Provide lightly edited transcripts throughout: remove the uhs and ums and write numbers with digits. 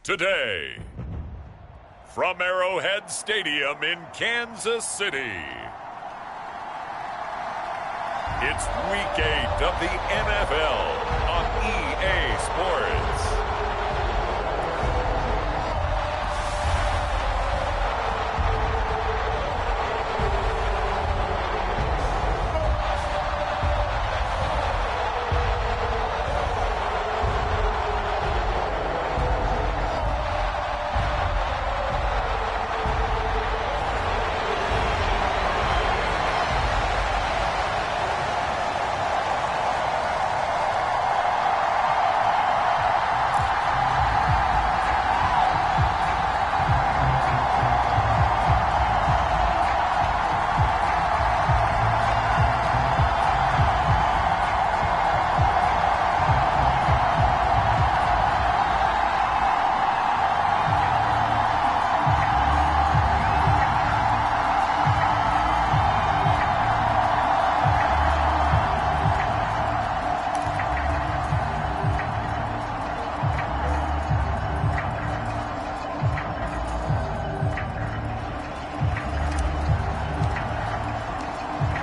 Today, from Arrowhead Stadium in Kansas City, it's Week 8 of the NFL on EA Sports.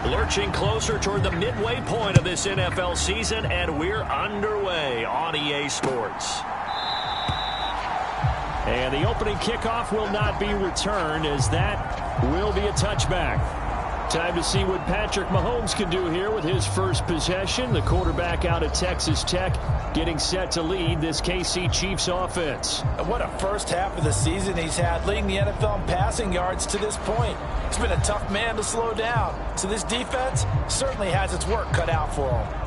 Lurching closer toward the midway point of this NFL season, and we're underway on EA Sports. And the opening kickoff will not be returned, as that will be a touchback. Time to see what Patrick Mahomes can do here with his first possession. The quarterback out of Texas Tech getting set to lead this KC Chiefs offense. And what a first half of the season he's had, leading the NFL in passing yards to this point. He's been a tough man to slow down. So this defense certainly has its work cut out for him.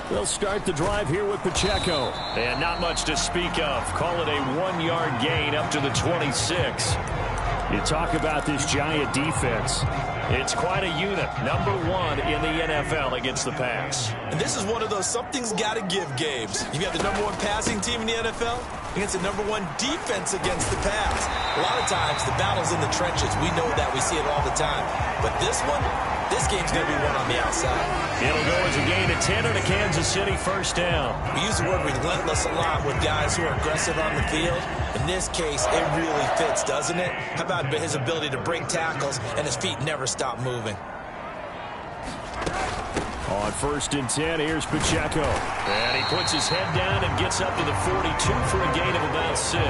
They'll start the drive here with Pacheco. And not much to speak of. Call it a 1-yard gain up to the 26. You talk about this Giant defense. It's quite a unit. Number 1 in the NFL against the pass. And this is one of those something's got to give games. You got the number 1 passing team in the NFL against the number 1 defense against the pass. A lot of times the battle's in the trenches. We know that. We see it all the time. But this game's going to be won on the outside. It'll go as a gain of 10 and a Kansas City first down. We use the word relentless a lot with guys who are aggressive on the field. In this case, it really fits, doesn't it? How about his ability to break tackles and his feet never stop moving? On 1st and 10, here's Pacheco. And he puts his head down and gets up to the 42 for a gain of about 6.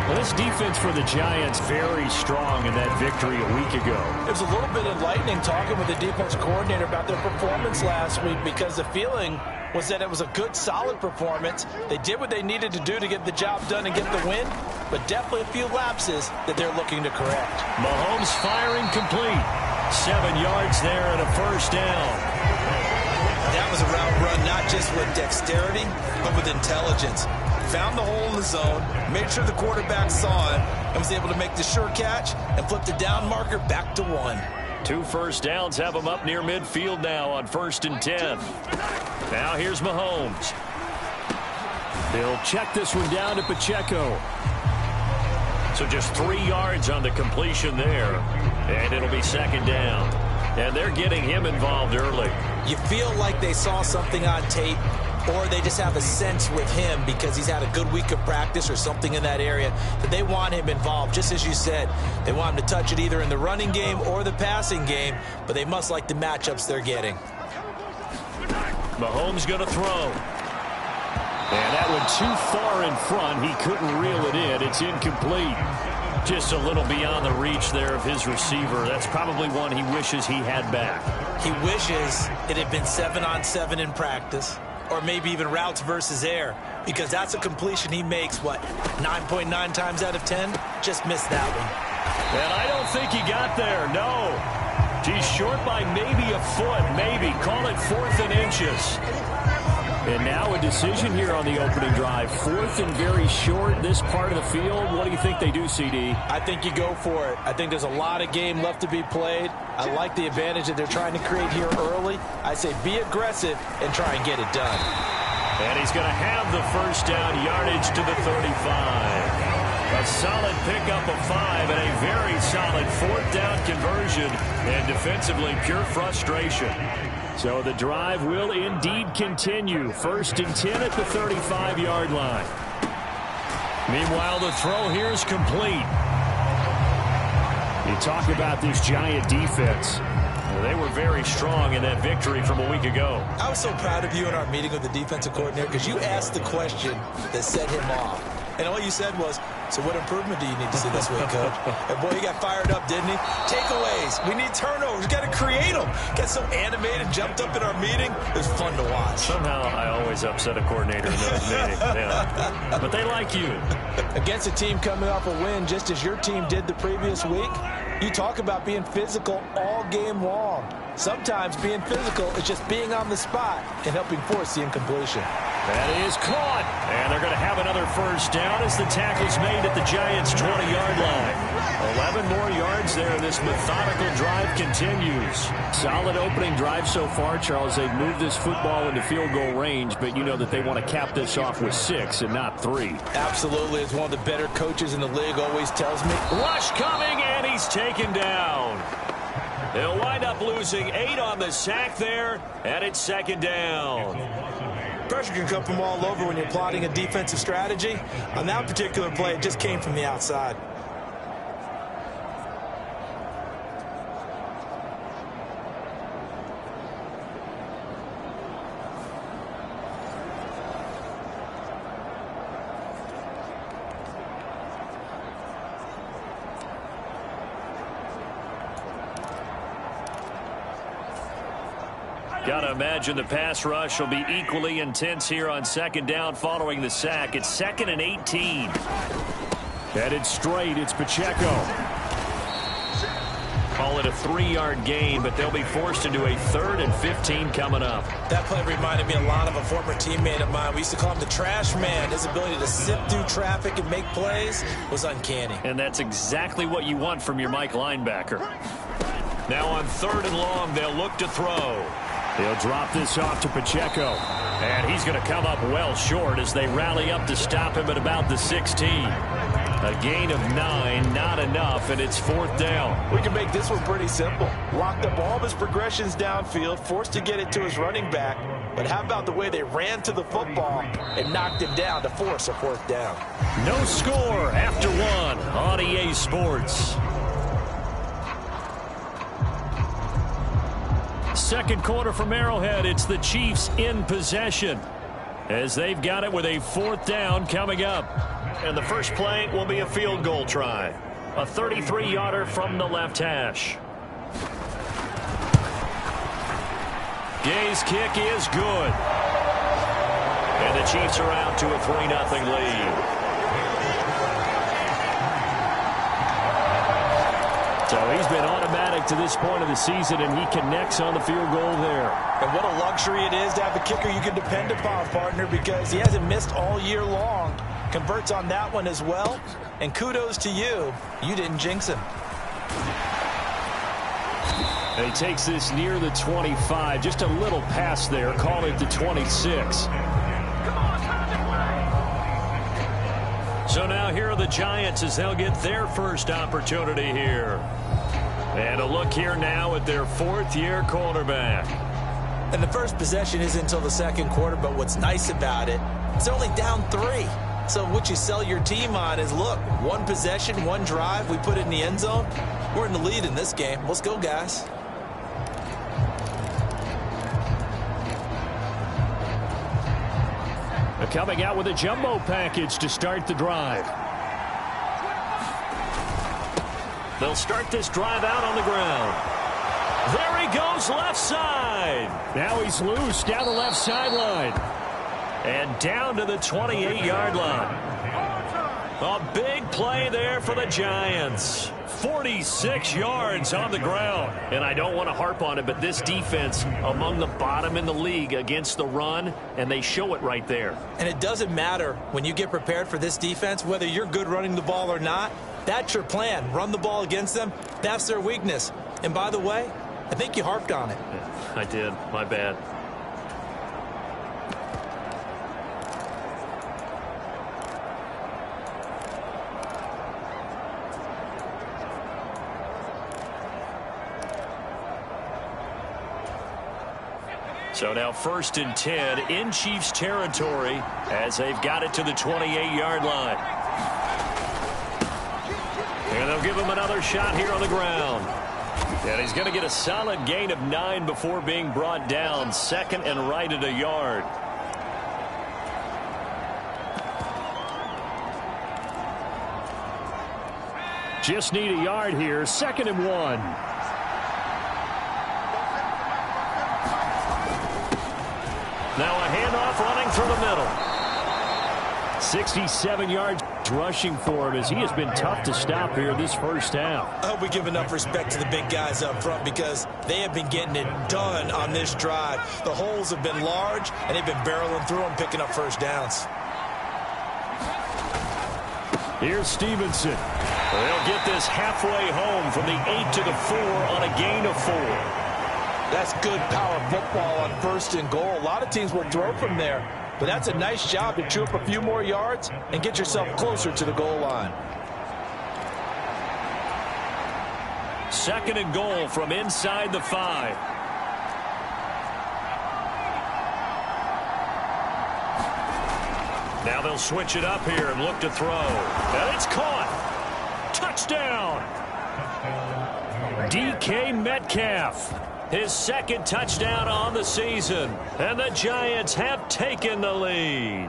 Well, this defense for the Giants very strong in that victory a week ago. It was a little bit enlightening talking with the defense coordinator about their performance last week, because the feeling was that it was a good, solid performance. They did what they needed to do to get the job done and get the win, but definitely a few lapses that they're looking to correct. Mahomes firing complete. 7 yards there and a first down. That was a route run, not just with dexterity, but with intelligence. Found the hole in the zone, made sure the quarterback saw it, and was able to make the sure catch and flip the down marker back to 1. 2 first downs have him up near midfield now on 1st and 10. Now here's Mahomes. He'll check this one down to Pacheco. So just 3 yards on the completion there, and it'll be 2nd down. And they're getting him involved early. You feel like they saw something on tape, or they just have a sense with him because he's had a good week of practice or something in that area that they want him involved. Just as you said, they want him to touch it either in the running game or the passing game, but they must like the matchups they're getting. Mahomes going to throw. And that one too far in front. He couldn't reel it in. It's incomplete. Just a little beyond the reach there of his receiver. That's probably one he wishes he had back. He wishes it had been 7-on-7 in practice, or maybe even routes versus air, because that's a completion he makes, 9.9 times out of 10? Just missed that one. And I don't think he got there, no. He's short by maybe a foot, maybe. Call it 4th and inches. And now a decision here on the opening drive. 4th and very short, this part of the field. What do you think they do, CD? I think you go for it. I think there's a lot of game left to be played. I like the advantage that they're trying to create here early. I say be aggressive and try and get it done. And he's going to have the first down, yardage to the 35. A solid pickup of 5 and a very solid 4th down conversion. And defensively, pure frustration. So the drive will indeed continue. 1st and 10 at the 35-yard line. Meanwhile, the throw here is complete. You talk about this Giant defense. Well, they were very strong in that victory from a week ago. I was so proud of you in our meeting with the defensive coordinator because you asked the question that set him off. And all you said was, so what improvement do you need to see this week, Coach? And boy, he got fired up, didn't he? Takeaways. We need turnovers. We got to create them. Got so animated, jumped up in our meeting. It was fun to watch. Somehow I always upset a coordinator in those meetings. Yeah. But they like you. Against a team coming off a win just as your team did the previous week, you talk about being physical all game long. Sometimes being physical is just being on the spot and helping force the incompletion. That is caught. And they're going to have another 1st down as the tackle's made at the Giants' 20-yard line. 11 more yards there. This methodical drive continues. Solid opening drive so far, Charles. They've moved this football into field goal range, but you know that they want to cap this off with 6 and not 3. Absolutely. As one of the better coaches in the league always tells me. Rush coming, and he's taken down. They'll wind up losing 8 on the sack there, and it's 2nd down. Pressure can come from all over when you're plotting a defensive strategy. On that particular play, it just came from the outside. Got to imagine the pass rush will be equally intense here on 2nd down following the sack. It's 2nd and 18. Headed straight, it's Pacheco. Call it a 3-yard gain, but they'll be forced into a 3rd and 15 coming up. That play reminded me a lot of a former teammate of mine. We used to call him the trash man. His ability to sift through traffic and make plays was uncanny. And that's exactly what you want from your Mike linebacker. Now on 3rd and long, they'll look to throw. They'll drop this off to Pacheco. And he's going to come up well short as they rally up to stop him at about the 16. A gain of 9, not enough, and it's 4th down. We can make this one pretty simple. Locked up all of his progressions downfield, forced to get it to his running back. But how about the way they ran to the football and knocked him down to force a 4th down? No score after 1 on EA Sports. 2nd quarter from Arrowhead. It's the Chiefs in possession as they've got it with a 4th down coming up. And the first play will be a field goal try. A 33-yarder from the left hash. Gay's kick is good. And the Chiefs are out to a 3-0 lead. So he's been automatic to this point of the season, and he connects on the field goal there. And what a luxury it is to have a kicker you can depend upon, partner, because he hasn't missed all year long. Converts on that one as well. And kudos to you. You didn't jinx him. And he takes this near the 25. Just a little pass there. Call it the 26. So now here are the Giants as they'll get their first opportunity here. And a look here now at their 4th-year quarterback. And the first possession isn't until the 2nd quarter, but what's nice about it, it's only down 3. So what you sell your team on is, look, 1 possession, 1 drive, we put it in the end zone. We're in the lead in this game. Let's go, guys. They're coming out with a jumbo package to start the drive. They'll start this drive out on the ground. There he goes, left side. Now he's loose down the left sideline. And down to the 28-yard line. A big play there for the Giants. 46 yards on the ground. And I don't want to harp on it, but this defense among the bottom in the league against the run, and they show it right there. And it doesn't matter when you get prepared for this defense, whether you're good running the ball or not. That's your plan. Run the ball against them. That's their weakness. And by the way, I think you harped on it. Yeah, I did. My bad. So now 1st and 10 in Chiefs territory as they've got it to the 28-yard line. And they'll give him another shot here on the ground. And he's going to get a solid gain of 9 before being brought down. 2nd and right at a yard. Just need a yard here. 2nd and 1. Now a handoff running through the middle. 67 yards rushing for him as he has been tough to stop here this first half. I hope we give enough respect to the big guys up front because they have been getting it done on this drive. The holes have been large, and they've been barreling through them, picking up first downs. Here's Stevenson. They'll get this halfway home from the 8 to the 4 on a gain of 4. That's good power football on 1st and goal. A lot of teams will throw from there, but that's a nice job to chew up a few more yards and get yourself closer to the goal line. 2nd and goal from inside the 5. Now they'll switch it up here and look to throw. And it's caught. Touchdown. DK Metcalf. His 2nd touchdown on the season. And the Giants have taken the lead.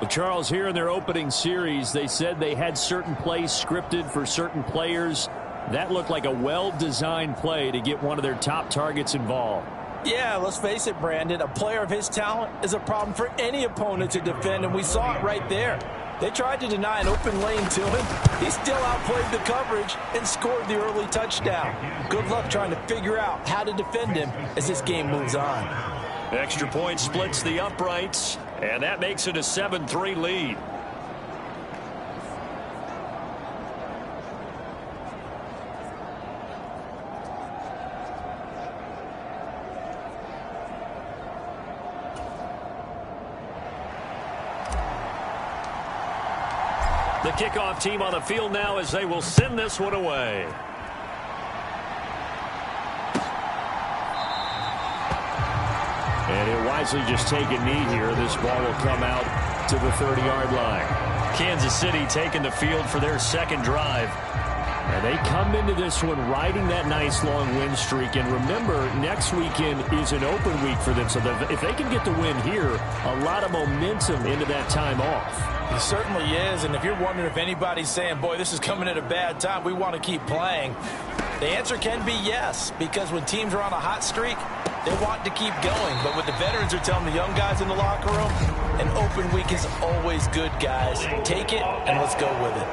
Well, Charles, here in their opening series, they said they had certain plays scripted for certain players. That looked like a well-designed play to get one of their top targets involved. Yeah, let's face it, Brandon. A player of his talent is a problem for any opponent to defend, and we saw it right there. They tried to deny an open lane to him. He still outplayed the coverage and scored the early touchdown. Good luck trying to figure out how to defend him as this game moves on. Extra point splits the uprights, and that makes it a 7-3 lead. The kickoff team on the field now as they will send this one away. And he'll wisely just take a knee here. This ball will come out to the 30-yard line. Kansas City taking the field for their 2nd drive. And they come into this one riding that nice long win streak. And remember, next weekend is an open week for them. So if they can get the win here, a lot of momentum into that time off. It certainly is, and if you're wondering if anybody's saying, boy, this is coming at a bad time, we want to keep playing, the answer can be yes, because when teams are on a hot streak, they want to keep going. But what the veterans are telling the young guys in the locker room, an open week is always good, guys. Take it, and let's go with it.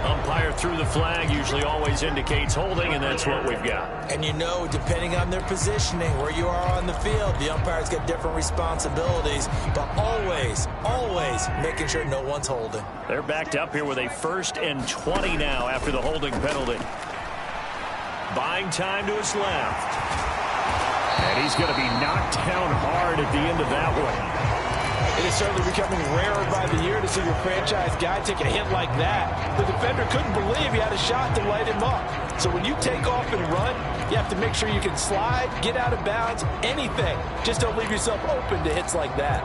Umpire through the flag usually always indicates holding, and that's what we've got. And you know, depending on their positioning, where you are on the field, the umpires get different responsibilities, but always, always making sure no one's holding. They're backed up here with a 1st and 20 now after the holding penalty. Buying time to his left. And he's going to be knocked down hard at the end of that one. It is certainly becoming rarer by the year to see your franchise guy take a hit like that. The defender couldn't believe he had a shot to light him up. So when you take off and run, you have to make sure you can slide, get out of bounds, anything. Just don't leave yourself open to hits like that.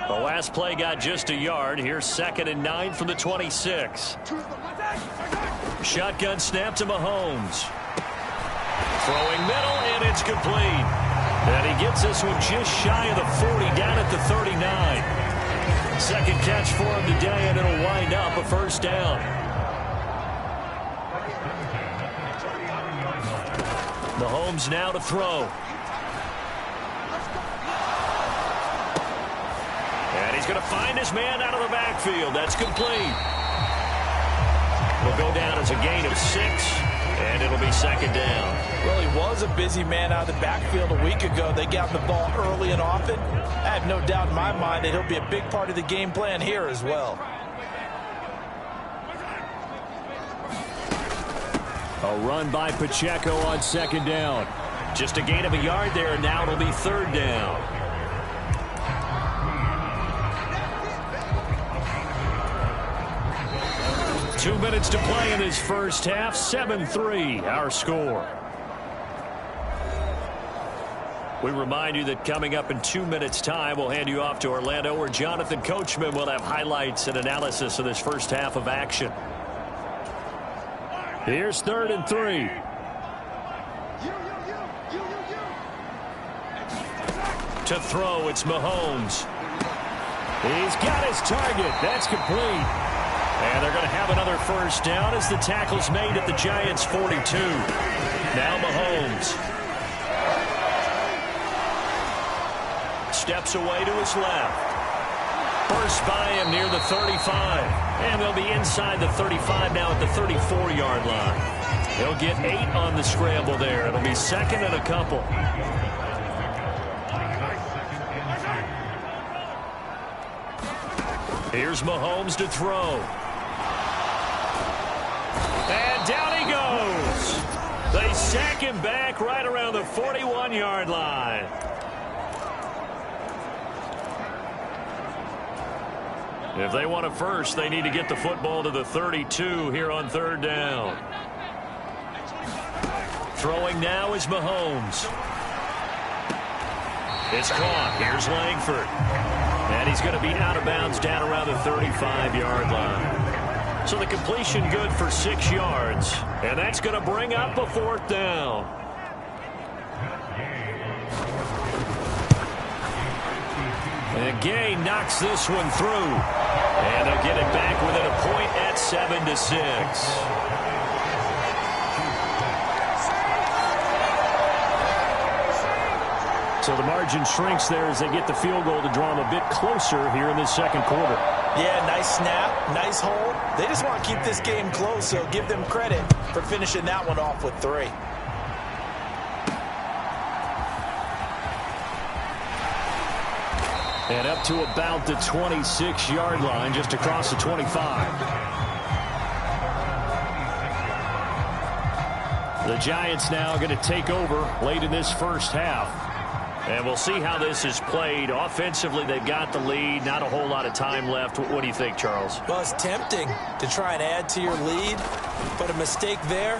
The last play got just a yard. Here's 2nd and 9 from the 26. Shotgun snap to Mahomes. Throwing middle, and it's complete. And he gets this one just shy of the 40, down at the 39. 2nd catch for him today, and it'll wind up a 1st down. Mahomes now to throw. And he's going to find his man out of the backfield. That's complete. Will go down as a gain of 6, and it'll be 2nd down. Well, he was a busy man out of the backfield a week ago. They got the ball early and often. I have no doubt in my mind that he'll be a big part of the game plan here as well. A run by Pacheco on 2nd down. Just a gain of a yard there, and now it'll be 3rd down. 2 minutes to play in this first half. 7-3, our score. We remind you that coming up in 2 minutes' time, we'll hand you off to Orlando, where Jonathan Coachman will have highlights and analysis of this first half of action. Here's 3rd and 3. To throw, it's Mahomes. He's got his target. That's complete. And they're going to have another first down as the tackle's made at the Giants' 42. Now Mahomes. Steps away to his left. First by him near the 35. And they'll be inside the 35 now at the 34-yard line. They'll get 8 on the scramble there. It'll be 2nd and a couple. Here's Mahomes to throw. And down he goes. They sack him back right around the 41-yard line. If they want a first, they need to get the football to the 32 here on 3rd down. Throwing now is Mahomes. It's caught. Here's Langford. And he's going to be out of bounds down around the 35-yard line. So the completion good for 6 yards. And that's going to bring up a 4th down. And Gay knocks this one through. And they'll get it back within a point at 7-6. So the margin shrinks there as they get the field goal to draw them a bit closer here in this second quarter. Yeah, nice snap, nice hold. They just want to keep this game close, so give them credit for finishing that one off with 3. And up to about the 26-yard line, just across the 25. The Giants now going to take over late in this first half. And we'll see how this is played. Offensively, they've got the lead. Not a whole lot of time left. What do you think, Charles? Well, it's tempting to try and add to your lead, but a mistake there,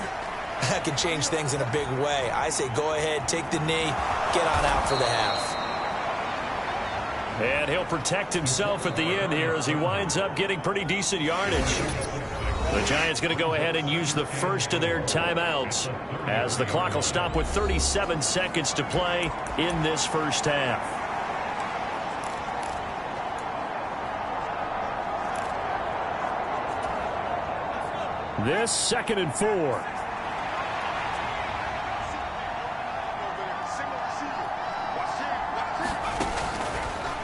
that can change things in a big way. I say go ahead, take the knee, get on out for the half. And he'll protect himself at the end here as he winds up getting pretty decent yardage. The Giants going to go ahead and use the first of their timeouts as the clock will stop with 37 seconds to play in this first half. This 2nd and 4.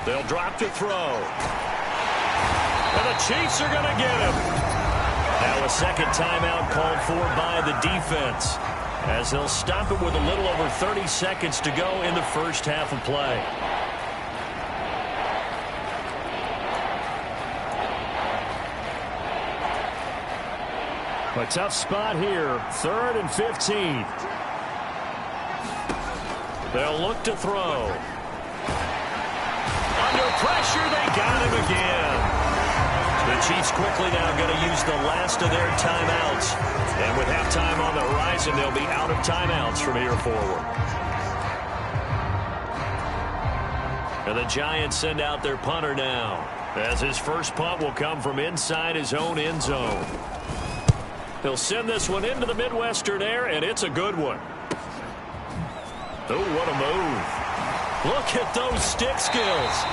They'll drop to throw. And the Chiefs are going to get him. Now a second timeout called for by the defense as they'll stop it with a little over 30 seconds to go in the first half of play. A tough spot here. 3rd and 15. They'll look to throw. Under pressure, they got him again. The Chiefs quickly now going to use the last of their timeouts. And with halftime on the horizon, they'll be out of timeouts from here forward. And the Giants send out their punter now, as his first punt will come from inside his own end zone. He'll send this one into the Midwestern air, and it's a good one. Oh, what a move. Look at those stick skills.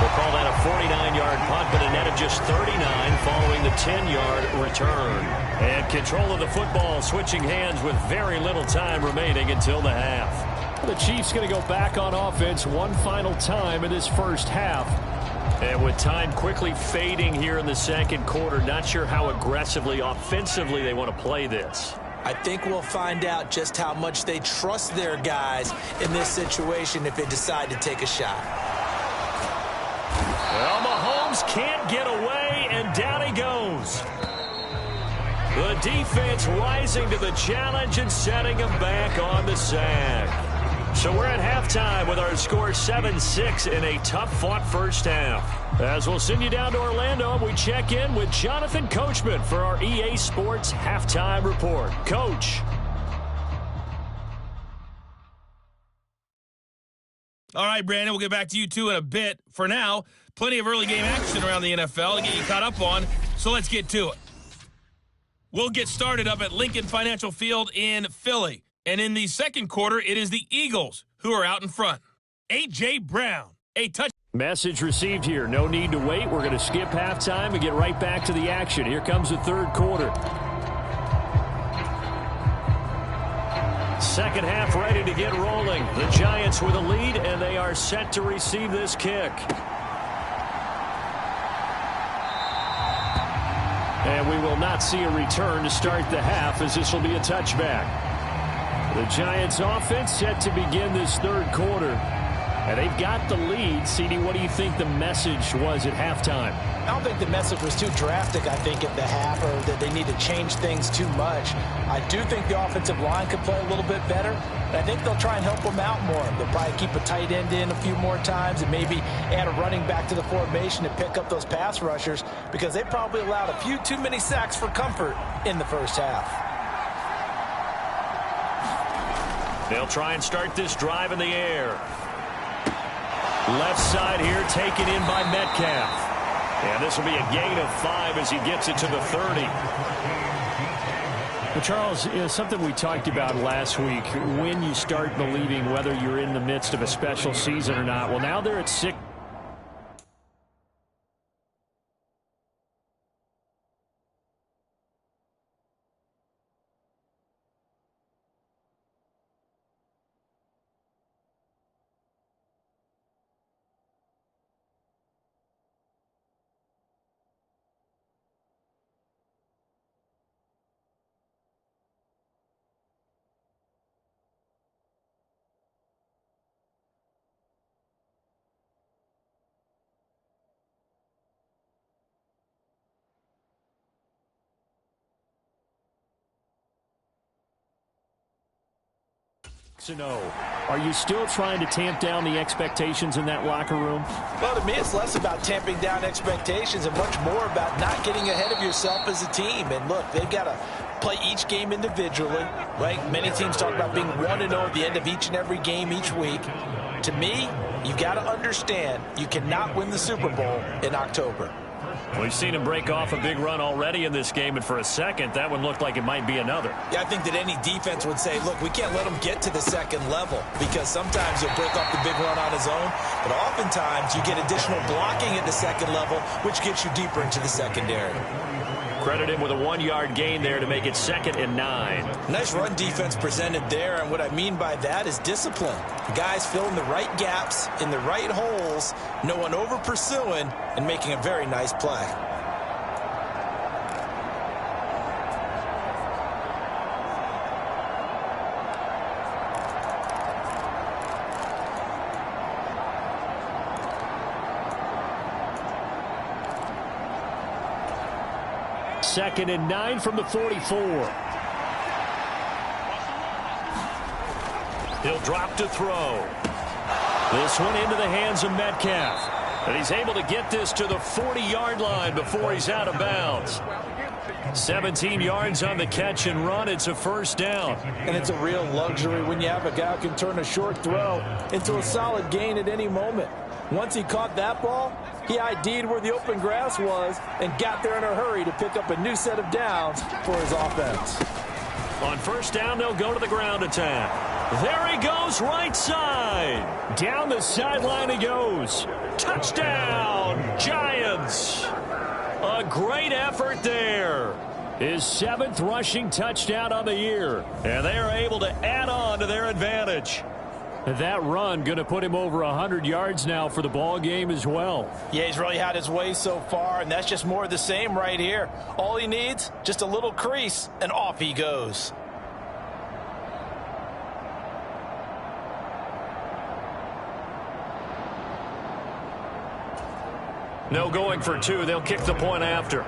We'll call that a 49-yard punt, but a net of just 39 following the 10-yard return. And control of the football switching hands with very little time remaining until the half. The Chiefs going to go back on offense one final time in this first half. And with time quickly fading here in the second quarter, not sure how aggressively, offensively they want to play this. I think we'll find out just how much they trust their guys in this situation if they decide to take a shot. Well, Mahomes can't get away, and down he goes. The defense rising to the challenge and setting him back on the sack. So we're at halftime with our score 7-6 in a tough-fought first half. As we'll send you down to Orlando, we check in with Jonathan Coachman for our EA Sports Halftime Report. Coach. All right, Brandon, we'll get back to you, too, in a bit. For now, plenty of early game action around the NFL to get you caught up on, so let's get to it. We'll get started up at Lincoln Financial Field in Philly. And in the second quarter, it is the Eagles who are out in front. A.J. Brown, a touch. Message received here. No need to wait. We're going to skip halftime and get right back to the action. Here comes the third quarter. Second half ready to get rolling. The Giants with a lead, and they are set to receive this kick. And we will not see a return to start the half, as this will be a touchback. The Giants offense set to begin this third quarter. And they've got the lead. CD, what do you think the message was at halftime? I don't think the message was too drastic, I think, at the half, or that they need to change things too much. I do think the offensive line could play a little bit better, and I think they'll try and help them out more. They'll probably keep a tight end in a few more times and maybe add a running back to the formation to pick up those pass rushers, because they probably allowed a few too many sacks for comfort in the first half. They'll try and start this drive in the air. Left side here taken in by Metcalf. And this will be a gain of 5 as he gets it to the 30. Well, Charles, something we talked about last week, when you start believing whether you're in the midst of a special season or not. Well, now they're at 6. Are you still trying to tamp down the expectations in that locker room? Well, to me, it's less about tamping down expectations and much more about not getting ahead of yourself as a team. And look, they've got to play each game individually, right? Many teams talk about being 1-0 at the end of each and every game each week. To me, you got to understand you cannot win the Super Bowl in October. We've seen him break off a big run already in this game, and for a second, that one looked like it might be another. Yeah, I think that any defense would say, look, we can't let him get to the second level, because sometimes he'll break off the big run on his own, but oftentimes you get additional blocking at the second level, which gets you deeper into the secondary. Credit him with a 1-yard gain there to make it 2nd and 9. Nice run defense presented there, and what I mean by that is discipline. Guys filling the right gaps in the right holes, no one over pursuing, and making a very nice play. Second and 9 from the 44. He'll drop to throw. This one into the hands of Metcalf. And he's able to get this to the 40-yard line before he's out of bounds. 17 yards on the catch and run. It's a first down. And it's a real luxury when you have a guy who can turn a short throw into a solid gain at any moment. Once he caught that ball, he ID'd where the open grass was and got there in a hurry to pick up a new set of downs for his offense. On first down, they'll go to the ground attack. There he goes, right side. Down the sideline he goes. Touchdown, Giants. A great effort there. His 7th rushing touchdown on the year. And they are able to add on to their advantage. That run going to put him over 100 yards now for the ball game as well. Yeah, he's really had his way so far, and that's just more of the same right here. All he needs, just a little crease, and off he goes. No going for 2. They'll kick the point after.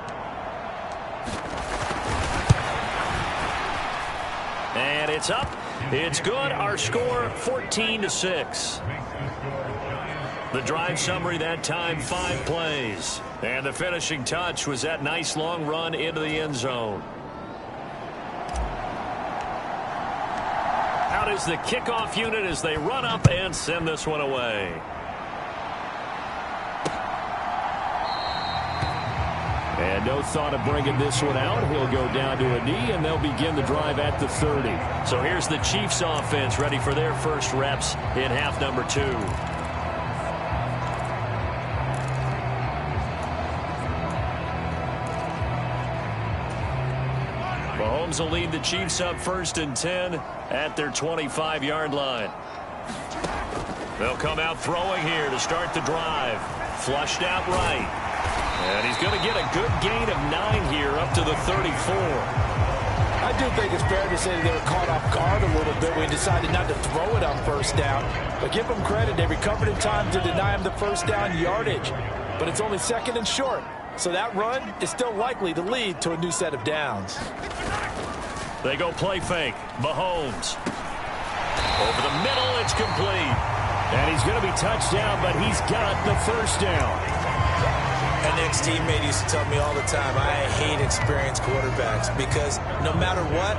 And it's up. It's good. Our score, 14-6. The drive summary that time, 5 plays. And the finishing touch was that nice long run into the end zone. Out is the kickoff unit as they run up and send this one away. And no thought of bringing this one out. He'll go down to a knee, and they'll begin the drive at the 30. So here's the Chiefs offense ready for their first reps in half number 2. Mahomes will lead the Chiefs up 1st and 10 at their 25-yard line. They'll come out throwing here to start the drive. Flushed out right. And he's going to get a good gain of 9 here up to the 34. I do think it's fair to say that they were caught off guard a little bit when he decided not to throw it on 1st down. But give them credit. They recovered in time to deny him the 1st down yardage. But it's only 2nd and short. So that run is still likely to lead to a new set of downs. They go play fake. Mahomes. Over the middle, it's complete. And he's going to be touched down, but he's got the 1st down. An ex-teammate used to tell me all the time, I hate experienced quarterbacks because no matter what,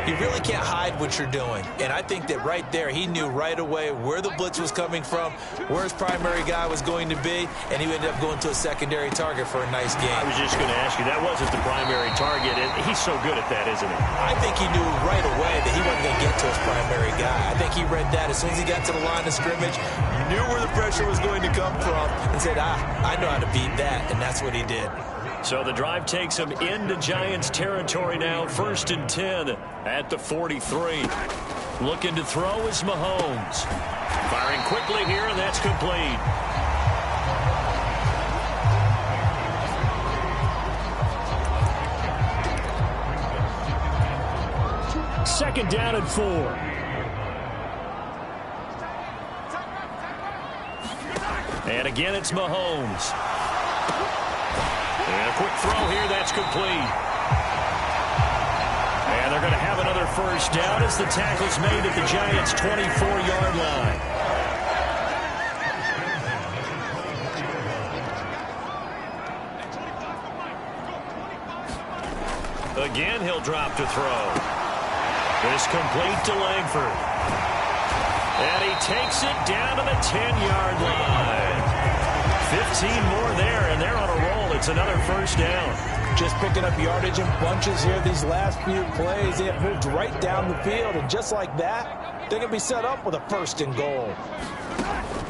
you really can't hide what you're doing. And I think that right there, he knew right away where the blitz was coming from, where his primary guy was going to be, and he ended up going to a secondary target for a nice game. I was just going to ask you, that wasn't the primary target, and he's so good at that, isn't he? I think he knew right away that he wasn't going to get to his primary guy. I think he read that as soon as he got to the line of scrimmage, knew where the pressure was going to come from, and said, I know how to beat that, and that's what he did. So the drive takes him into Giants territory now, 1st and 10 at the 43. Looking to throw is Mahomes. Firing quickly here, and that's complete. Second down and 4. And again, it's Mahomes. And a quick throw here, that's complete. And they're going to have another 1st down as the tackle's made at the Giants' 24-yard line. Again, he'll drop to throw. This complete to Langford. And he takes it down to the 10-yard line. 15 more there, and they're on a roll. It's another 1st down. Just picking up yardage in bunches here these last few plays. They have moved right down the field, and just like that, they're going to be set up with a 1st and goal.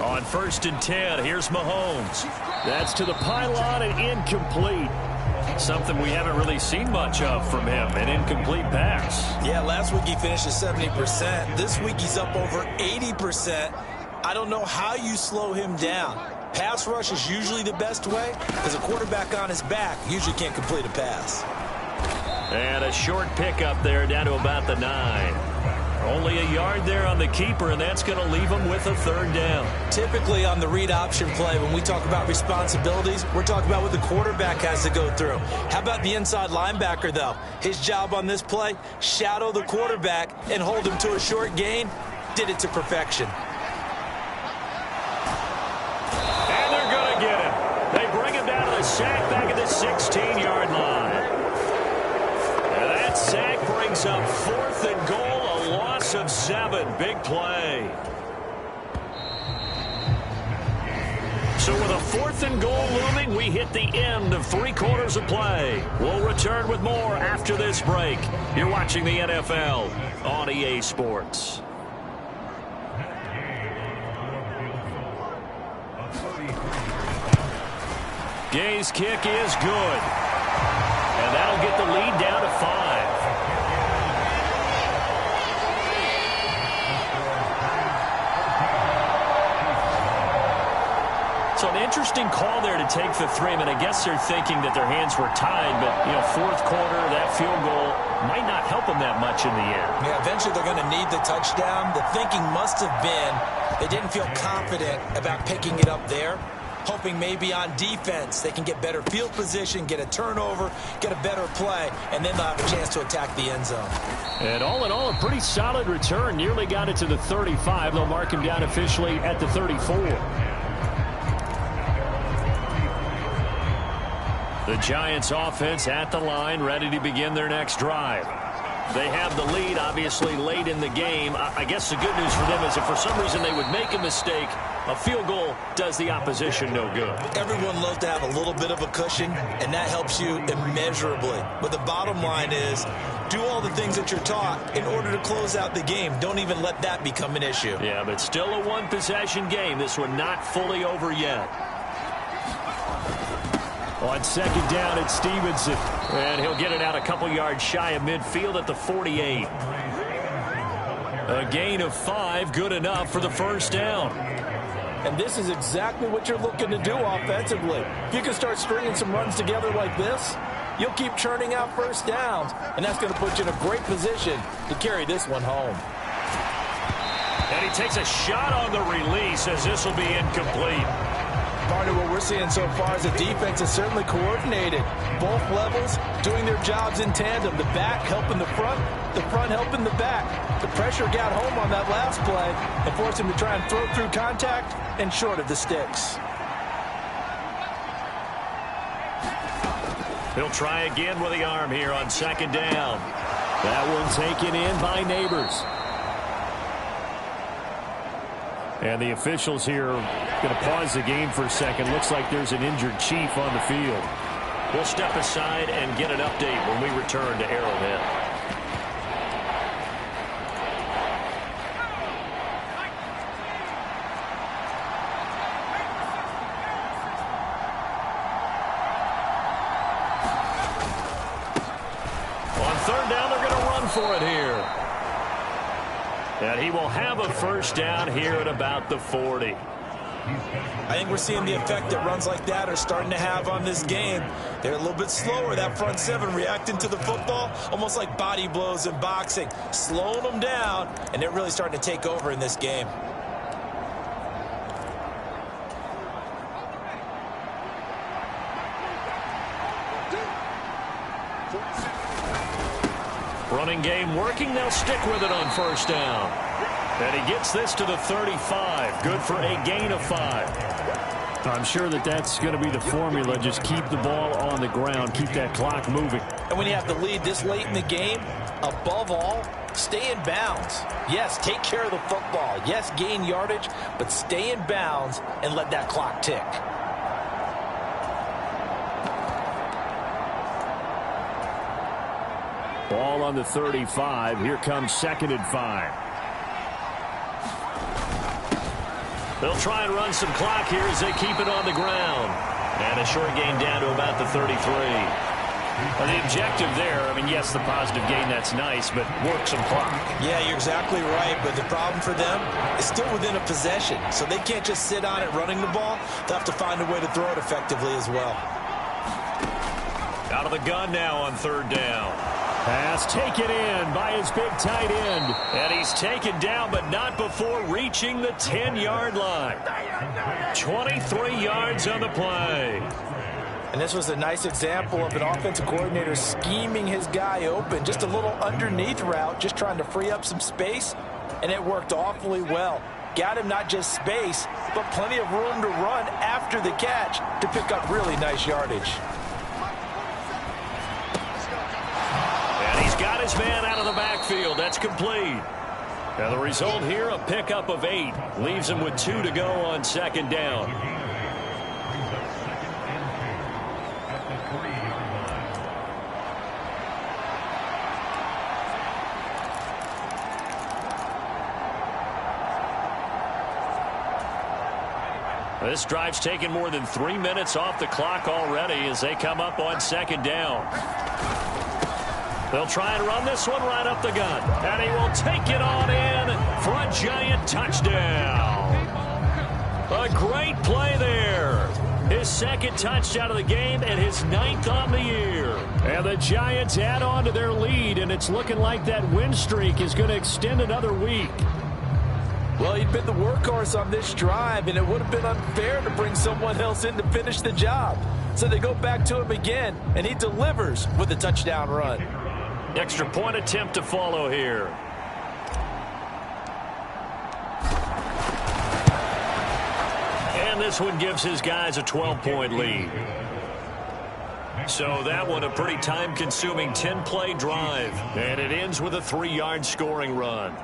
On 1st and 10, here's Mahomes. That's to the pylon and incomplete. Something we haven't really seen much of from him, an incomplete pass. Yeah, last week he finished at 70%. This week he's up over 80%. I don't know how you slow him down. Pass rush is usually the best way because a quarterback on his back usually can't complete a pass. And a short pickup there down to about the 9. Only a yard there on the keeper, and that's going to leave him with a 3rd down. Typically on the read option play, when we talk about responsibilities, we're talking about what the quarterback has to go through. How about the inside linebacker, though? His job on this play, shadow the quarterback and hold him to a short gain. Did it to perfection. And they're going to get him. They bring him down to the sack back at the 16-yard line. And that sack brings up 4th and goal. Loss of 7. Big play. So with a 4th and goal looming, we hit the end of 3 quarters of play. We'll return with more after this break. You're watching the NFL on EA Sports. Gay's kick is good. And that'll get the lead down to 5. So an interesting call there to take the 3. I mean, I guess they're thinking that their hands were tied, but, 4th quarter, that field goal might not help them that much in the end. Yeah, eventually they're going to need the touchdown. The thinking must have been they didn't feel confident about picking it up there. hoping maybe on defense they can get better field position, get a turnover, get a better play, and then they'll have a chance to attack the end zone. And all in all, a pretty solid return. Nearly got it to the 35. They'll mark him down officially at the 34. The Giants offense at the line, ready to begin their next drive. They have the lead, obviously, late in the game. I guess the good news for them is if for some reason they would make a mistake, a field goal does the opposition no good. Everyone loves to have a little bit of a cushion, and that helps you immeasurably. But the bottom line is, do all the things that you're taught in order to close out the game. Don't even let that become an issue. Yeah, but still a one-possession game. This one not fully over yet. On second down, it's Stevenson. And he'll get it out a couple yards shy of midfield at the 48. A gain of 5, good enough for the first down. And this is exactly what you're looking to do offensively. If you can start stringing some runs together like this, you'll keep churning out first downs, and that's going to put you in a great position to carry this one home. And he takes a shot on the release as this will be incomplete. Part of what we're seeing so far is the defense is certainly coordinated. Both levels doing their jobs in tandem. The back helping the front helping the back. The pressure got home on that last play and forced him to try and throw through contact and short of the sticks. He'll try again with the arm here on second down. That one taken in by Neighbors. And the officials here are going to pause the game for a second. Looks like there's an injured Chief on the field. We'll step aside and get an update when we return to Arrowhead. On third down, they're going to run for it here. And he will have a first down here at about the 40. I think we're seeing the effect that runs like that are starting to have on this game. They're a little bit slower, that front seven, reacting to the football, almost like body blows in boxing, slowing them down, and they're really starting to take over in this game. Running game working. They'll stick with it on first down. And he gets this to the 35. Good for a gain of 5. I'm sure that's going to be the formula. Just keep the ball on the ground. Keep that clock moving. And when you have the lead this late in the game, above all, stay in bounds. Yes, take care of the football. Yes, gain yardage, but stay in bounds and let that clock tick. Ball on the 35. Here comes second and 5. They'll try and run some clock here as they keep it on the ground. And a short gain down to about the 33. Well, the objective there, I mean, yes, the positive gain, that's nice, but work some clock. Yeah, you're exactly right, but the problem for them is still within a possession, so they can't just sit on it running the ball. They'll have to find a way to throw it effectively as well. Out of the gun now on third down. Pass taken in by his big tight end. And he's taken down, but not before reaching the 10-yard line. 23 yards on the play. And this was a nice example of an offensive coordinator scheming his guy open. Just a little underneath route, just trying to free up some space, and it worked awfully well. Got him not just space, but plenty of room to run after the catch to pick up really nice yardage. Got his man out of the backfield. That's complete. Now the result here, a pickup of 8. Leaves him with 2 to go on second down. This drive's taken more than 3 minutes off the clock already as they come up on second down. They'll try and run this one right up the gut. And he will take it on in for a Giant touchdown. A great play there. His second touchdown of the game and his 9th on the year. And the Giants add on to their lead, and it's looking like that win streak is going to extend another week. Well, he'd been the workhorse on this drive, and it would have been unfair to bring someone else in to finish the job. So they go back to him again, and he delivers with a touchdown run. Extra point attempt to follow here. And this one gives his guys a 12-point lead. So that one a pretty time-consuming 10-play drive. And it ends with a 3-yard scoring run.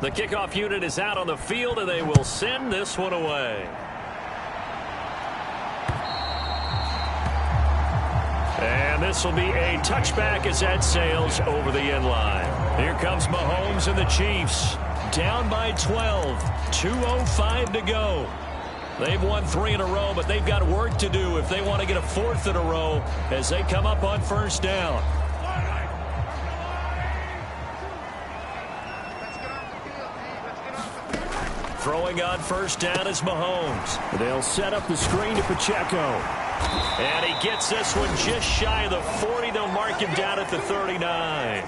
The kickoff unit is out on the field, and they will send this one away. And this will be a touchback as that sails over the end line. Here comes Mahomes and the Chiefs. Down by 12. 2:05 to go. They've won 3 in a row, but they've got work to do if they want to get a 4th in a row as they come up on first down. Throwing on first down is Mahomes. They'll set up the screen to Pacheco. And he gets this one just shy of the 40. They'll mark him down at the 39.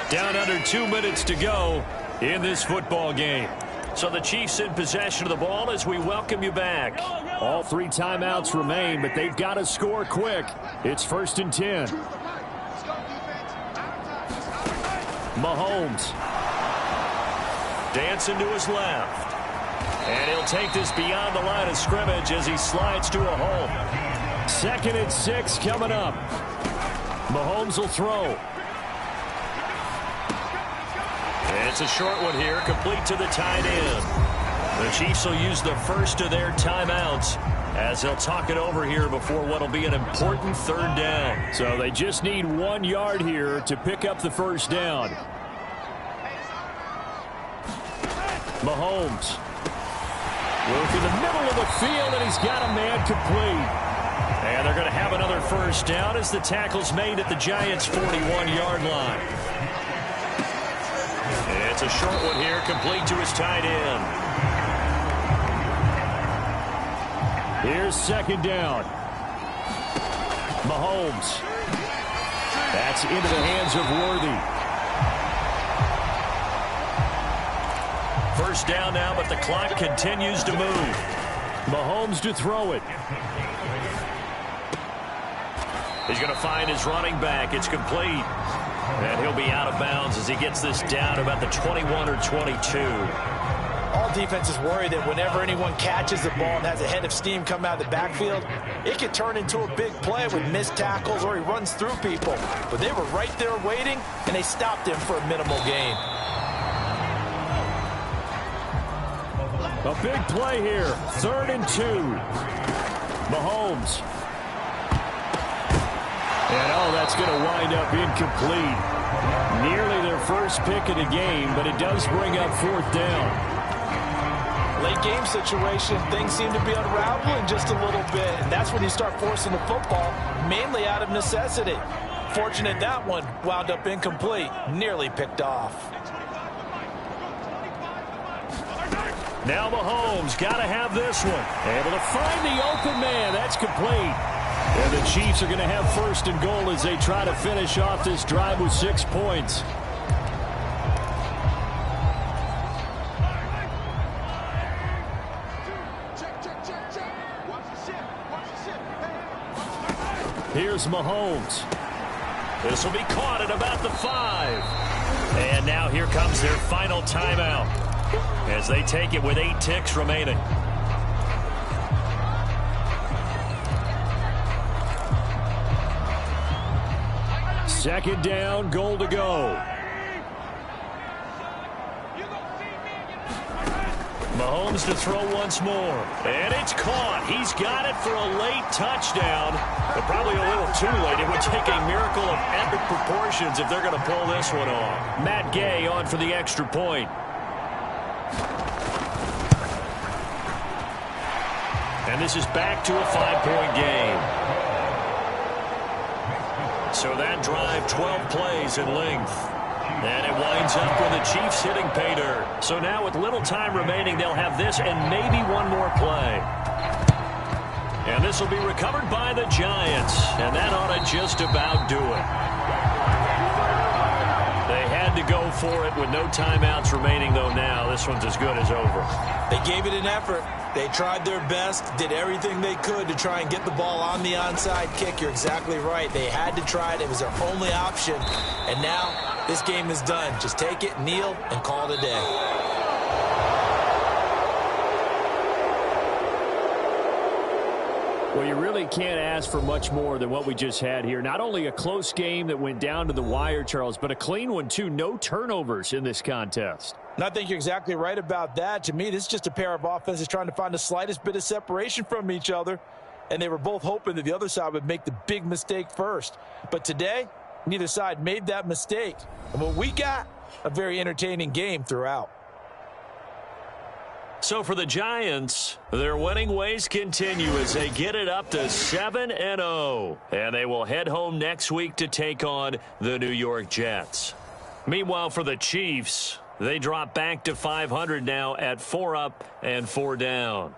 Down under 2 minutes to go in this football game. So the Chiefs in possession of the ball as we welcome you back. All 3 timeouts remain, but they've got to score quick. It's 1st and 10. Mahomes. Dancing to his left. And he'll take this beyond the line of scrimmage as he slides to a hole. 2nd and 6 coming up. Mahomes will throw. And it's a short one here, complete to the tight end. The Chiefs will use the first of their timeouts as they'll talk it over here before what will be an important 3rd down. So they just need 1 yard here to pick up the first down. Mahomes. Work in the middle of the field, and he's got a man complete. And they're going to have another first down as the tackle's made at the Giants' 41-yard line. It's a short one here, complete to his tight end. Here's 2nd down. Mahomes. That's into the hands of Worthy. First down now, but the clock continues to move. Mahomes to throw it. He's going to find his running back. It's complete. And he'll be out of bounds as he gets this down about the 21 or 22. All defenses worry that whenever anyone catches the ball and has a head of steam come out of the backfield, it could turn into a big play with missed tackles or he runs through people. But they were right there waiting, and they stopped him for a minimal gain. A big play here. 3rd and 2. Mahomes. And, that's going to wind up incomplete. Nearly their first pick of the game, but it does bring up 4th down. Late game situation, things seem to be unraveling just a little bit, and that's when you start forcing the football, mainly out of necessity. Fortunate that one wound up incomplete, nearly picked off. Now Mahomes got to have this one. Able to find the open man. That's complete. And the Chiefs are going to have 1st and goal as they try to finish off this drive with 6 points. Here's Mahomes. This will be caught at about the 5. And now here comes their final timeout as they take it with 8 ticks remaining. Second down, goal to go. Mahomes to throw once more. And it's caught. He's got it for a late touchdown, but probably a little too late. It would take a miracle of epic proportions if they're going to pull this one off. Matt Gay on for the extra point. And this is back to a 5-point game. So that drive, 12 plays in length. And it winds up with the Chiefs hitting pay dirt. So now with little time remaining, they'll have this and maybe one more play. And this will be recovered by the Giants. And that ought to just about do it. They had to go for it with no timeouts remaining, though, now. This one's as good as over. They gave it an effort. They tried their best, did everything they could to try and get the ball on the onside kick. You're exactly right. They had to try it. It was their only option. And now this game is done. Just take it, kneel, and call it a day. Well, you really can't ask for much more than what we just had here. Not only a close game that went down to the wire, Charles, but a clean one, too. No turnovers in this contest. And I think you're exactly right about that. To me, this is just a pair of offenses trying to find the slightest bit of separation from each other. And they were both hoping that the other side would make the big mistake first. But today, neither side made that mistake. And what we got, a very entertaining game throughout. So for the Giants, their winning ways continue as they get it up to 7-0. And they will head home next week to take on the New York Jets. Meanwhile, for the Chiefs, they drop back to 500 now at 4 up and 4 down.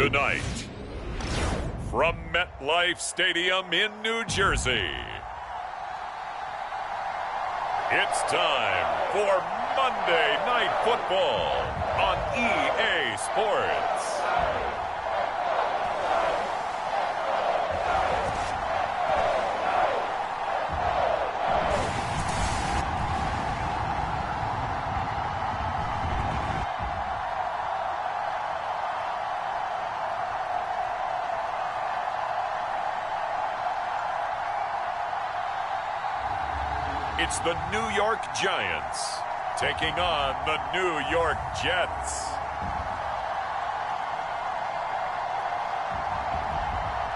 Tonight, from MetLife Stadium in New Jersey, it's time for Monday Night Football on EA Sports. It's the New York Giants taking on the New York Jets.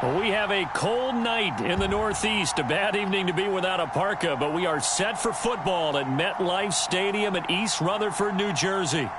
Well, we have a cold night in the Northeast. A bad evening to be without a parka, but we are set for football at MetLife Stadium in East Rutherford, New Jersey.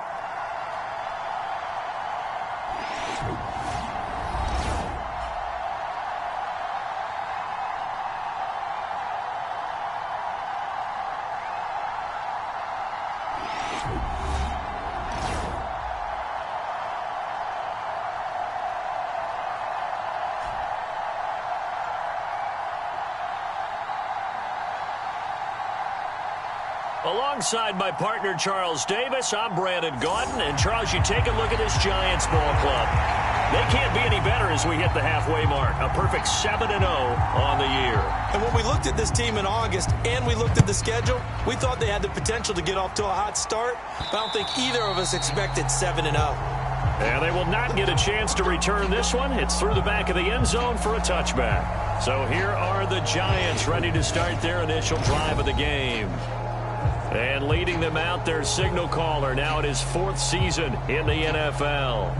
Alongside my partner, Charles Davis, I'm Brandon Gaudin. And, Charles, you take a look at this Giants ball club. They can't be any better as we hit the halfway mark. A perfect 7-0 on the year. And when we looked at this team in August and we looked at the schedule, we thought they had the potential to get off to a hot start. But I don't think either of us expected 7-0. And they will not get a chance to return this one. It's through the back of the end zone for a touchback. So here are the Giants ready to start their initial drive of the game. And leading them out, their signal caller, now in his 4th season in the NFL.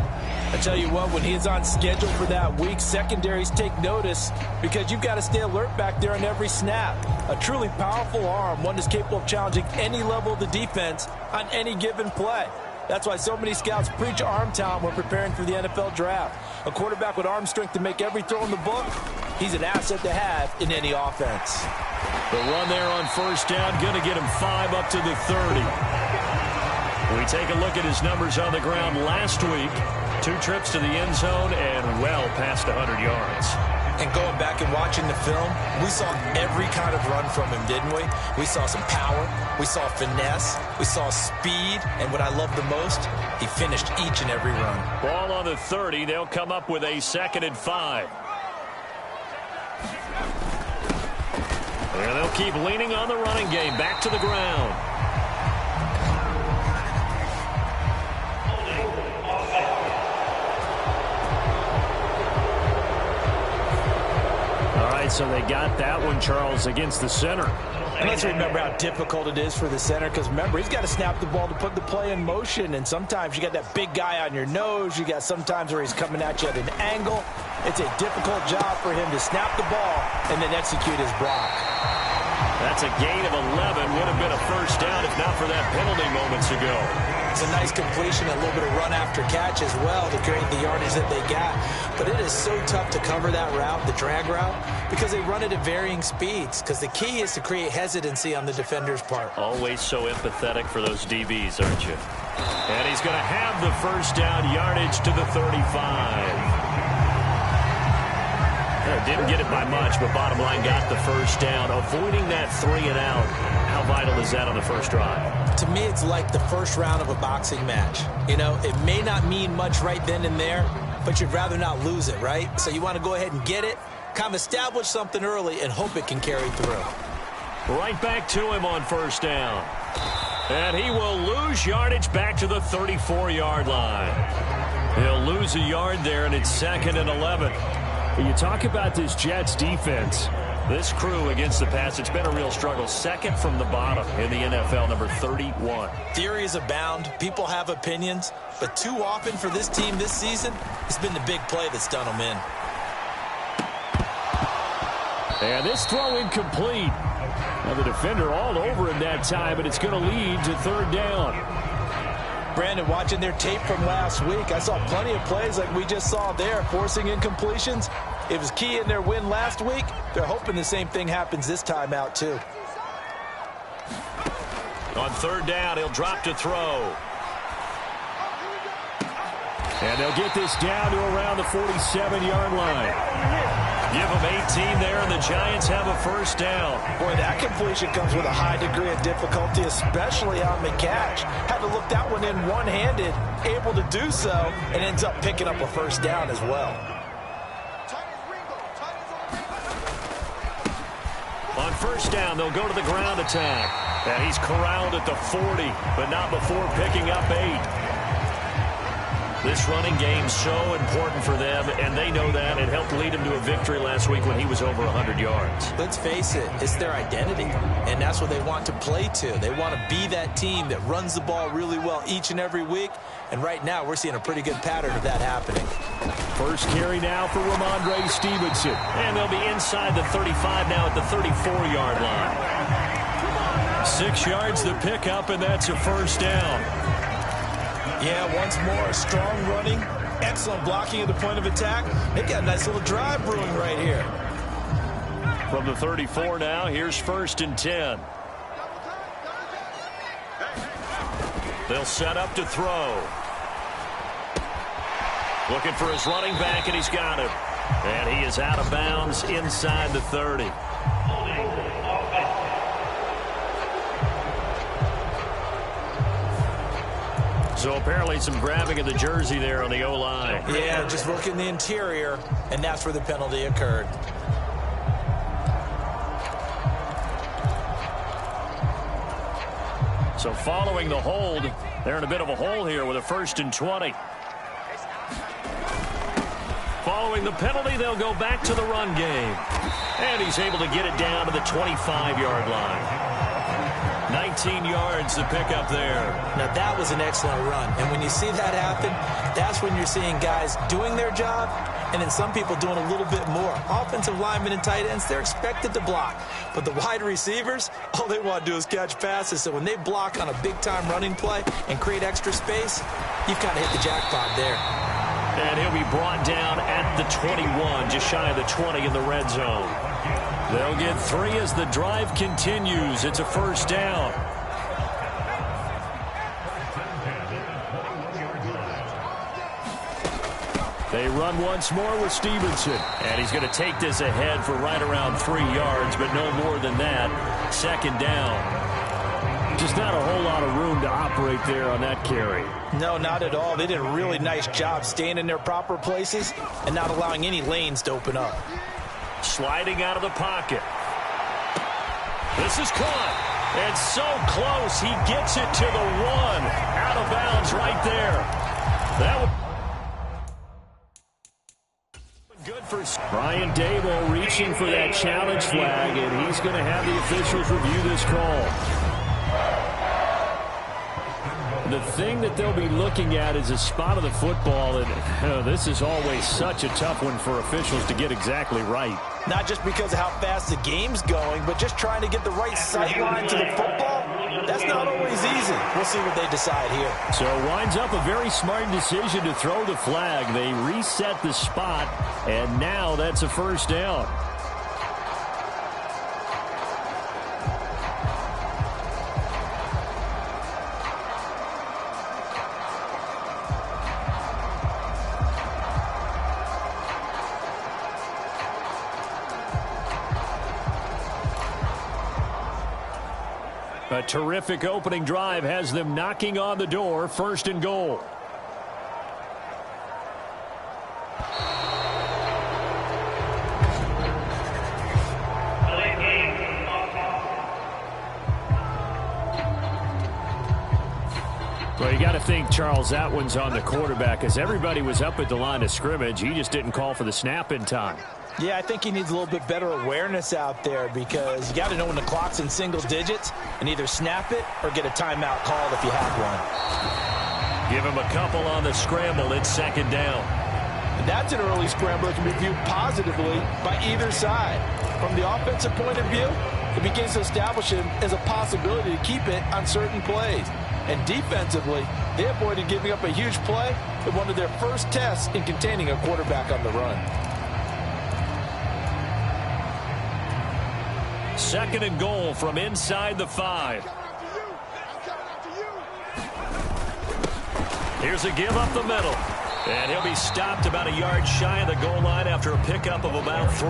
I tell you what, when he's on schedule for that week, secondaries take notice because you've got to stay alert back there on every snap. A truly powerful arm, one that's capable of challenging any level of the defense on any given play. That's why so many scouts preach arm talent when preparing for the NFL draft. A quarterback with arm strength to make every throw in the book, he's an asset to have in any offense. The run there on first down, going to get him 5 up to the 30. We take a look at his numbers on the ground last week. 2 trips to the end zone and well past 100 yards. And going back and watching the film, we saw every kind of run from him, didn't we? We saw some power, we saw finesse, we saw speed, and what I love the most, he finished each and every run. Ball on the 30, they'll come up with a 2nd and 5. And they'll keep leaning on the running game, back to the ground. All right, so they got that one, Charles, against the center. And let's remember how difficult it is for the center because, remember, he's got to snap the ball to put the play in motion. And sometimes you got that big guy on your nose. You got sometimes where he's coming at you at an angle. It's a difficult job for him to snap the ball and then execute his block. That's a gain of 11. Would have been a first down if not for that penalty moments ago. It's a nice completion, a little bit of run after catch as well to create the yardage that they got. But it is so tough to cover that route, the drag route, because they run it at varying speeds. Because the key is to create hesitancy on the defender's part. Always so empathetic for those DBs, aren't you? And he's going to have the first down, yardage to the 35. Didn't get it by much, but bottom line got the first down. Avoiding that 3 and out. How vital is that on the first drive? To me, it's like the first round of a boxing match. You know, it may not mean much right then and there, but you'd rather not lose it, right? So you want to go ahead and get it, kind of establish something early, and hope it can carry through. Right back to him on first down. And he will lose yardage back to the 34-yard line. He'll lose a yard there, and it's 2nd and 11. When you talk about this Jets defense, this crew against the pass, it's been a real struggle. 2nd from the bottom in the NFL, number 31. Theories abound. People have opinions. But too often for this team this season, it's been the big play that's done them in. And this throw incomplete. Now the defender all over him that time, but it's going to lead to 3rd down. Brandon, watching their tape from last week, I saw plenty of plays like we just saw there, forcing incompletions. It was key in their win last week. They're hoping the same thing happens this time out, too. On 3rd down, he'll drop to throw. And they'll get this down to around the 47-yard line. Give them 18 there, and the Giants have a first down. Boy, that completion comes with a high degree of difficulty, especially on the catch. Had to look that one in one-handed, able to do so, and ends up picking up a first down as well. On first down, they'll go to the ground attack. And he's corralled at the 40, but not before picking up 8. This running game's so important for them, and they know that. It helped lead him to a victory last week when he was over 100 yards. Let's face it, it's their identity, and that's what they want to play to. They want to be that team that runs the ball really well each and every week, and right now we're seeing a pretty good pattern of that happening. First carry now for Ramondre Stevenson, and they'll be inside the 35 now at the 34-yard line. 6 yards the pickup, and that's a first down. Yeah, once more, strong running, excellent blocking at the point of attack. They've got a nice little drive brewing right here. From the 34 now, here's first and 10. They'll set up to throw. Looking for his running back, and he's got him. And he is out of bounds inside the 30. So apparently some grabbing of the jersey there on the O-line. Yeah, just working the interior, and that's where the penalty occurred. So following the hold, they're in a bit of a hole here with a first and 20. Following the penalty, they'll go back to the run game. And he's able to get it down to the 25-yard line. 19 yards to pick up there. Now, that was an excellent run. And when you see that happen, that's when you're seeing guys doing their job and then some people doing a little bit more. Offensive linemen and tight ends, they're expected to block. But the wide receivers, all they want to do is catch passes. So when they block on a big-time running play and create extra space, you've kind of hit the jackpot there. And he'll be brought down at the 21, just shy of the 20 in the red zone. They'll get 3 as the drive continues. It's a first down. They run once more with Stevenson. And he's going to take this ahead for right around 3 yards, but no more than that. Second down. Just not a whole lot of room to operate there on that carry. No, not at all. They did a really nice job staying in their proper places and not allowing any lanes to open up. Sliding out of the pocket. This is caught. And so close. He gets it to the 1. Out of bounds right there. That was good for Brian Dable reaching for that challenge flag, and he's going to have the officials review this call. The thing that they'll be looking at is a spot of the football, and this is always such a tough one for officials to get exactly right. Not just because of how fast the game's going, but just trying to get the right sight line to the football. That's not always easy. We'll see what they decide here. So it winds up a very smart decision to throw the flag. They reset the spot, and now that's a first down. A terrific opening drive has them knocking on the door. First and goal. Well, you got to think, Charles, that one's on the quarterback, as everybody was up at the line of scrimmage. He just didn't call for the snap in time. Yeah, I think he needs a little bit better awareness out there, because you got to know when the clock's in single digits and either snap it or get a timeout called if you have one. Give him a couple on the scramble. It's second down. And that's an early scramble that can be viewed positively by either side. From the offensive point of view, it begins to establish him as a possibility to keep it on certain plays. And defensively, they avoided giving up a huge play in one of their first tests in containing a quarterback on the run. Second and goal from inside the 5. Here's a give up the middle. And he'll be stopped about a yard shy of the goal line after a pickup of about 3.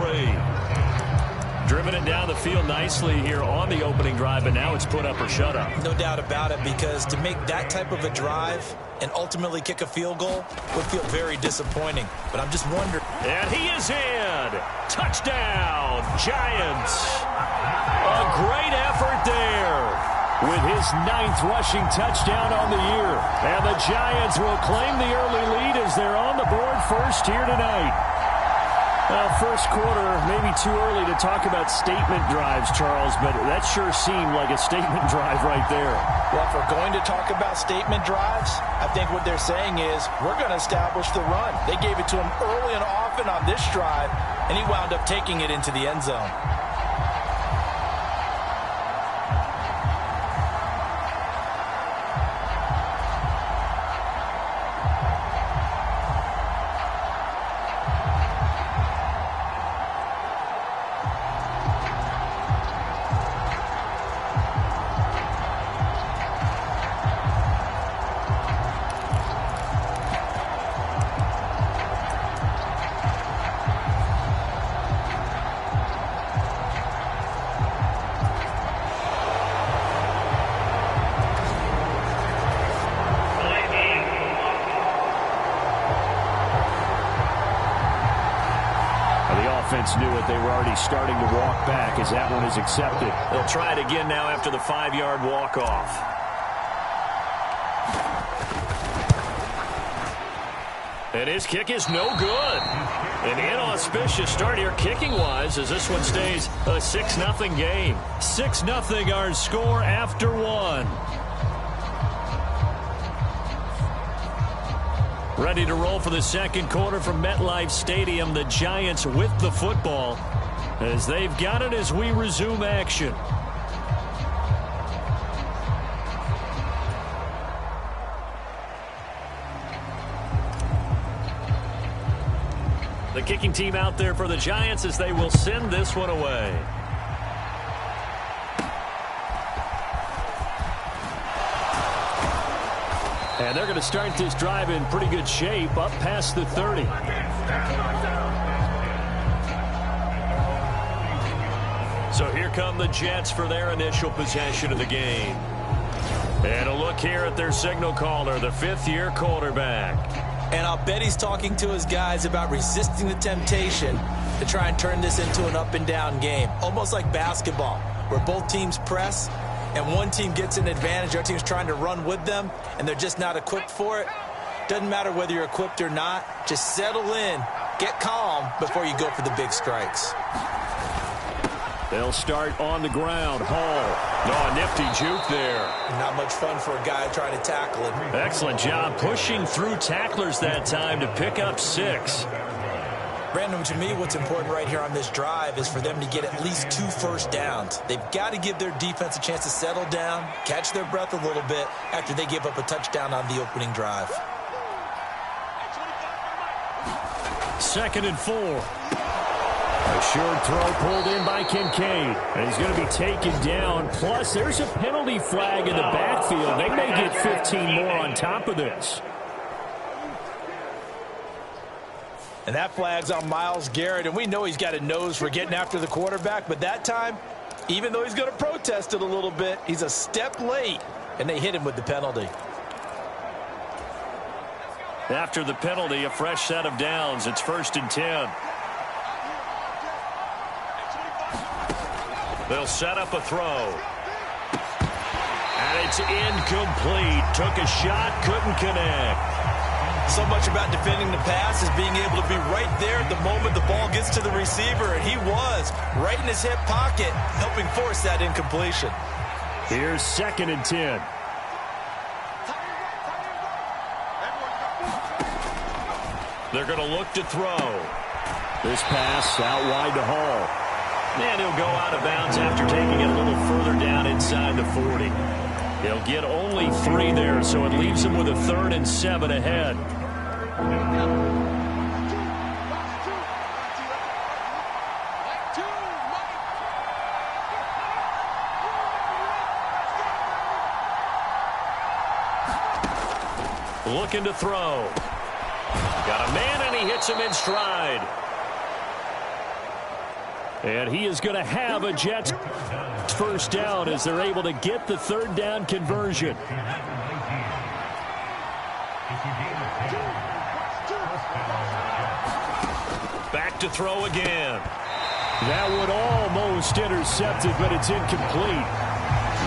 Driven it down the field nicely here on the opening drive, but now it's put up or shut up. No doubt about it, because to make that type of a drive and ultimately kick a field goal would feel very disappointing. But I'm just wondering. And he is in. Touchdown, Giants. A great effort there with his 9th rushing touchdown on the year. And the Giants will claim the early lead as they're on the board first here tonight. First quarter, maybe too early to talk about statement drives, Charles, but that sure seemed like a statement drive right there. Well, if we're going to talk about statement drives, I think what they're saying is we're going to establish the run. They gave it to him early and often on this drive, and he wound up taking it into the end zone. Knew it. They were already starting to walk back as that one is accepted. They'll try it again now after the 5-yard walk-off. And his kick is no good. An inauspicious start here kicking-wise as this one stays a 6-0 game. 6-0 our score after 1. Ready to roll for the second quarter from MetLife Stadium. The Giants with the football as they've got it as we resume action. The kicking team out there for the Giants as they will send this one away. And they're going to start this drive in pretty good shape, up past the 30. So here come the Jets for their initial possession of the game. And a look here at their signal caller, the 5th-year quarterback. And I'll bet he's talking to his guys about resisting the temptation to try and turn this into an up-and-down game. Almost like basketball, where both teams press, and one team gets an advantage, our team's trying to run with them, and they're just not equipped for it. Doesn't matter whether you're equipped or not. Just settle in, get calm before you go for the big strikes. They'll start on the ground. Hall. No, a nifty juke there. Not much fun for a guy trying to tackle him. Excellent job pushing through tacklers that time to pick up 6. Brandon, to me, what's important right here on this drive is for them to get at least 2 first downs. They've got to give their defense a chance to settle down, catch their breath a little bit after they give up a touchdown on the opening drive. 2nd and 4. A short throw pulled in by Kincaid. And he's going to be taken down. Plus, there's a penalty flag in the backfield. They may get 15 more on top of this. And that flag's on Myles Garrett, and we know he's got a nose for getting after the quarterback, but that time, even though he's going to protest it a little bit, he's a step late, and they hit him with the penalty. After the penalty, a fresh set of downs. It's 1st and 10. They'll set up a throw. And it's incomplete. Took a shot, couldn't connect. So much about defending the pass is being able to be right there at the moment the ball gets to the receiver, and he was right in his hip pocket, helping force that incompletion. Here's 2nd and 10. They're going to look to throw. This pass out wide to Hall. And he'll go out of bounds after taking it a little further down inside the 40. He'll get only 3 there, so it leaves him with a 3rd and 7 ahead. Looking to throw. Got a man, and he hits him in stride. And he is going to have a Jets first down as they're able to get the third down conversion. Back to throw again. That would almost intercepted, but it's incomplete.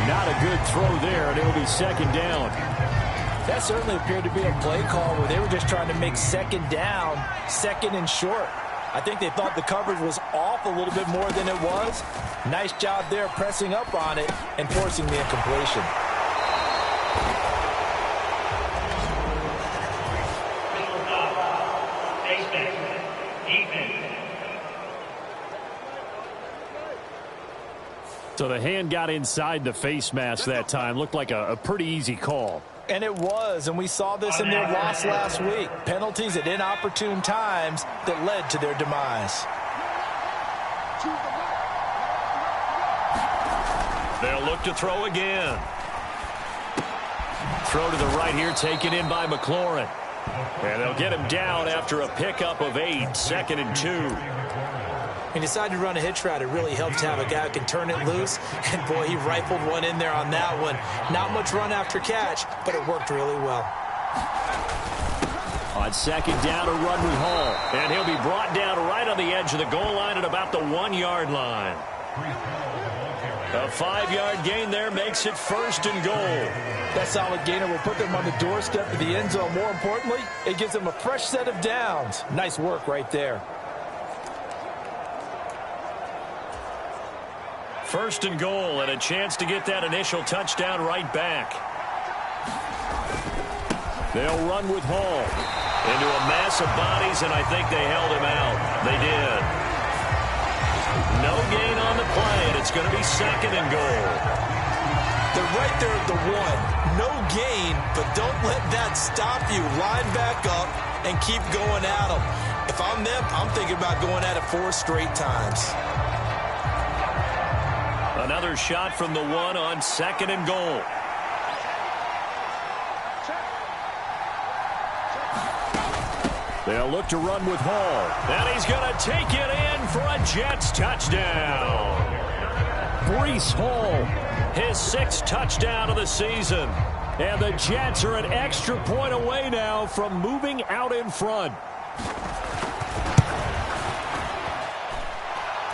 Not a good throw there, and it'll be second down. That certainly appeared to be a play call where they were just trying to make second down, second and short. I think they thought the coverage was off a little bit more than it was. Nice job there pressing up on it and forcing the incompletion. So the hand got inside the face mask that time. Looked like a pretty easy call. And it was, and we saw this in their loss last week. Penalties at inopportune times that led to their demise. They'll look to throw again. Throw to the right here, taken in by McLaurin. And they'll get him down after a pickup of 8, 2nd and 2. He decided to run a hitch route. It really helps to have a guy who can turn it loose. And, boy, he rifled one in there on that one. Not much run after catch, but it worked really well. On second down, a run with Hall. And he'll be brought down right on the edge of the goal line at about the 1-yard line. A 5-yard gain there makes it first and goal. That solid gainer will put them on the doorstep of the end zone. More importantly, it gives them a fresh set of downs. Nice work right there. First and goal, and a chance to get that initial touchdown right back. They'll run with Hall into a mass of bodies, and I think they held him out. They did. No gain on the play, and it's going to be second and goal. They're right there at the 1. No gain, but don't let that stop you. Line back up and keep going at them. If I'm them, I'm thinking about going at it 4 straight times. Another shot from the 1 on second and goal. They'll look to run with Hall. And he's going to take it in for a Jets touchdown. Breece Hall, his 6th touchdown of the season. And the Jets are an extra point away now from moving out in front.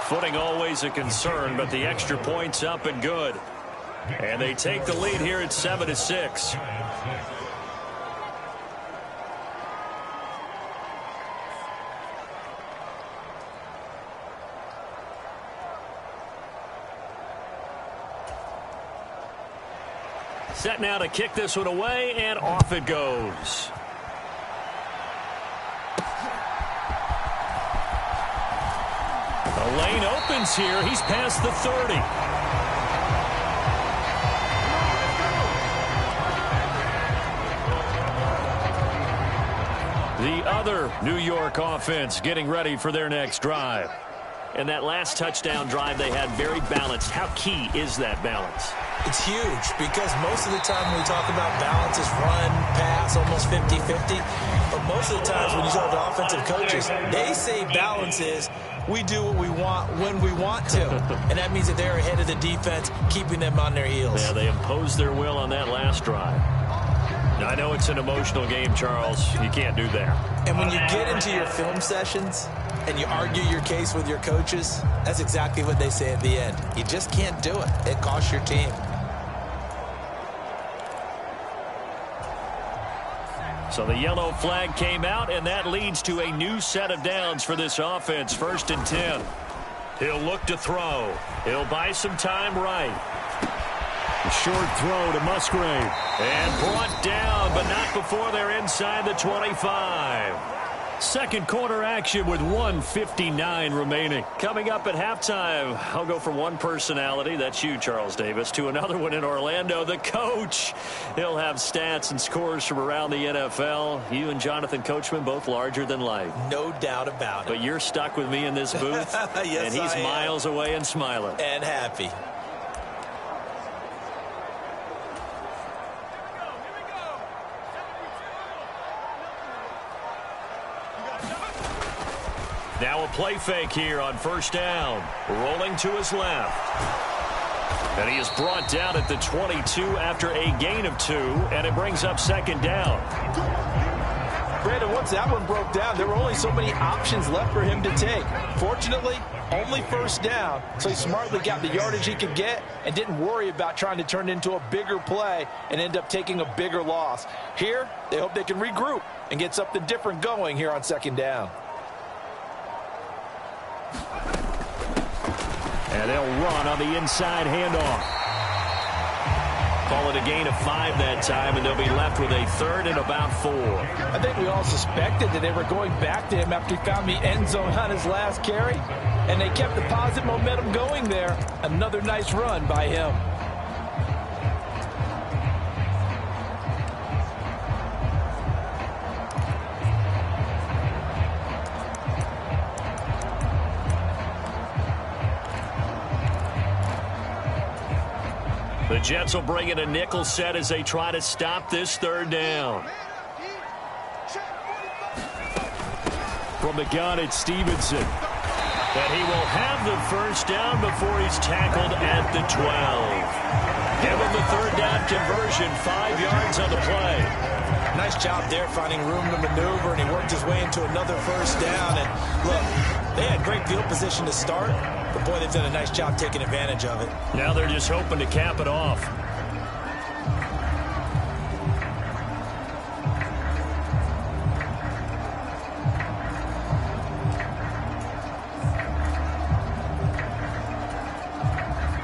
Footing always a concern, but the extra point's up and good. And they take the lead here at 7-6. Set now to kick this one away, and off it goes. The lane opens here. He's past the 30. The other New York offense getting ready for their next drive. And that last touchdown drive they had very balanced. How key is that balance? It's huge because most of the time when we talk about balance is run, pass, almost 50-50. But most of the times when you talk to offensive coaches, they say balance is we do what we want when we want to. And that means that they're ahead of the defense, keeping them on their heels. Yeah, they imposed their will on that last drive. Now, I know it's an emotional game, Charles. You can't do that. And when you get into your film sessions and you argue your case with your coaches, that's exactly what they say at the end. You just can't do it. It costs your team. So the yellow flag came out, and that leads to a new set of downs for this offense. 1st and 10. He'll look to throw. He'll buy some time right. A short throw to Musgrave. And brought down, but not before they're inside the 25. Second quarter action with 1:59 remaining. Coming up at halftime, I'll go from one personality, that's you, Charles Davis, to another one in Orlando, the coach. He'll have stats and scores from around the NFL. You and Jonathan Coachman, both larger than life. No doubt about it. But you're stuck with me in this booth, yes, and he's miles away and smiling. And happy. Now a play fake here on first down. Rolling to his left. And he is brought down at the 22 after a gain of 2, and it brings up second down. Brandon, once that one broke down, there were only so many options left for him to take. Fortunately, only first down, so he smartly got the yardage he could get and didn't worry about trying to turn it into a bigger play and end up taking a bigger loss. Here, they hope they can regroup and get something different going here on second down. And they'll run on the inside handoff. Call it a gain of 5 that time, and they'll be left with a 3rd and about 4. I think we all suspected that they were going back to him after he found the end zone on his last carry, and they kept the positive momentum going there. Another nice run by him. The Jets will bring in a nickel set as they try to stop this 3rd down. From the gun, it's Stevenson. And he will have the first down before he's tackled at the 12. Give him the 3rd down conversion, 5 yards on the play. Nice job there finding room to maneuver, and he worked his way into another first down. And look, they had great field position to start, but boy, they've done a nice job taking advantage of it. Now they're just hoping to cap it off.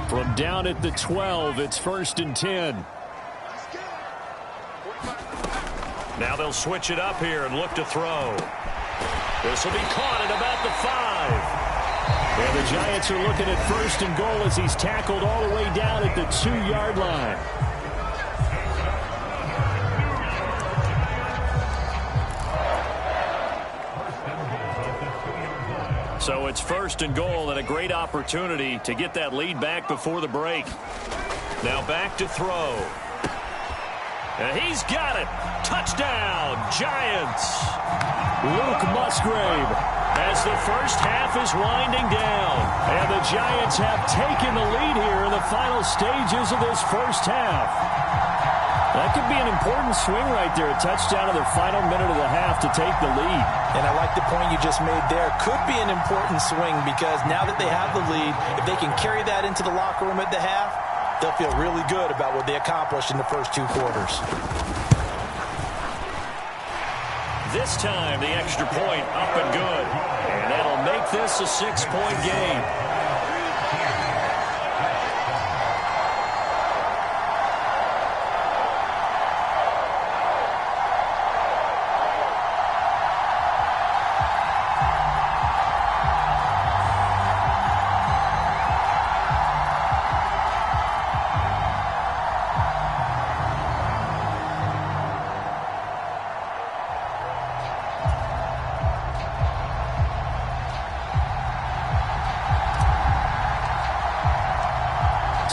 From down at the 12, it's 1st and 10. Now they'll switch it up here and look to throw. This will be caught at about the 5. And the Giants are looking at 1st and goal as he's tackled all the way down at the 2-yard line. So it's 1st and goal and a great opportunity to get that lead back before the break. Now back to throw. And he's got it. Touchdown, Giants. Luke Musgrave as the first half is winding down. And the Giants have taken the lead here in the final stages of this first half. That could be an important swing right there. A touchdown in the final minute of the half to take the lead. And I like the point you just made there. Could be an important swing because now that they have the lead, if they can carry that into the locker room at the half, they'll feel really good about what they accomplished in the first 2 quarters. This time, the extra point up and good. And that'll make this a 6-point game.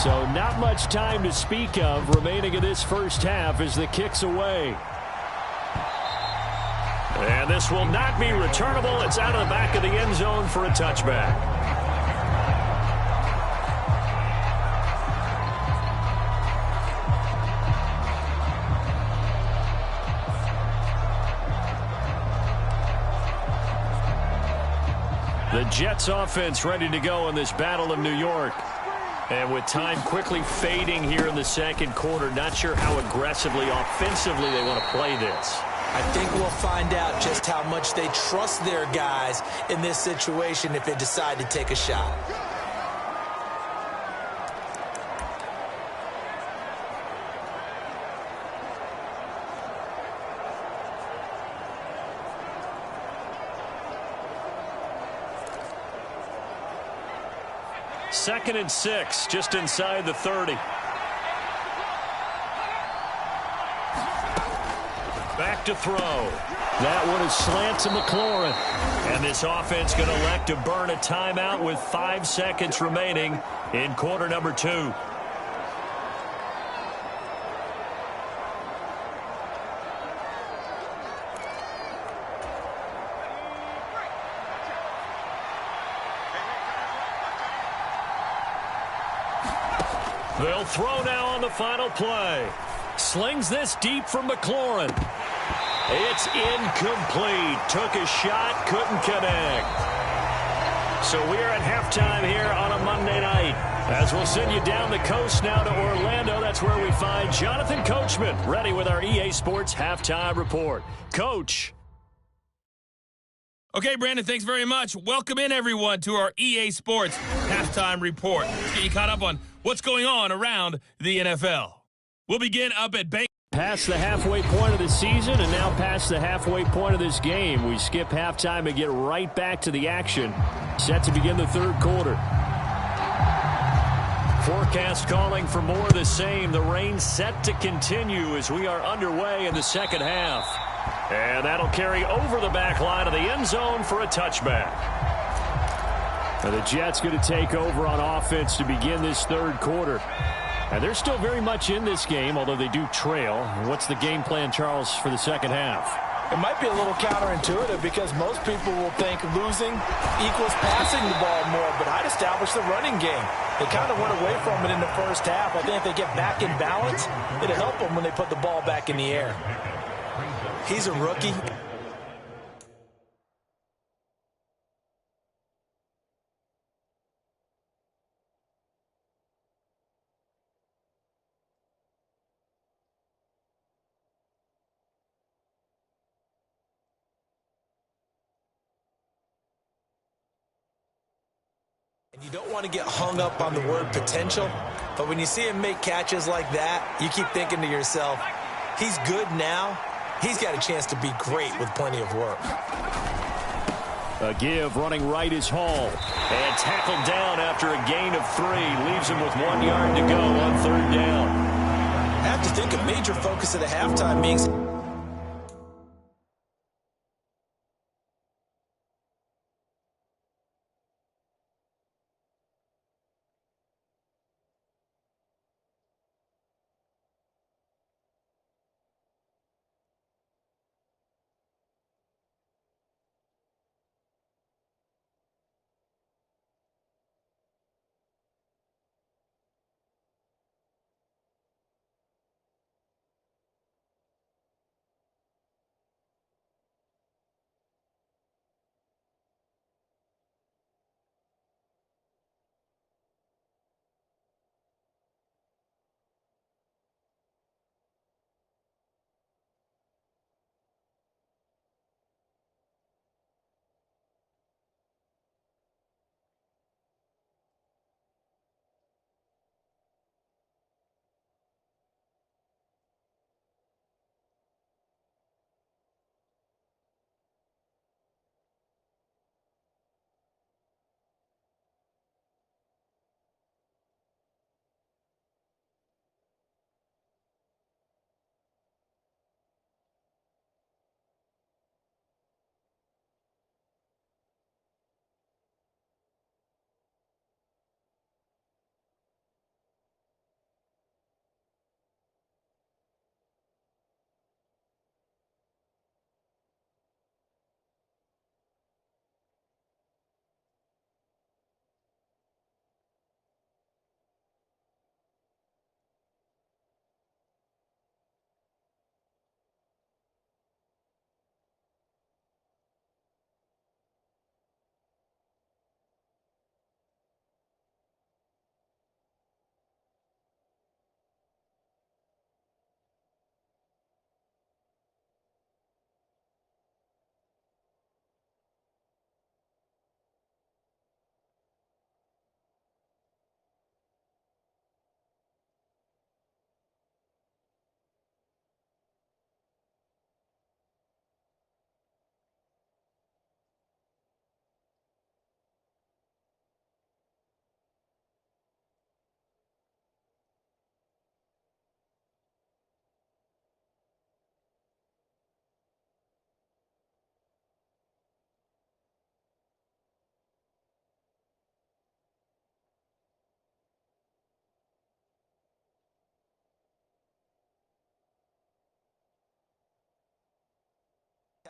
So not much time to speak of remaining in this first half as the kick's away. And this will not be returnable. It's out of the back of the end zone for a touchback. The Jets offense ready to go in this battle of New York. And with time quickly fading here in the second quarter, not sure how aggressively, offensively they want to play this. I think we'll find out just how much they trust their guys in this situation if they decide to take a shot. Second and 6, just inside the 30. Back to throw. That one is slant to McLaurin. And this offense going to elect to burn a timeout with 5 seconds remaining in quarter number 2. They'll throw now on the final play. Slings this deep from McLaurin. It's incomplete. Took a shot, couldn't connect. So we are at halftime here on a Monday night. As we'll send you down the coast now to Orlando, that's where we find Jonathan Coachman, ready with our EA Sports Halftime Report. Coach. Okay, Brandon, thanks very much. Welcome in, everyone, to our EA Sports Halftime Report. Let's get you caught up on what's going on around the NFL. We'll begin up at Bank. Past the halfway point of the season and now past the halfway point of this game. We skip halftime and get right back to the action. Set to begin the third quarter. Forecast calling for more of the same. The rain set to continue as we are underway in the second half. And that'll carry over the back line of the end zone for a touchback. Now the Jets going to take over on offense to begin this third quarter. And they're still very much in this game, although they do trail. What's the game plan, Charles, for the second half? It might be a little counterintuitive because most people will think losing equals passing the ball more, but I'd establish the running game. They kind of went away from it in the first half. I think if they get back in balance, it'll help them when they put the ball back in the air. He's a rookie. You don't want to get hung up on the word potential, but when you see him make catches like that, you keep thinking to yourself, he's good now. He's got a chance to be great with plenty of work. A give running right is Hall. And tackled down after a gain of 3. Leaves him with 1 yard to go on third down. I have to think a major focus at the halftime means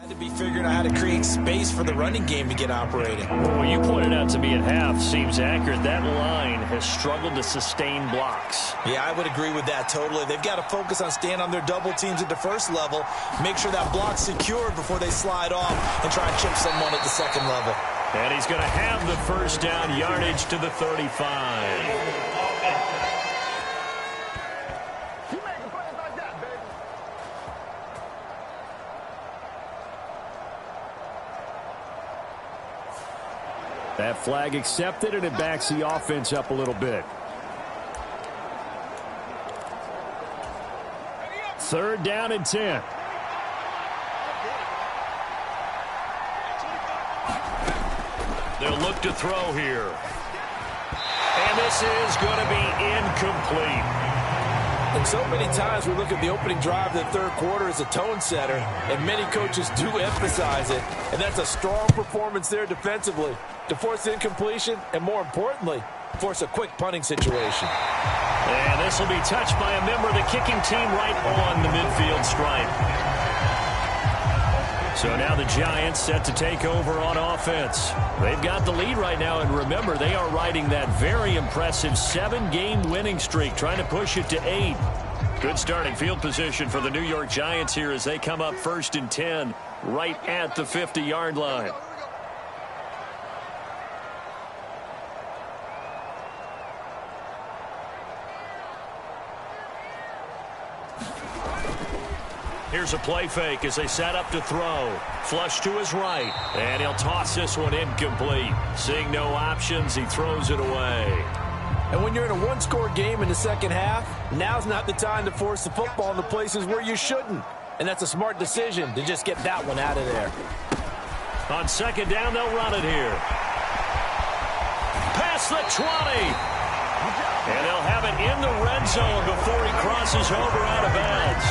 Had to be figuring out how to create space for the running game to get operating. Well, you pointed out to me at half, seems accurate. That line has struggled to sustain blocks. Yeah, I would agree with that totally. They've got to focus on staying on their double teams at the first level, make sure that block's secured before they slide off and try and chip someone at the second level. And he's going to have the first down, yardage to the 35. That flag accepted, and it backs the offense up a little bit. Third down and 10. They'll look to throw here. And this is going to be incomplete. And so many times we look at the opening drive of the third quarter as a tone setter, and many coaches do emphasize it. And that's a strong performance there defensively to force incompletion and, more importantly, force a quick punting situation. And this will be touched by a member of the kicking team right on the midfield stripe. So now the Giants set to take over on offense. They've got the lead right now, and remember, they are riding that very impressive 7-game winning streak, trying to push it to 8. Good starting field position for the New York Giants here as they come up 1st and 10 right at the 50-yard line. Here's a play fake as they set up to throw. Flush to his right. And he'll toss this one incomplete. Seeing no options, he throws it away. And when you're in a one-score game in the second half, now's not the time to force the football in the places where you shouldn't. And that's a smart decision to just get that one out of there. On second down, they'll run it here. Past the 20. And they'll have it in the red zone before he crosses over out of bounds.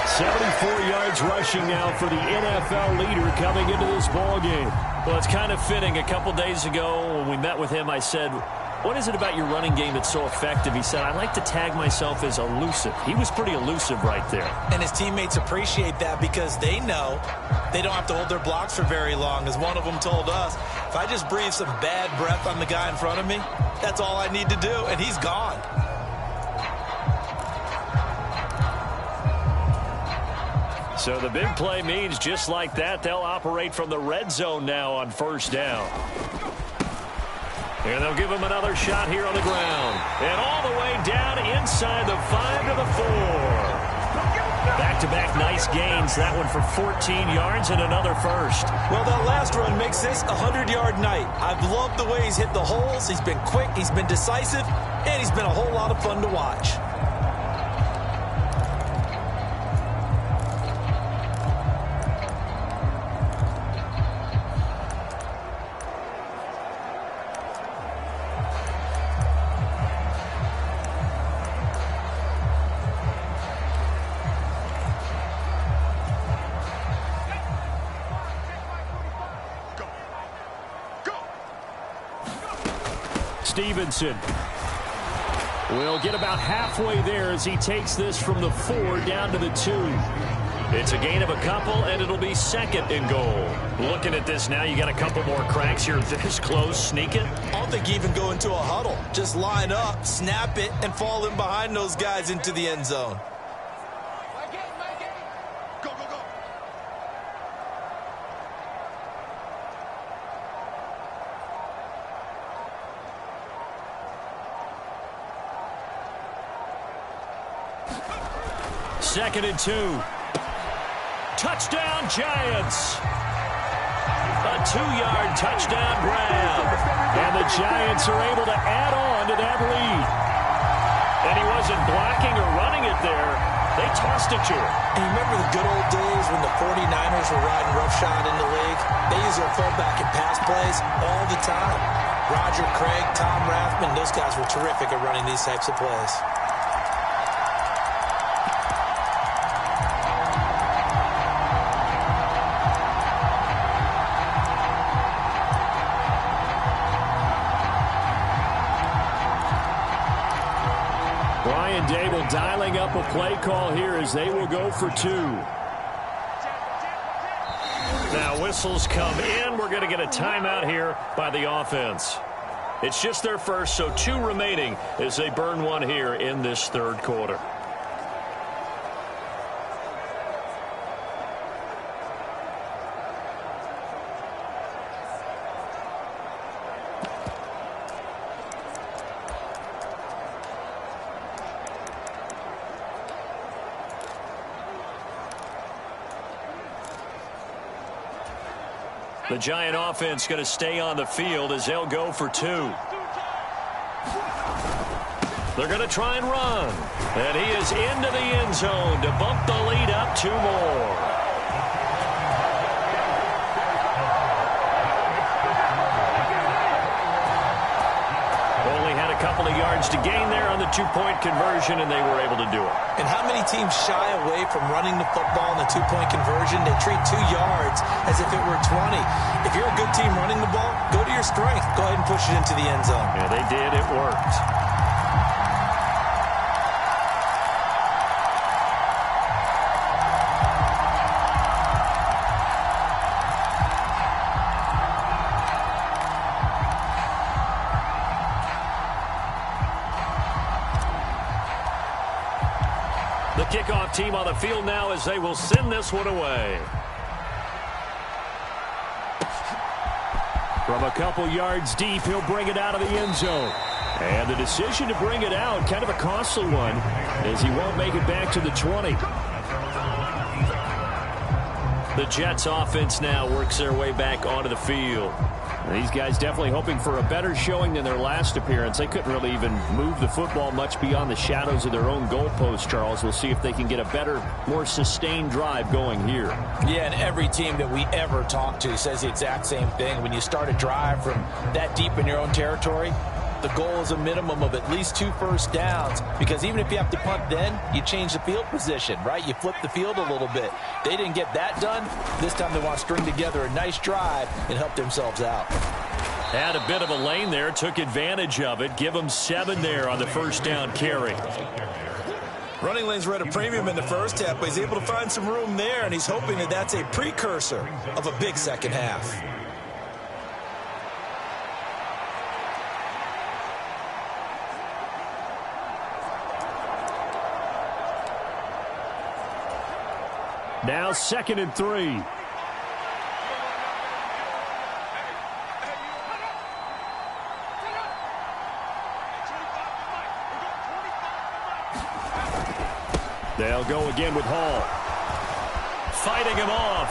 74 yards rushing now for the NFL leader coming into this ball game. Well, it's kind of fitting. A couple days ago when we met with him, I said, what is it about your running game that's so effective? He said, I like to tag myself as elusive. He was pretty elusive right there. And his teammates appreciate that because they know they don't have to hold their blocks for very long. As one of them told us, if I just breathe some bad breath on the guy in front of me, that's all I need to do, and he's gone. So the big play means just like that, they'll operate from the red zone now on first down. And they'll give him another shot here on the ground. And all the way down inside the 5 to the 4. Back-to-back nice gains. That one for 14 yards and another first. Well, that last run makes this a 100-yard night. I've loved the way he's hit the holes. He's been quick, he's been decisive, and he's been a whole lot of fun to watch. Stevenson will get about halfway there as he takes this from the 4 down to the 2. It's a gain of a couple, and it'll be 2nd and goal. Looking at this now, you got a couple more cracks here. This close, sneak it. I don't think you even go into a huddle. Just line up, snap it, and fall in behind those guys into the end zone. Second and 2. Touchdown, Giants. A 2-yard touchdown grab. And the Giants are able to add on to that lead. And he wasn't blocking or running it there. They tossed it to him. And you remember the good old days when the 49ers were riding roughshod in the league? They used their fullback in pass plays all the time. Roger Craig, Tom Rathman, those guys were terrific at running these types of plays. Dable dialing up a play call here as they will go for 2. Now whistles come in. We're going to get a timeout here by the offense. It's just their first, so 2 remaining as they burn one here in this third quarter. The Giant offense going to stay on the field as they'll go for 2. They're going to try and run. And he is into the end zone to bump the lead up 2 more. Only had a couple of yards to gain there on the 2-point conversion, and they were able to do it. And how many teams shy away from running the football in the 2-point conversion? They treat 2 yards as if it were 20. If you're a good team running the ball, go to your strength. Go ahead and push it into the end zone. Yeah, they did. It worked. The kickoff team on the field now as they will send this one away. From a couple yards deep, he'll bring it out of the end zone. And the decision to bring it out, kind of a costly one, as he won't make it back to the 20. The Jets offense now works their way back onto the field. These guys definitely hoping for a better showing than their last appearance. They couldn't really even move the football much beyond the shadows of their own goalpost, Charles. We'll see if they can get a better, more sustained drive going here. Yeah, and every team that we ever talk to says the exact same thing. When you start a drive from that deep in your own territory, the goal is a minimum of at least 2 first downs, because even if you have to punt then, you change the field position, right? You flip the field a little bit. They didn't get that done. This time they want to string together a nice drive and help themselves out. Had a bit of a lane there, took advantage of it. Give them 7 there on the first down carry. Running lanes were at a premium in the first half, but he's able to find some room there, and he's hoping that that's a precursor of a big second half. Now 2nd and 3. They'll go again with Hall. Fighting him off.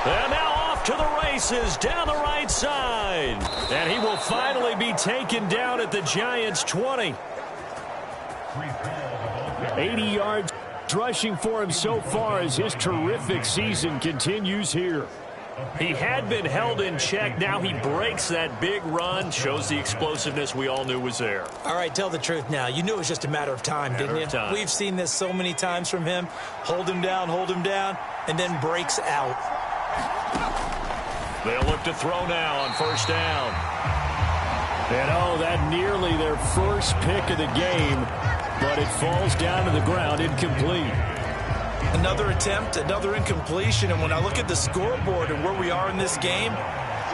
And now off to the races down the right side. And he will finally be taken down at the Giants' 20. 80 yards rushing for him so far as his terrific season continues here. He had been held in check. Now he breaks that big run. Shows the explosiveness we all knew was there. All right, tell the truth now. You knew it was just a matter of time, didn't you? We've seen this so many times from him. Hold him down, and then breaks out. They'll look to throw now on first down. And oh, that nearly their first pick of the game, but it falls down to the ground, incomplete. Another attempt, another incompletion, and when I look at the scoreboard and where we are in this game,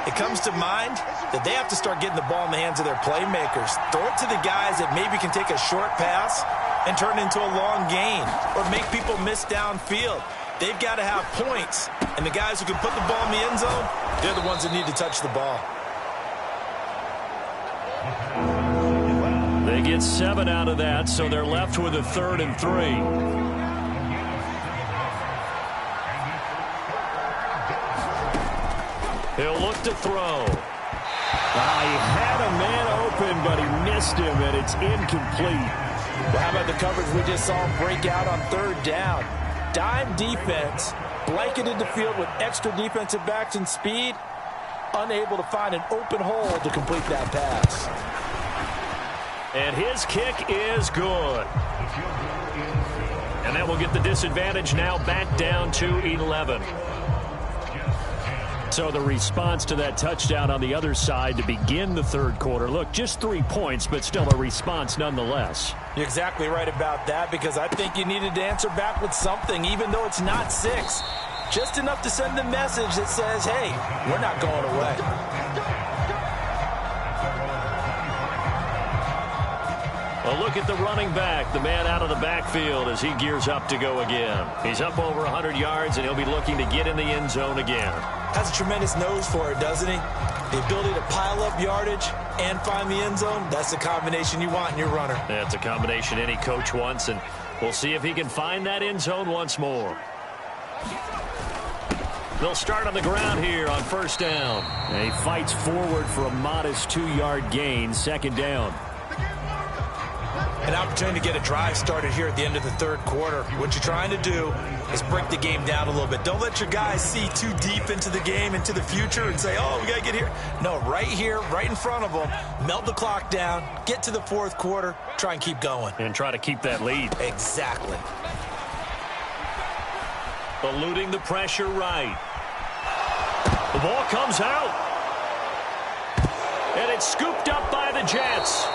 it comes to mind that they have to start getting the ball in the hands of their playmakers. Throw it to the guys that maybe can take a short pass and turn it into a long gain or make people miss downfield. They've got to have points, and the guys who can put the ball in the end zone, they're the ones that need to touch the ball. They get 7 out of that, so they're left with a 3rd and 3. He'll look to throw. He had a man open, but he missed him, and it's incomplete. Well, how about the coverage we just saw him break out on 3rd down? Dime defense, blanketed the field with extra defensive backs and speed, unable to find an open hole to complete that pass. And his kick is good. And that will get the disadvantage now back down to 11. So the response to that touchdown on the other side to begin the third quarter. Look, just 3 points, but still a response nonetheless. You're exactly right about that, because I think you needed to answer back with something, even though it's not 6. just enough to send the message that says, hey, we're not going away. A look at the running back, the man out of the backfield as he gears up to go again. He's up over 100 yards, and he'll be looking to get in the end zone again. Has a tremendous nose for it, doesn't he? The ability to pile up yardage and find the end zone, that's the combination you want in your runner. That's a combination any coach wants, and we'll see if he can find that end zone once more. They'll start on the ground here on first down. And he fights forward for a modest 2-yard gain, second down. An opportunity to get a drive started here at the end of the third quarter. What you're trying to do is break the game down a little bit. Don't let your guys see too deep into the game, into the future, and say, oh, we got to get here. No, right here, right in front of them, melt the clock down, get to the fourth quarter, try and keep going. And try to keep that lead. Exactly. Eluding the pressure right. The ball comes out. And it's scooped up by the Jets.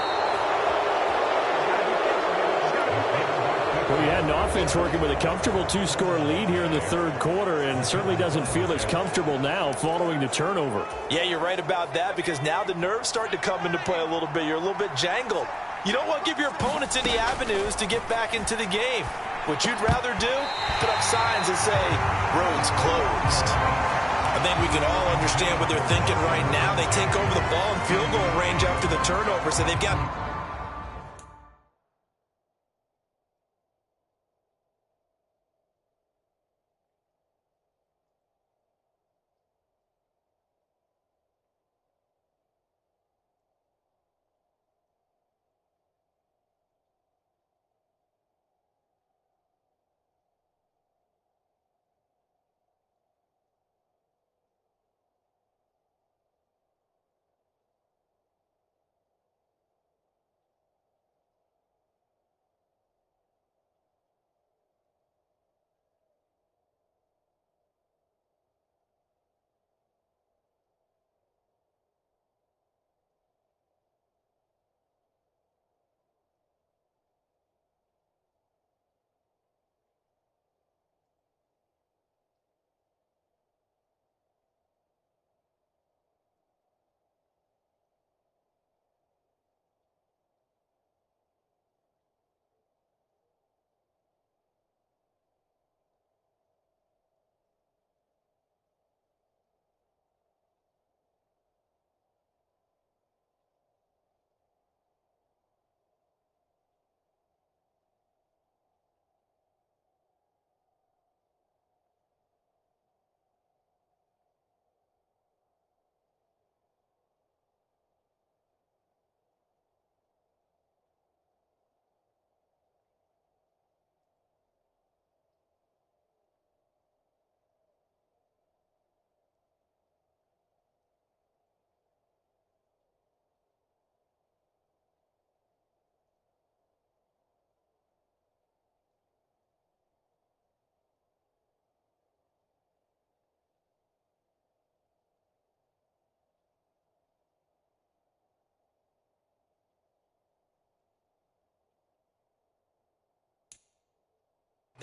Well, you had an offense working with a comfortable 2-score lead here in the third quarter, and certainly doesn't feel as comfortable now following the turnover. Yeah, you're right about that, because now the nerves start to come into play a little bit. You're a little bit jangled. You don't want to give your opponents any avenues to get back into the game. What you'd rather do, put up signs that say, roads closed. I think we can all understand what they're thinking right now. They take over the ball in field goal range after the turnover, so they've got...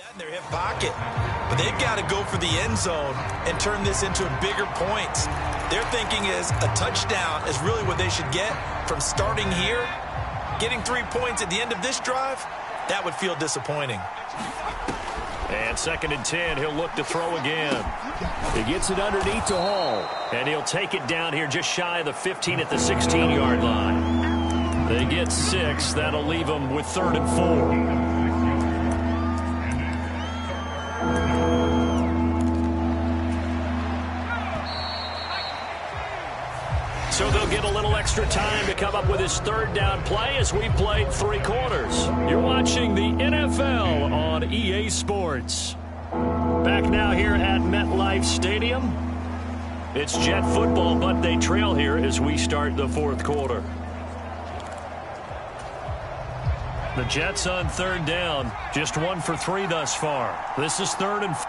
that in their hip pocket. But they've got to go for the end zone and turn this into bigger points. Their thinking is a touchdown is really what they should get from starting here. Getting 3 points at the end of this drive, that would feel disappointing. And second and 10, he'll look to throw again. He gets it underneath to Hall. And he'll take it down here just shy of the 15 at the 16-yard line. They get 6. That'll leave them with 3rd and 4. So they'll get a little extra time to come up with his 3rd down play as we played 3 quarters. You're watching the NFL on EA Sports. Back now here at MetLife Stadium. It's Jet football, but they trail here as we start the 4th quarter. The Jets on 3rd down, just 1 for 3 thus far. This is 3rd and 4.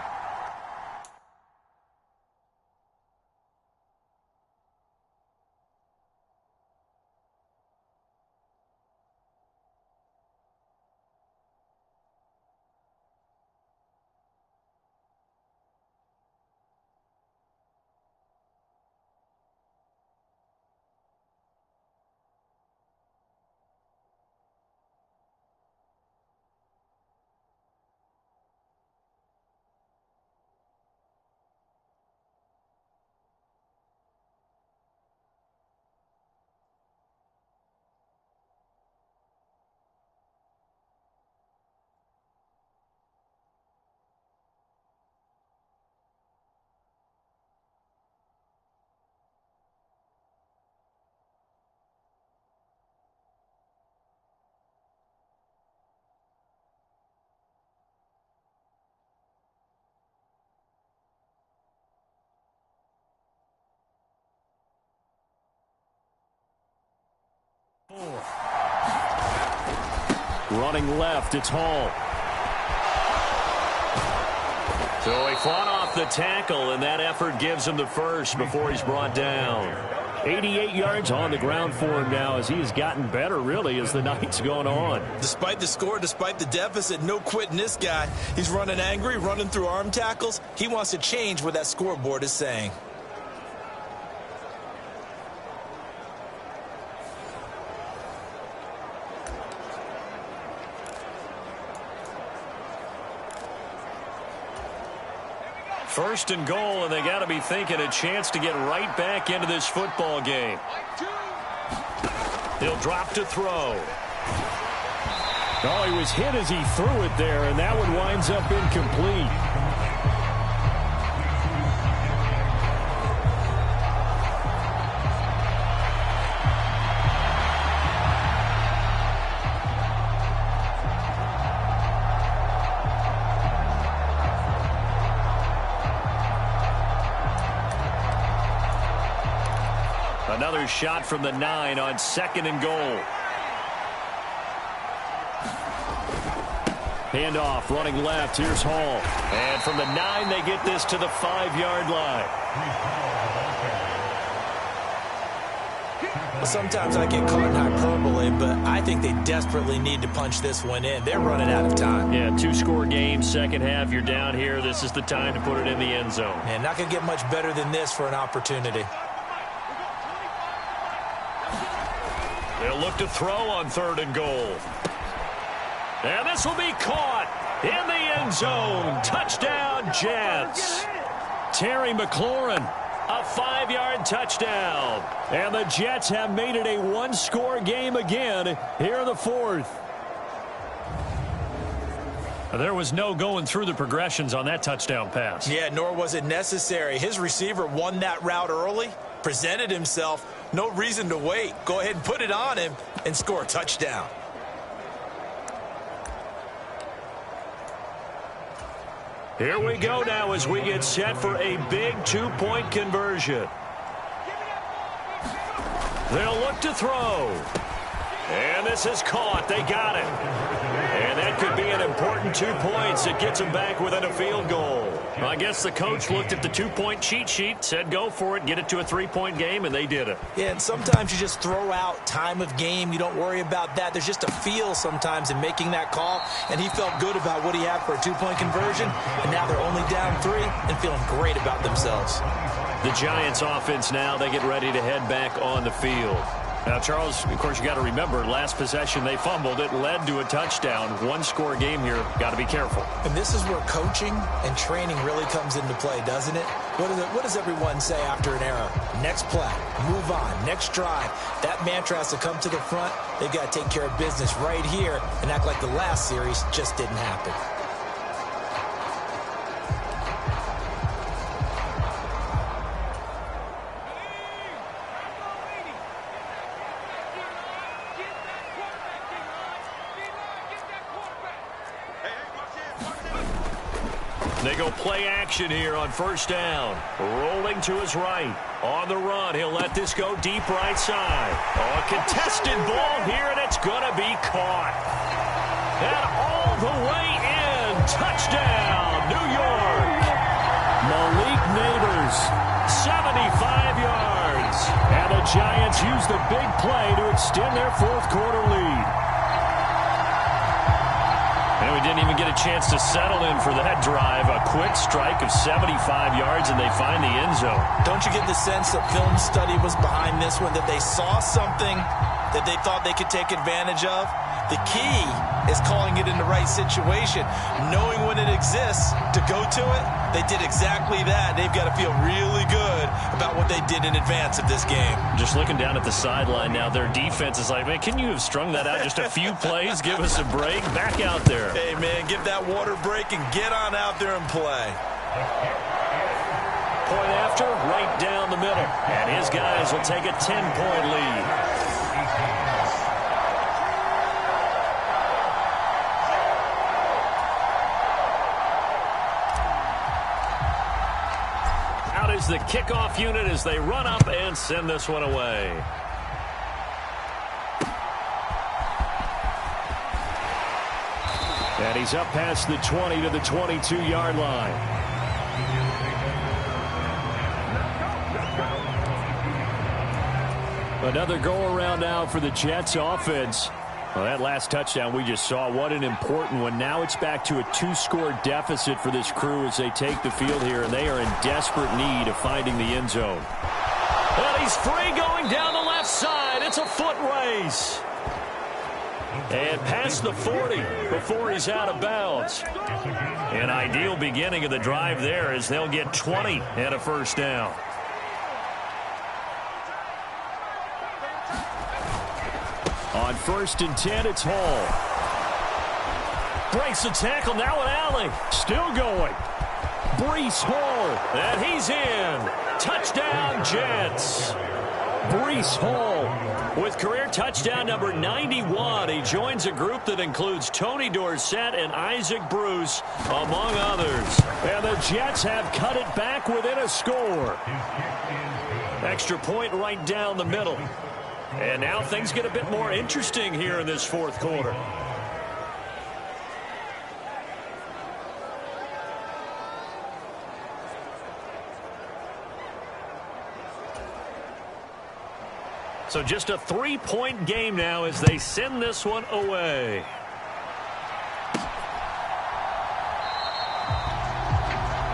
Running left, it's Hall. So he fought off the tackle, and that effort gives him the first before he's brought down. 88 yards on the ground for him now as he has gotten better, really, as the night's gone on. Despite the score, despite the deficit, no quitting this guy. He's running angry, running through arm tackles. He wants to change what that scoreboard is saying. First and goal, and they got to be thinking a chance to get right back into this football game. He'll drop to throw. Oh, he was hit as he threw it there, and that one winds up incomplete. Another shot from the 9 on 2nd and goal. Handoff, running left. Here's Hall. And from the 9, they get this to the 5-yard line. Well, sometimes I get caught in hyperbole, but I think they desperately need to punch this one in. They're running out of time. Yeah, 2-score game, second half. You're down here. This is the time to put it in the end zone. And not going to get much better than this for an opportunity. They'll look to throw on 3rd and goal. And this will be caught in the end zone. Touchdown, Jets. Terry McLaurin, a 5-yard touchdown. And the Jets have made it a 1-score game again here in the 4th. There was no going through the progressions on that touchdown pass. Yeah, nor was it necessary. His receiver won that route early, presented himself. No reason to wait. Go ahead and put it on him and score a touchdown. Here we go now as we get set for a big 2-point conversion. They'll look to throw. And this is caught. They got it. And that could be an important 2 points. It gets them back within a field goal. I guess the coach looked at the 2-point cheat sheet, said go for it, get it to a 3-point game, and they did it. Yeah, and sometimes you just throw out time of game. You don't worry about that. There's just a feel sometimes in making that call, and he felt good about what he had for a 2-point conversion, and now they're only down 3 and feeling great about themselves. The Giants offense now, they get ready to head back on the field. Now, Charles, of course, you got to remember, last possession they fumbled. It led to a touchdown. 1-score game here. Got to be careful. And this is where coaching and training really comes into play, doesn't it? What does everyone say after an error? Next play, move on, next drive. That mantra has to come to the front. They've got to take care of business right here and act like the last series just didn't happen. They go play action here on 1st down. Rolling to his right. On the run, he'll let this go deep right side. Oh, a contested ball here, and it's going to be caught. And all the way in. Touchdown, New York. Malik Neighbors. 75 yards. And the Giants use the big play to extend their 4th quarter lead. And we didn't even get a chance to settle in for that drive. A quick strike of 75 yards, and they find the end zone. Don't you get the sense that film study was behind this one, that they saw something that they thought they could take advantage of? The key is calling it in the right situation, knowing when it exists to go to it. They did exactly that. They've got to feel really good about what they did in advance of this game. Just looking down at the sideline now, their defense is like, man, can you have strung that out just a few plays? Give us a break. Back out there. Hey, man, give that water break and get on out there and play. Point after, right down the middle. And his guys will take a 10-point lead. Is the kickoff unit as they run up and send this one away. And he's up past the 20 to the 22-yard line. Another go-around now for the Jets offense. Well, that last touchdown we just saw, what an important one. Now it's back to a 2-score deficit for this crew as they take the field here, and they are in desperate need of finding the end zone. And he's free going down the left side. It's a foot race. And past the 40 before he's out of bounds. An ideal beginning of the drive there as they'll get 20 and a first down. On 1st and 10, it's Hall. Breaks the tackle, now an alley. Still going. Breece Hall. And he's in. Touchdown, Jets. Breece Hall with career touchdown number 91. He joins a group that includes Tony Dorsett and Isaac Bruce, among others. And the Jets have cut it back within a score. Extra point right down the middle. And now things get a bit more interesting here in this fourth quarter. So just a 3-point game now as they send this one away.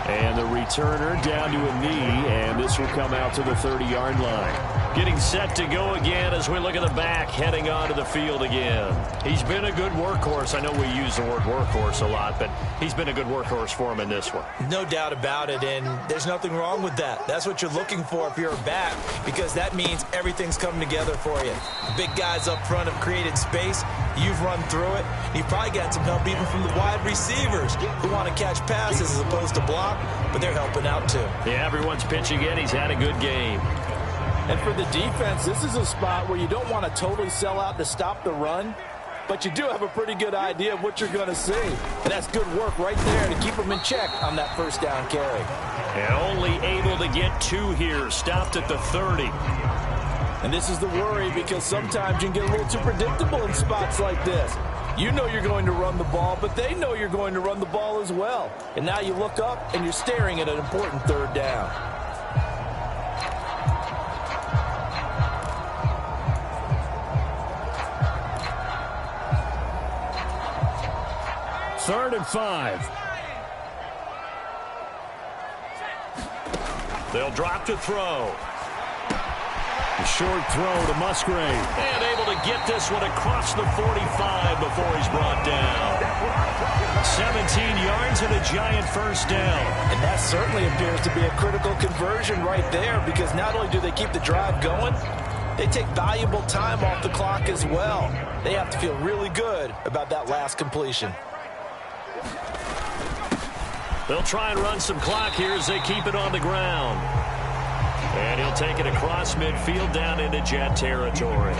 And the returner down to a knee, and this will come out to the 30-yard line. Getting set to go again as we look at the back, heading onto the field again. He's been a good workhorse. I know we use the word workhorse a lot, but he's been a good workhorse for him in this one. No doubt about it, and there's nothing wrong with that. That's what you're looking for if you're a back, because that means everything's coming together for you. The big guys up front have created space. You've run through it. You've probably got some help even from the wide receivers who want to catch passes as opposed to block, but they're helping out too. Yeah, everyone's pitching in. He's had a good game. And for the defense, this is a spot where you don't want to totally sell out to stop the run, but you do have a pretty good idea of what you're going to see. And that's good work right there to keep them in check on that first down carry. And only able to get 2 here, stopped at the 30. And this is the worry, because sometimes you can get a little too predictable in spots like this. You know you're going to run the ball, but they know you're going to run the ball as well. And now you look up and you're staring at an important third down. Third and 5. They'll drop to throw. A short throw to Musgrave. And able to get this one across the 45 before he's brought down. 17 yards and a giant first down. And that certainly appears to be a critical conversion right there, because not only do they keep the drive going, they take valuable time off the clock as well. They have to feel really good about that last completion. They'll try and run some clock here as they keep it on the ground. And he'll take it across midfield down into Jet territory.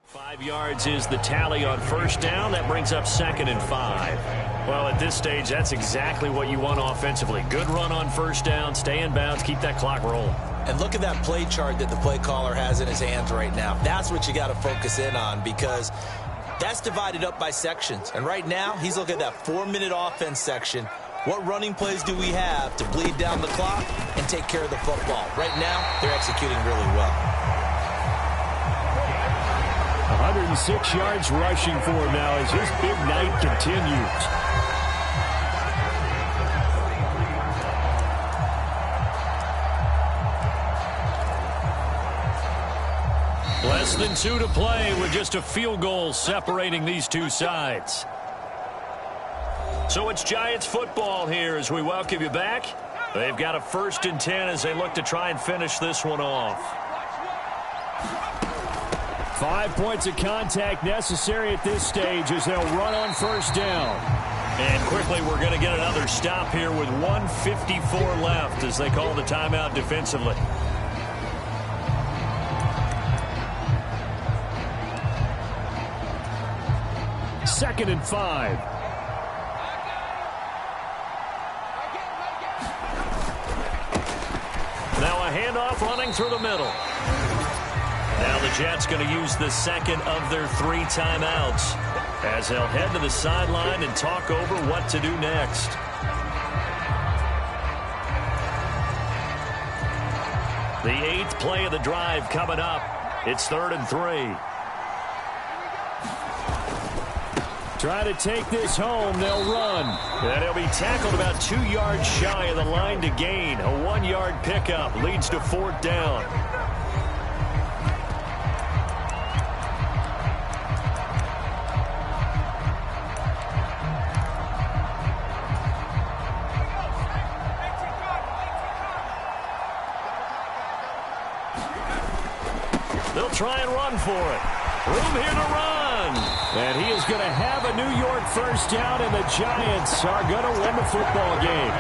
Five yards is the tally on first down. That brings up 2nd and 5. Well, at this stage, that's exactly what you want offensively. Good run on first down, stay in bounds, keep that clock rolling. And look at that play chart that the play caller has in his hands right now. That's what you got to focus in on, because that's divided up by sections. And right now, he's looking at that 4-minute offense section. What running plays do we have to bleed down the clock and take care of the football? Right now, they're executing really well. 106 yards rushing for him now as his big night continues. Less than 2 to play with just a field goal separating these two sides. So it's Giants football here as we welcome you back. They've got a 1st and 10 as they look to try and finish this one off. 5 points of contact necessary at this stage as they'll run on first down. And quickly, we're going to get another stop here with 1:54 left as they call the timeout defensively. Second and 5. Now a handoff running through the middle. Now the Jets going to use the second of their 3 timeouts as they'll head to the sideline and talk over what to do next. The 8th play of the drive coming up. It's 3rd and 3. Try to take this home. They'll run. And he'll be tackled about 2 yards shy of the line to gain. A 1-yard pickup leads to 4th down. They'll try and run for it. Room here to run. And he is going to have a New York first down, and the Giants are going to win the football game.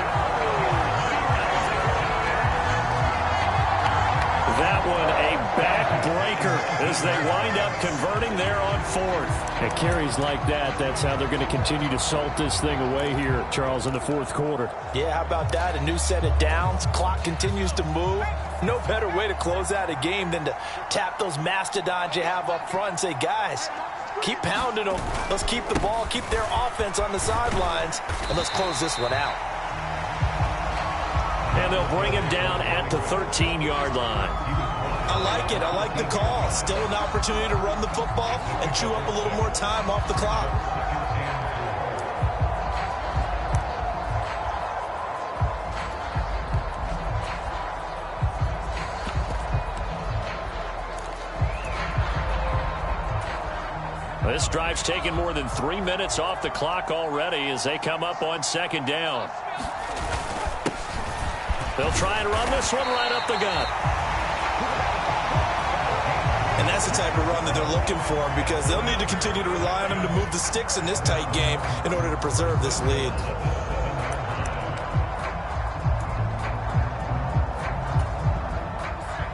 That one a backbreaker as they wind up converting there on 4th. At carries like that, that's how they're going to continue to salt this thing away here, Charles, in the 4th quarter. Yeah, how about that? A new set of downs. Clock continues to move. No better way to close out a game than to tap those mastodons you have up front and say, guys, keep pounding them. Let's keep the ball, keep their offense on the sidelines, and let's close this one out. And they'll bring him down at the 13-yard line. I like it. I like the call. Still an opportunity to run the football and chew up a little more time off the clock. This drive's taken more than 3 minutes off the clock already as they come up on 2nd down. They'll try and run this one right up the gut. And that's the type of run that they're looking for because they'll need to continue to rely on him to move the sticks in this tight game in order to preserve this lead.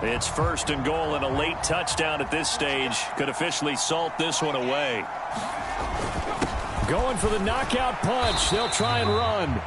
It's 1st and goal, and a late touchdown at this stage could officially salt this one away. Going for the knockout punch. They'll try and run.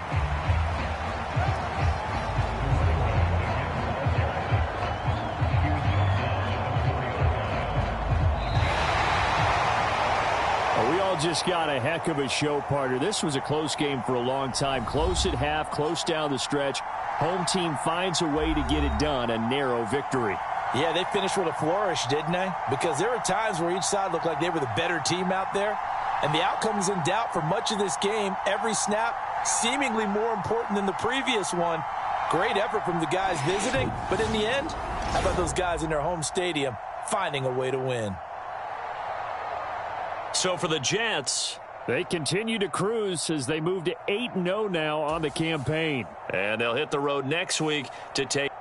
We all just got a heck of a show, partner. This was a close game for a long time. Close at half, close down the stretch. Home team finds a way to get it done, a narrow victory. Yeah, they finished with a flourish, didn't they? Because there were times where each side looked like they were the better team out there. And the outcome is in doubt for much of this game. Every snap seemingly more important than the previous one. Great effort from the guys visiting. But in the end, how about those guys in their home stadium finding a way to win? So for the Jets, they continue to cruise as they move to 8-0 now on the campaign. And they'll hit the road next week to take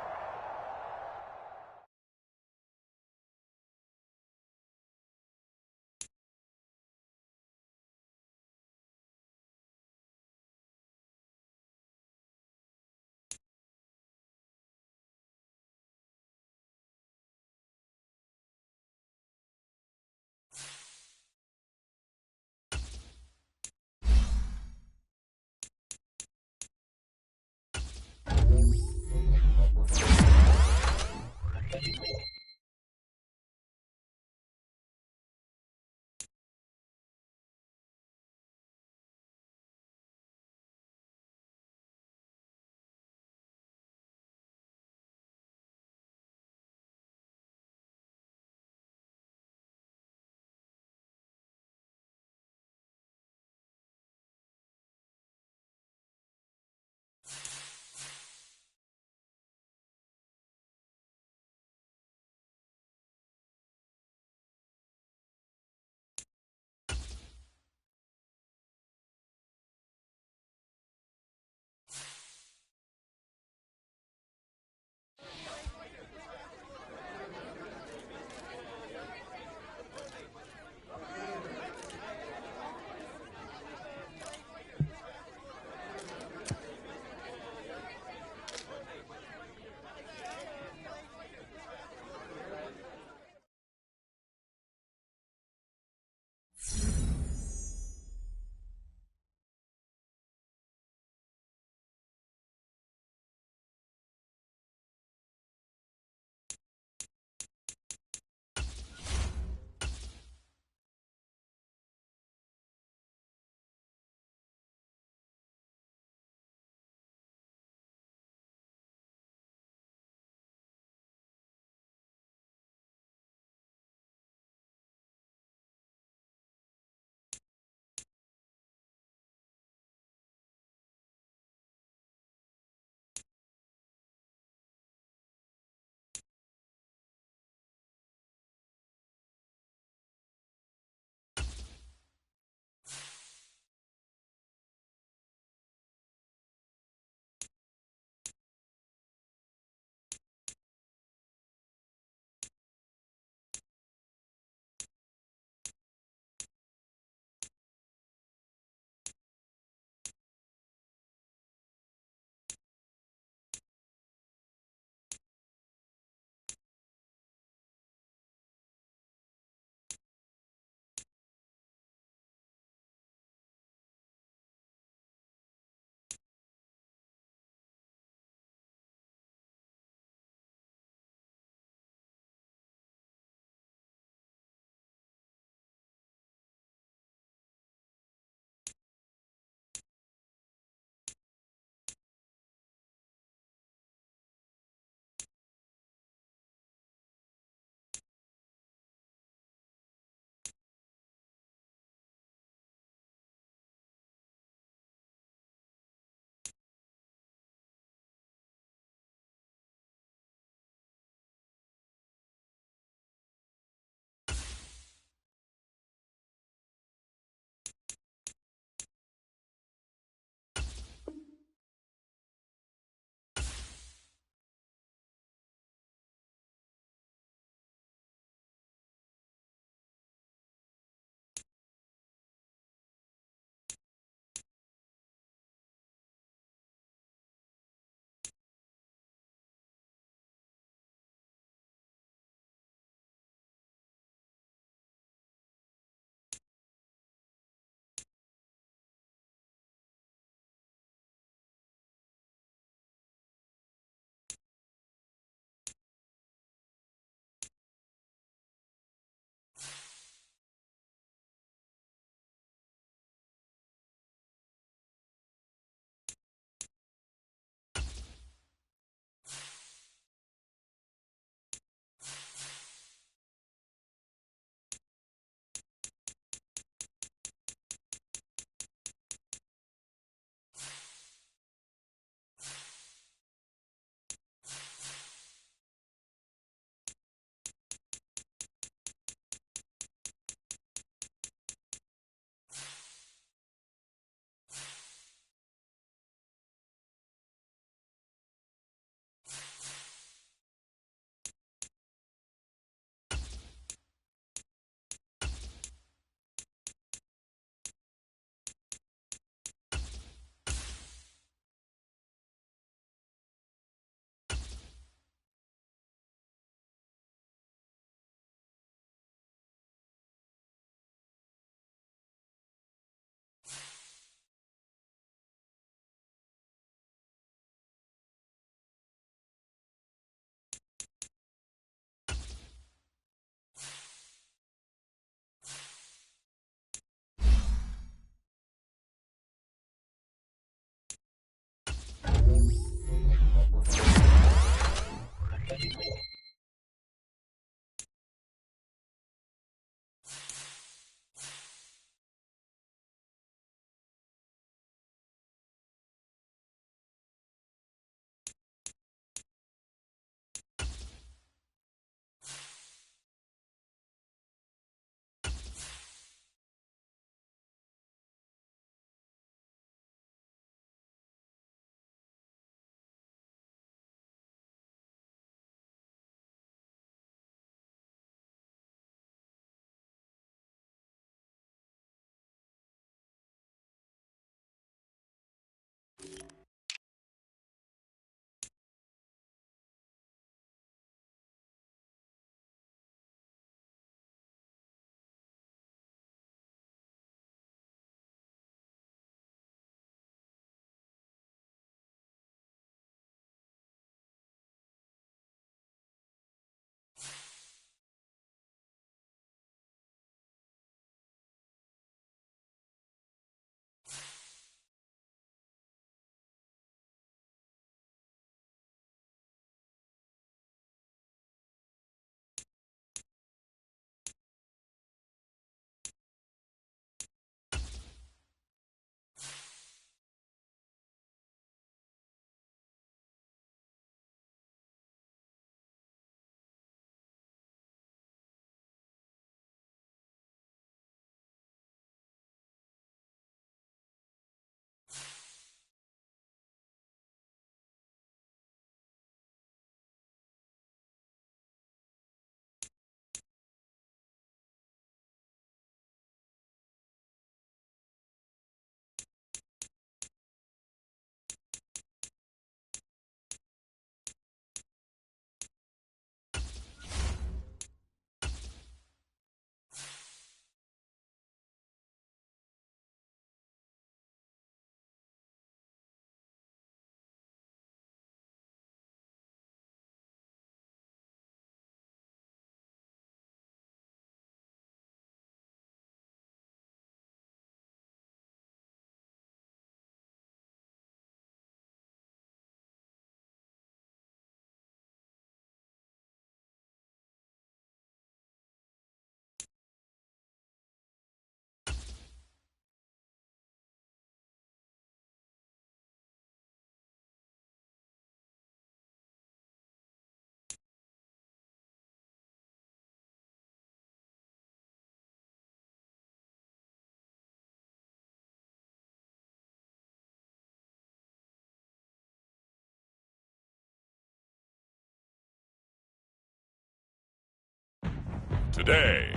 today.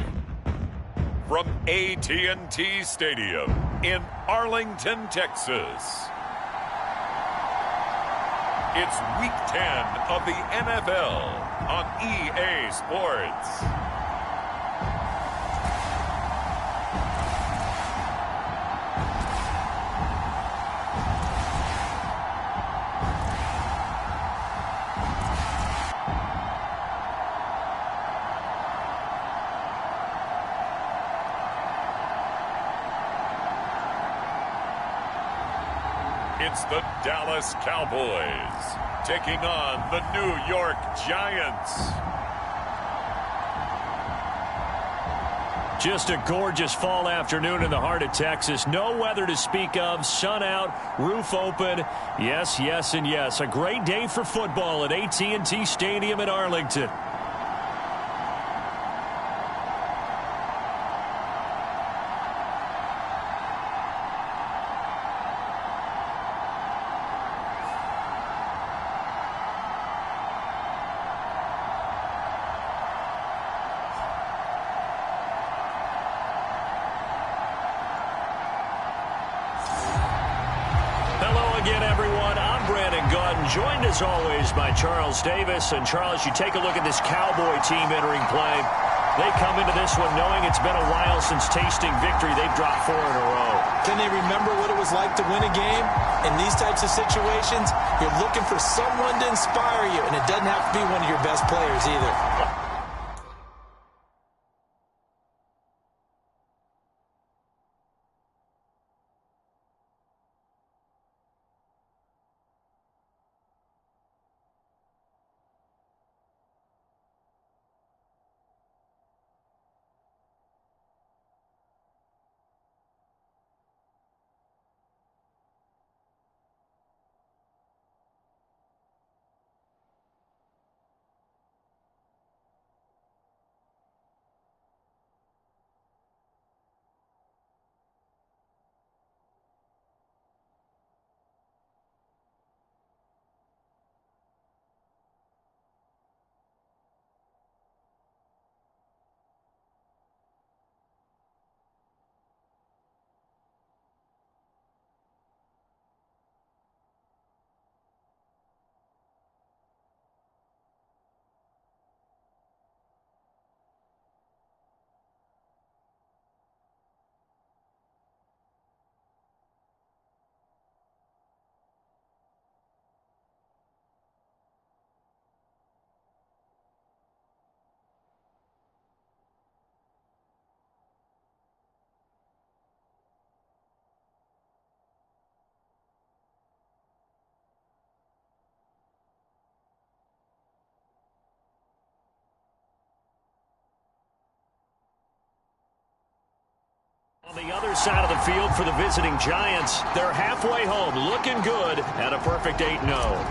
From AT&T Stadium in Arlington, Texas. It's Week 10 of the NFL on EA Sports. It's the Dallas Cowboys taking on the New York Giants. Just a gorgeous fall afternoon in the heart of Texas. No weather to speak of. Sun out, roof open. Yes, yes, and yes. A great day for football at AT&T Stadium in Arlington. Joined as always by Charles Davis. And Charles, you take a look at this Cowboy team entering play. They come into this one knowing it's been a while since tasting victory. They've dropped 4 in a row. Can they remember what it was like to win a game? In these types of situations, you're looking for someone to inspire you, and it doesn't have to be one of your best players either. On the other side of the field for the visiting Giants, they're halfway home, looking good at a perfect 8-0.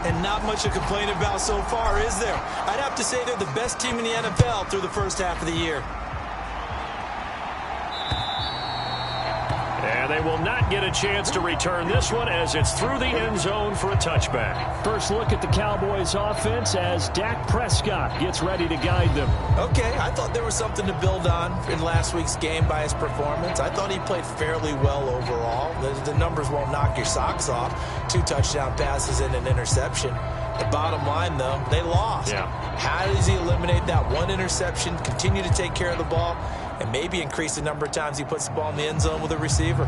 And not much to complain about so far, is there? I'd have to say they're the best team in the NFL through the first half of the year. And they will not get a chance to return this one as it's through the end zone for a touchback. First look at the Cowboys offense as Dak Prescott gets ready to guide them. Okay, I thought there was something to build on in last week's game by his performance. I thought he played fairly well overall. The numbers won't knock your socks off. 2 touchdown passes and an interception. The bottom line, though, they lost. Yeah. How does he eliminate that one interception, continue to take care of the ball, and maybe increase the number of times he puts the ball in the end zone with a receiver?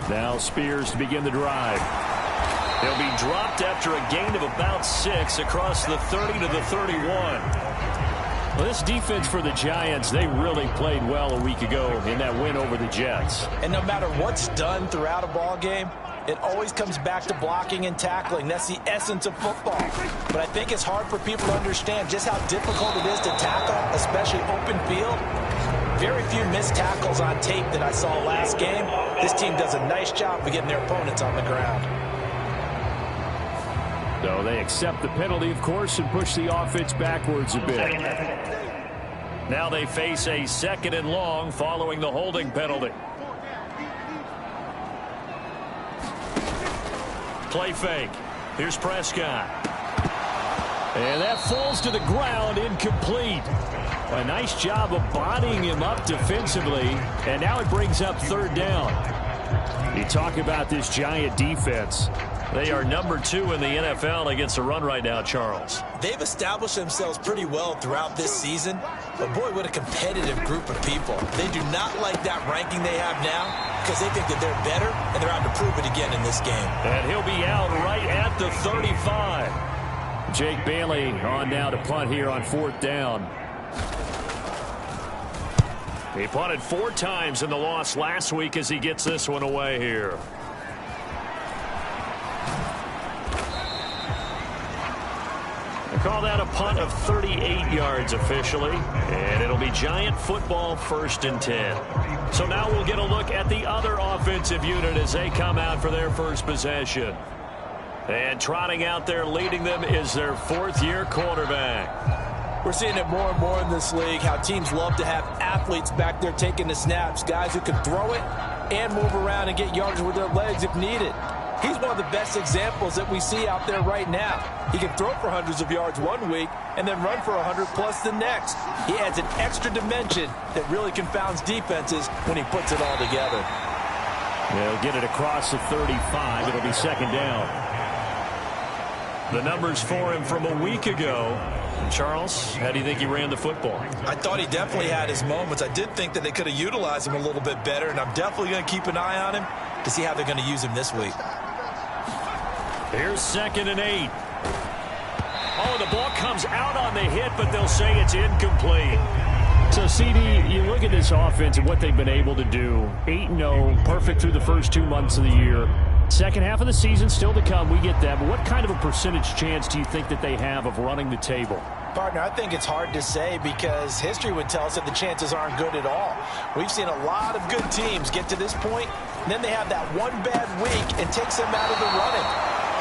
Now Spears to begin the drive. He'll be dropped after a gain of about 6 across the 30 to the 31. Well, this defense for the Giants, they really played well a week ago in that win over the Jets. And no matter what's done throughout a ball game, it always comes back to blocking and tackling. That's the essence of football. But I think it's hard for people to understand just how difficult it is to tackle, especially open field. Very few missed tackles on tape that I saw last game. This team does a nice job of getting their opponents on the ground. So they accept the penalty, of course, and push the offense backwards a bit. Now they face a 2nd and long following the holding penalty. Play fake. Here's Prescott. And that falls to the ground, incomplete. A nice job of bodying him up defensively, and now it brings up third down. You talk about this Giant defense. They are number 2 in the NFL against the run right now, Charles. They've established themselves pretty well throughout this season, but boy, what a competitive group of people. They do not like that ranking they have now because they think that they're better, and they're out to prove it again in this game. And he'll be out right at the 35. Jake Bailey on now to punt here on 4th down. He punted 4 times in the loss last week as he gets this one away here. They call that a punt of 38 yards officially, and it'll be Giant football 1st and 10. So now we'll get a look at the other offensive unit as they come out for their first possession. And trotting out there leading them is their 4th-year quarterback. We're seeing it more and more in this league, how teams love to have athletes back there taking the snaps, guys who can throw it and move around and get yardage with their legs if needed. He's one of the best examples that we see out there right now. He can throw for hundreds of yards one week and then run for 100+ the next. He adds an extra dimension that really confounds defenses when he puts it all together. They'll get it across the 35. It'll be 2nd down. The numbers for him from a week ago. Charles, how do you think he ran the football? I thought he definitely had his moments. I did think that they could have utilized him a little bit better, and I'm definitely going to keep an eye on him to see how they're going to use him this week. Here's 2nd and 8. Oh, the ball comes out on the hit, but they'll say it's incomplete. So, CD, you look at this offense and what they've been able to do. 8-0, perfect through the first 2 months of the year. Second half of the season still to come. We get that. But what kind of a percentage chance do you think that they have of running the table? Partner, I think it's hard to say because history would tell us that the chances aren't good at all. We've seen a lot of good teams get to this point, and then they have that one bad week and takes them out of the running.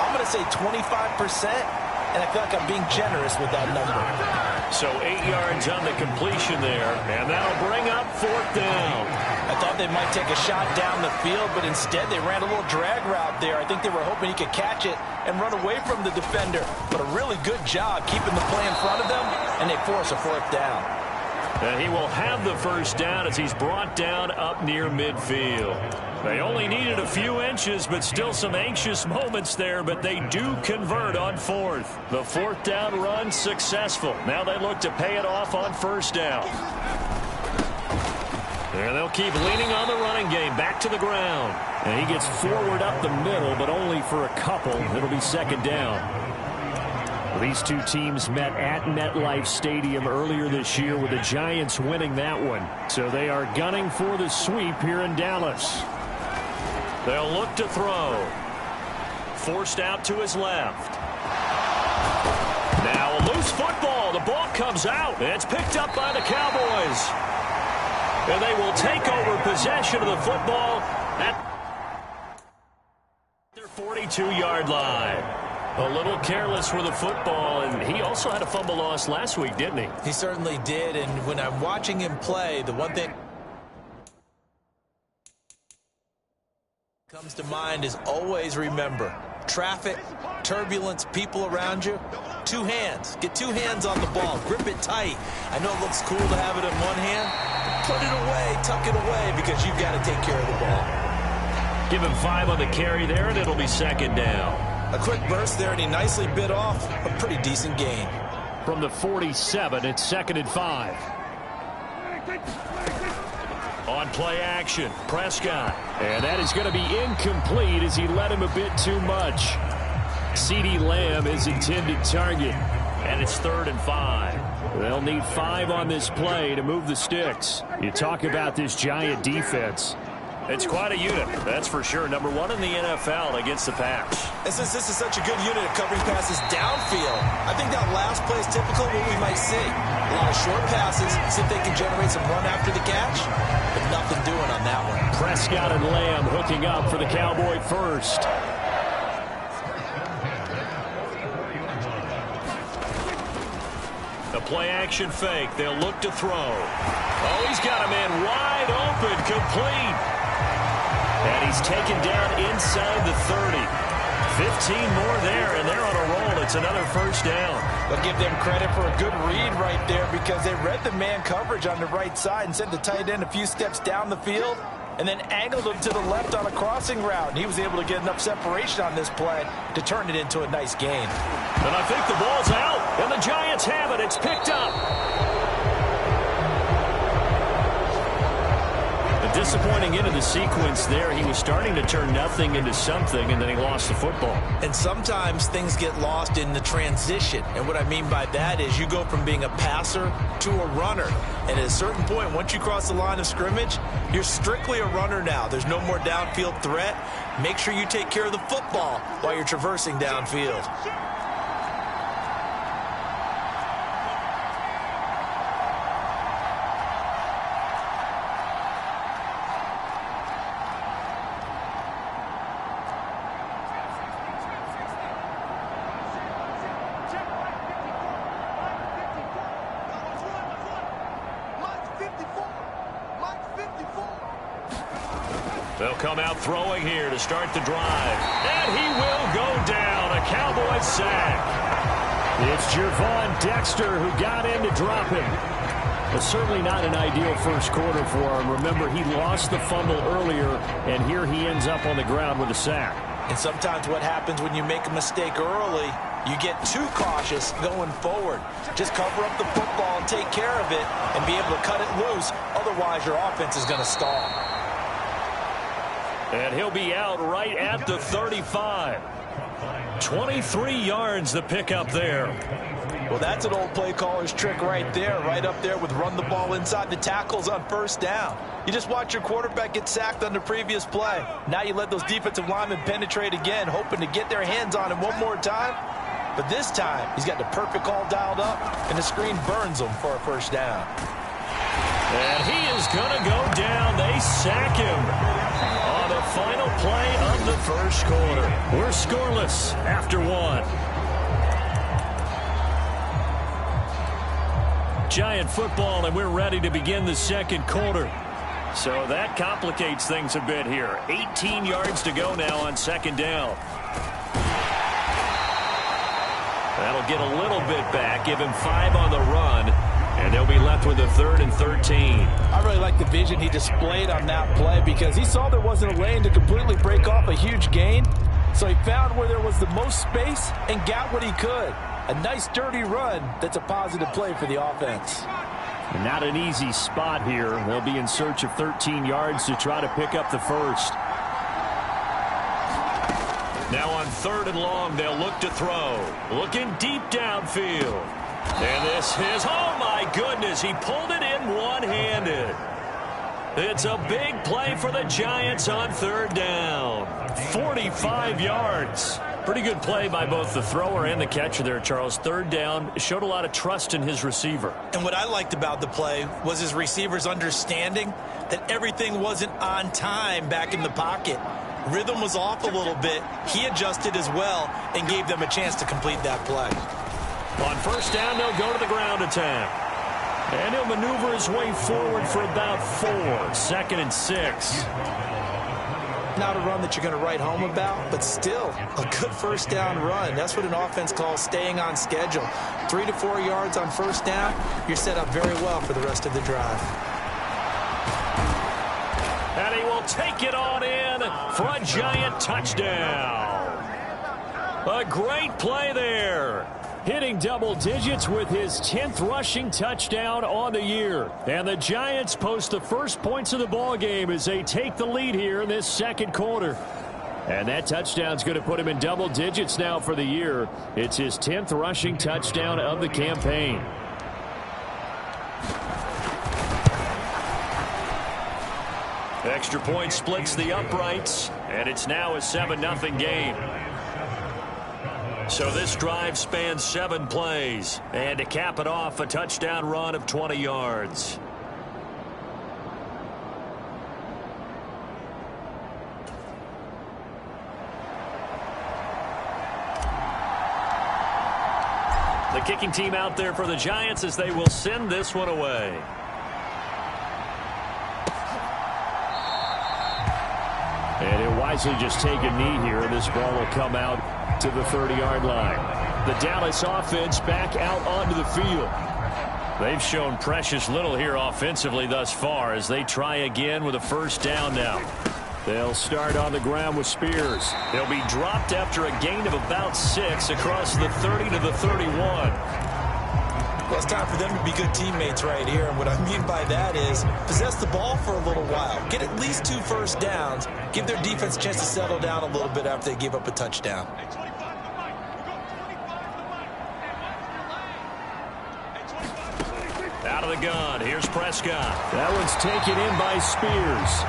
I'm going to say 25%, and I feel like I'm being generous with that number. So 8 yards on the completion there, and that'll bring up 4th down. I thought they might take a shot down the field, but instead they ran a little drag route there. I think they were hoping he could catch it and run away from the defender. But a really good job keeping the play in front of them, and they force a 4th down. And he will have the 1st down as he's brought down up near midfield. They only needed a few inches, but still some anxious moments there, but they do convert on 4th. The 4th down run successful. Now they look to pay it off on 1st down. There they'll keep leaning on the running game. Back to the ground. And he gets forward up the middle, but only for a couple. It'll be 2nd down. These two teams met at MetLife Stadium earlier this year with the Giants winning that one. So they are gunning for the sweep here in Dallas. They'll look to throw. Forced out to his left. Now a loose football. The ball comes out. It's picked up by the Cowboys. And they will take over possession of the football at their 42-yard line. A little careless with the football, and he also had a fumble loss last week, didn't he? He certainly did, and when I'm watching him play, the one thing comes to mind is always remember, traffic, turbulence, people around you, 2 hands. Get 2 hands on the ball. Grip it tight. I know it looks cool to have it in one hand. Put it away, tuck it away, because you've got to take care of the ball. Give him 5 on the carry there, and it'll be 2nd down. A quick burst there, and he nicely bit off a pretty decent gain. From the 47, it's 2nd and 5. On play action, Prescott. And that is going to be incomplete as he led him a bit too much. CeeDee Lamb is intended target. And it's 3rd and 5. They'll need 5 on this play to move the sticks. You talk about this Giant defense. It's quite a unit, that's for sure. Number 1 in the NFL against the pass. And since this is such a good unit of covering passes downfield, I think that last play is typical of what we might see. A lot of short passes, see if they can generate some run after the catch, but nothing doing on that one. Prescott and Lamb hooking up for the Cowboy first. The play action fake, they'll look to throw. Oh, he's got a man wide open, complete. And he's taken down inside the 30. 15 more there, and they're on a roll. It's another first down. But give them credit for a good read right there because they read the man coverage on the right side and sent the tight end a few steps down the field and then angled him to the left on a crossing route. And he was able to get enough separation on this play to turn it into a nice gain. And I think the ball's out, and the Giants have it. It's picked up. A disappointing end of the sequence there. He was starting to turn nothing into something, and then he lost the football. And sometimes things get lost in the transition. And what I mean by that is you go from being a passer to a runner. And at a certain point, once you cross the line of scrimmage, you're strictly a runner now. There's no more downfield threat. Make sure you take care of the football while you're traversing downfield. They'll come out throwing here to start the drive. And he will go down. A Cowboys sack. It's Gervon Dexter who got in to drop him. But certainly not an ideal first quarter for him. Remember, he lost the fumble earlier, and here he ends up on the ground with a sack. And sometimes what happens when you make a mistake early, you get too cautious going forward. Just cover up the football and take care of it and be able to cut it loose. Otherwise, your offense is going to stall. And he'll be out right at the 35. 23 yards the pickup there. Well, that's an old play caller's trick right there. Right up there with run the ball inside the tackles on first down. You just watch your quarterback get sacked on the previous play. Now you let those defensive linemen penetrate again, hoping to get their hands on him one more time. But this time, he's got the perfect call dialed up, and the screen burns him for a first down. And he is going to go down. They sack him on the final play of the first quarter. We're scoreless after one. Giant football, and we're ready to begin the second quarter. So that complicates things a bit here. 18 yards to go now on second down. That'll get a little bit back, give him 5 on the run, and they'll be left with a 3rd and 13. I really like the vision he displayed on that play because he saw there wasn't a lane to completely break off a huge gain. So he found where there was the most space and got what he could. A nice dirty run that's a positive play for the offense. And not an easy spot here. They'll be in search of 13 yards to try to pick up the first. Now on 3rd and long, they'll look to throw. Looking deep downfield. And this is, oh my goodness, he pulled it in one-handed. It's a big play for the Giants on 3rd down. 45 yards. Pretty good play by both the thrower and the catcher there, Charles. 3rd down, showed a lot of trust in his receiver. And what I liked about the play was his receiver's understanding that everything wasn't on time back in the pocket. Rhythm was off a little bit. He adjusted as well and gave them a chance to complete that play. On 1st down, they'll go to the ground attack. And he'll maneuver his way forward for about 4. 2nd and 6. Not a run that you're going to write home about, but still a good first down run. That's what an offense calls staying on schedule. 3 to 4 yards on 1st down, you're set up very well for the rest of the drive. And he will take it on in for a Giant touchdown. A great play there. Hitting double digits with his 10th rushing touchdown on the year. And the Giants post the first points of the ball game as they take the lead here in this second quarter. And that touchdown's going to put him in double digits now for the year. It's his 10th rushing touchdown of the campaign. Extra point splits the uprights, and it's now a 7-0 game. So this drive spans 7 plays, and to cap it off, a touchdown run of 20 yards. The kicking team out there for the Giants as they will send this one away. And he'll wind wisely just take a knee here, and this ball will come out to the 30-yard line. The Dallas offense back out onto the field. They've shown precious little here offensively thus far as they try again with a first down now. They'll start on the ground with Spears. They'll be dropped after a gain of about 6 across the 30 to the 31. Well, it's time for them to be good teammates right here. And what I mean by that is possess the ball for a little while. Get at least 2 first downs. Give their defense a chance to settle down a little bit after they give up a touchdown. Out of the gun, here's Prescott. That one's taken in by Spears.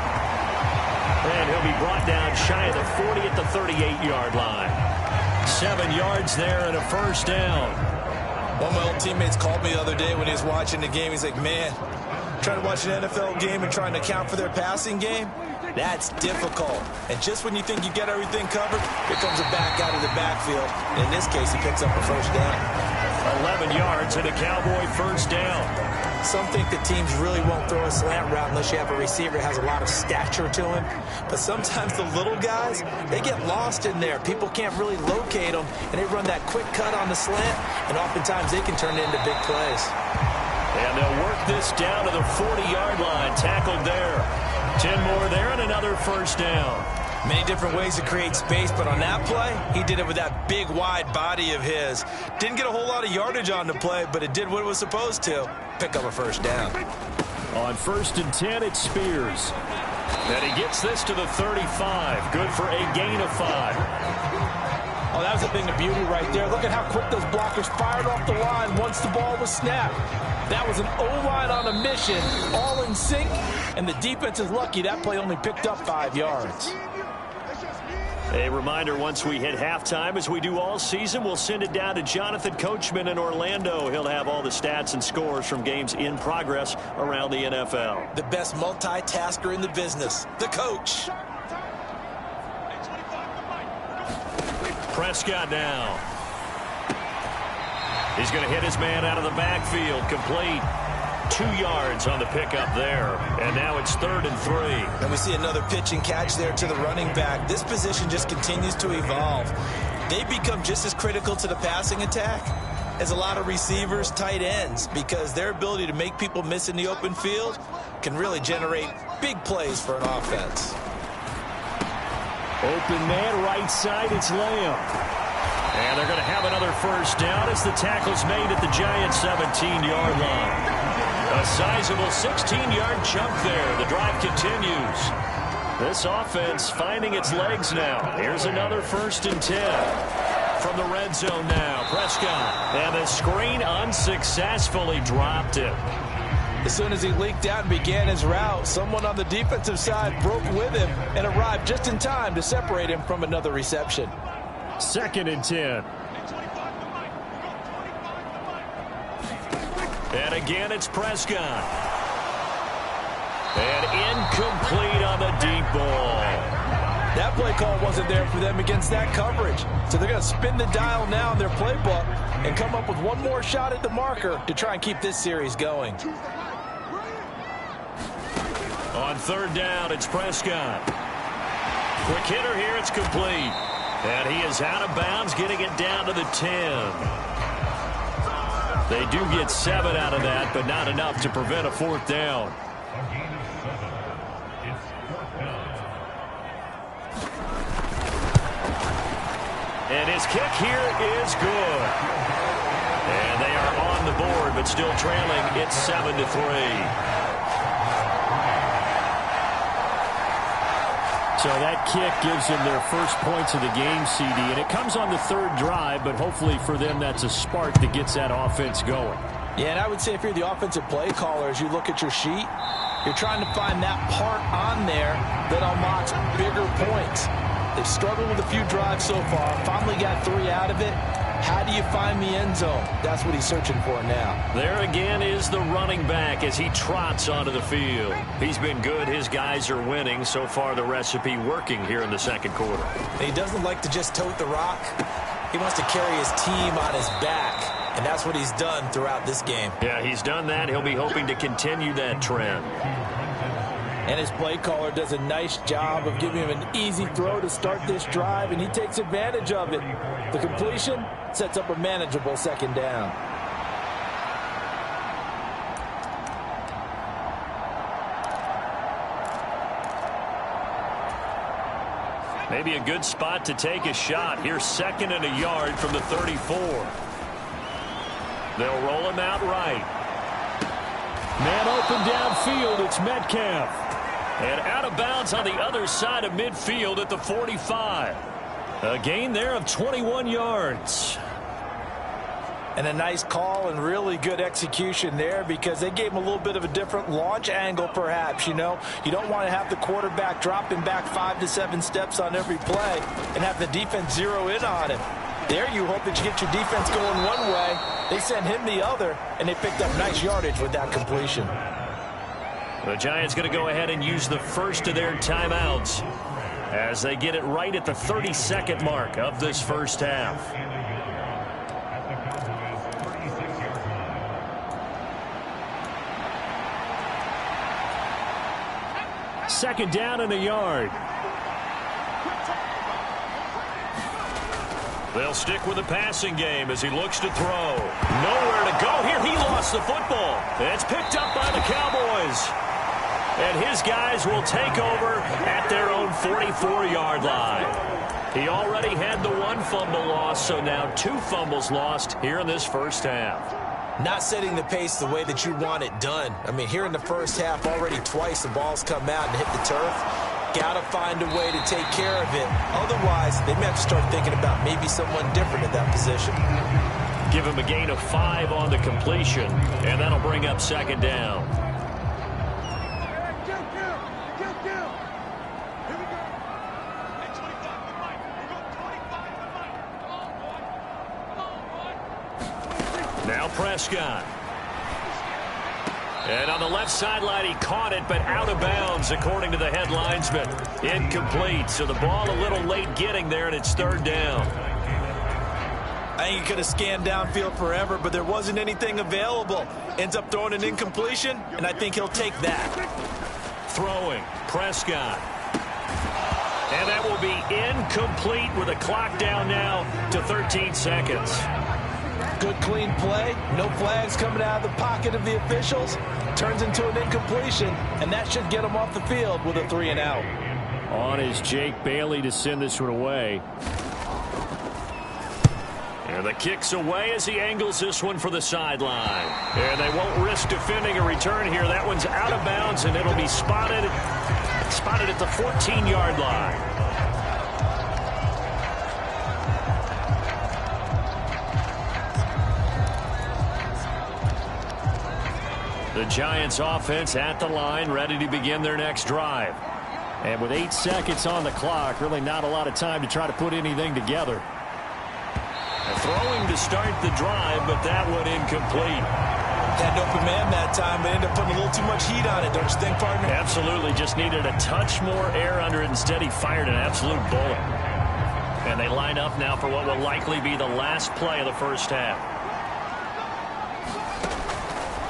And he'll be brought down shy of the 40 at the 38-yard line. 7 yards there and a first down. One of my old teammates called me the other day when he was watching the game. He's like, man, trying to watch an NFL game and trying to account for their passing game, that's difficult. And just when you think you get everything covered, here comes a back out of the backfield. And in this case, he picks up a first down. 11 yards and a Cowboy first down. Some think the teams really won't throw a slant route unless you have a receiver that has a lot of stature to him. But sometimes the little guys, they get lost in there. People can't really locate them, and they run that quick cut on the slant, and oftentimes they can turn it into big plays. And they'll work this down to the 40-yard line. Tackled there. 10 more there and another first down. Many different ways to create space, but on that play, he did it with that big, wide body of his. Didn't get a whole lot of yardage on the play, but it did what it was supposed to. Pick up a first down. On 1st and 10, it's Spears. And he gets this to the 35. Good for a gain of 5. Oh, that was a thing of beauty right there. Look at how quick those blockers fired off the line once the ball was snapped. That was an O-line on a mission, all in sync, and the defense is lucky that play only picked up 5 yards. A reminder, once we hit halftime, as we do all season, we'll send it down to Jonathan Coachman in Orlando. He'll have all the stats and scores from games in progress around the NFL. The best multitasker in the business, the coach. Prescott now. He's going to hit his man out of the backfield. Complete. 2 yards on the pickup there. And now it's 3rd and 3. And we see another pitch and catch there to the running back. This position just continues to evolve. They become just as critical to the passing attack as a lot of receivers, tight ends, because their ability to make people miss in the open field can really generate big plays for an offense. Open man, right side, it's Lamb. And they're going to have another first down as the tackle's made at the Giants' 17-yard line. A sizable 16-yard chunk there. The drive continues. This offense finding its legs now. Here's another 1st and 10. From the red zone now, Prescott. And the screen unsuccessfully dropped it. As soon as he leaked out and began his route, someone on the defensive side broke with him and arrived just in time to separate him from another reception. 2nd and 10. And again, it's Prescott. And incomplete on the deep ball. That play call wasn't there for them against that coverage. So they're going to spin the dial now in their playbook and come up with one more shot at the marker to try and keep this series going. On 3rd down, it's Prescott. Quick hitter here, it's complete. And he is out of bounds, getting it down to the 10. They do get 7 out of that, but not enough to prevent a 4th down. And his kick here is good. And they are on the board, but still trailing. It's 7-3. So that kick gives them their first points of the game, CD, and it comes on the 3rd drive, but hopefully for them that's a spark that gets that offense going. Yeah, and I would say if you're the offensive play caller, as you look at your sheet, you're trying to find that part on there that unlocks bigger points. They've struggled with a few drives so far, finally got 3 out of it. How do you find the end zone? That's what he's searching for now. There again is the running back as he trots onto the field. He's been good. His guys are winning. So far, the recipe working here in the 2nd quarter. He doesn't like to just tote the rock. He wants to carry his team on his back, and that's what he's done throughout this game. Yeah, he's done that. He'll be hoping to continue that trend. And his play caller does a nice job of giving him an easy throw to start this drive, and he takes advantage of it. The completion sets up a manageable second down. Maybe a good spot to take a shot. Here's 2nd and a yard from the 34. They'll roll him out right. Man open downfield, it's Metcalf. And out of bounds on the other side of midfield at the 45. A gain there of 21 yards. And a nice call and really good execution there, because they gave him a little bit of a different launch angle perhaps. You know, you don't want to have the quarterback dropping back 5 to 7 steps on every play and have the defense zero in on him. There you hope that you get your defense going one way. They sent him the other, and they picked up nice yardage with that completion. The Giants going to go ahead and use the first of their timeouts as they get it right at the 32nd mark of this first half. Second down and a yard. They'll stick with the passing game as he looks to throw. Nowhere to go here. He lost the football. It's picked up by the Cowboys. And his guys will take over at their own 44-yard line. He already had the 1 fumble loss, so now 2 fumbles lost here in this first half. Not setting the pace the way that you want it done. I mean, here in the first half, already twice the ball's come out and hit the turf. Got to find a way to take care of it. Otherwise, they may have to start thinking about maybe someone different at that position. Give him a gain of 5 on the completion, and that'll bring up 2nd down. Now Prescott. And on the left sideline, he caught it, but out of bounds, according to the head linesman. Incomplete, so the ball a little late getting there, and it's 3rd down. I think he could have scanned downfield forever, but there wasn't anything available. Ends up throwing an incompletion, and I think he'll take that. Throwing, Prescott. And that will be incomplete with a clock down now to 13 seconds. Good, clean play. No flags coming out of the pocket of the officials. Turns into an incompletion, and that should get him off the field with a 3 and out. On is Jake Bailey to send this one away. And the kick's away as he angles this one for the sideline. And they won't risk defending a return here. That one's out of bounds, and it'll be spotted at the 14-yard line. The Giants offense at the line, ready to begin their next drive. And with 8 seconds on the clock, really not a lot of time to try to put anything together. Throwing to start the drive, but that one incomplete. Had an open man that time, but ended up putting a little too much heat on it, don't you think, partner? Absolutely. Just needed a touch more air under it. Instead, he fired an absolute bullet. And they line up now for what will likely be the last play of the first half.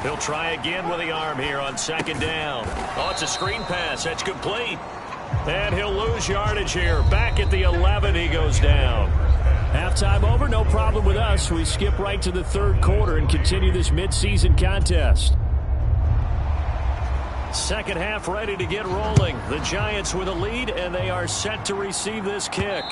He'll try again with the arm here on 2nd down. Oh, it's a screen pass. That's complete. And he'll lose yardage here. Back at the 11, he goes down. Halftime over, no problem with us. We skip right to the 3rd quarter and continue this midseason contest. Second half ready to get rolling. The Giants with a lead, and they are set to receive this kick.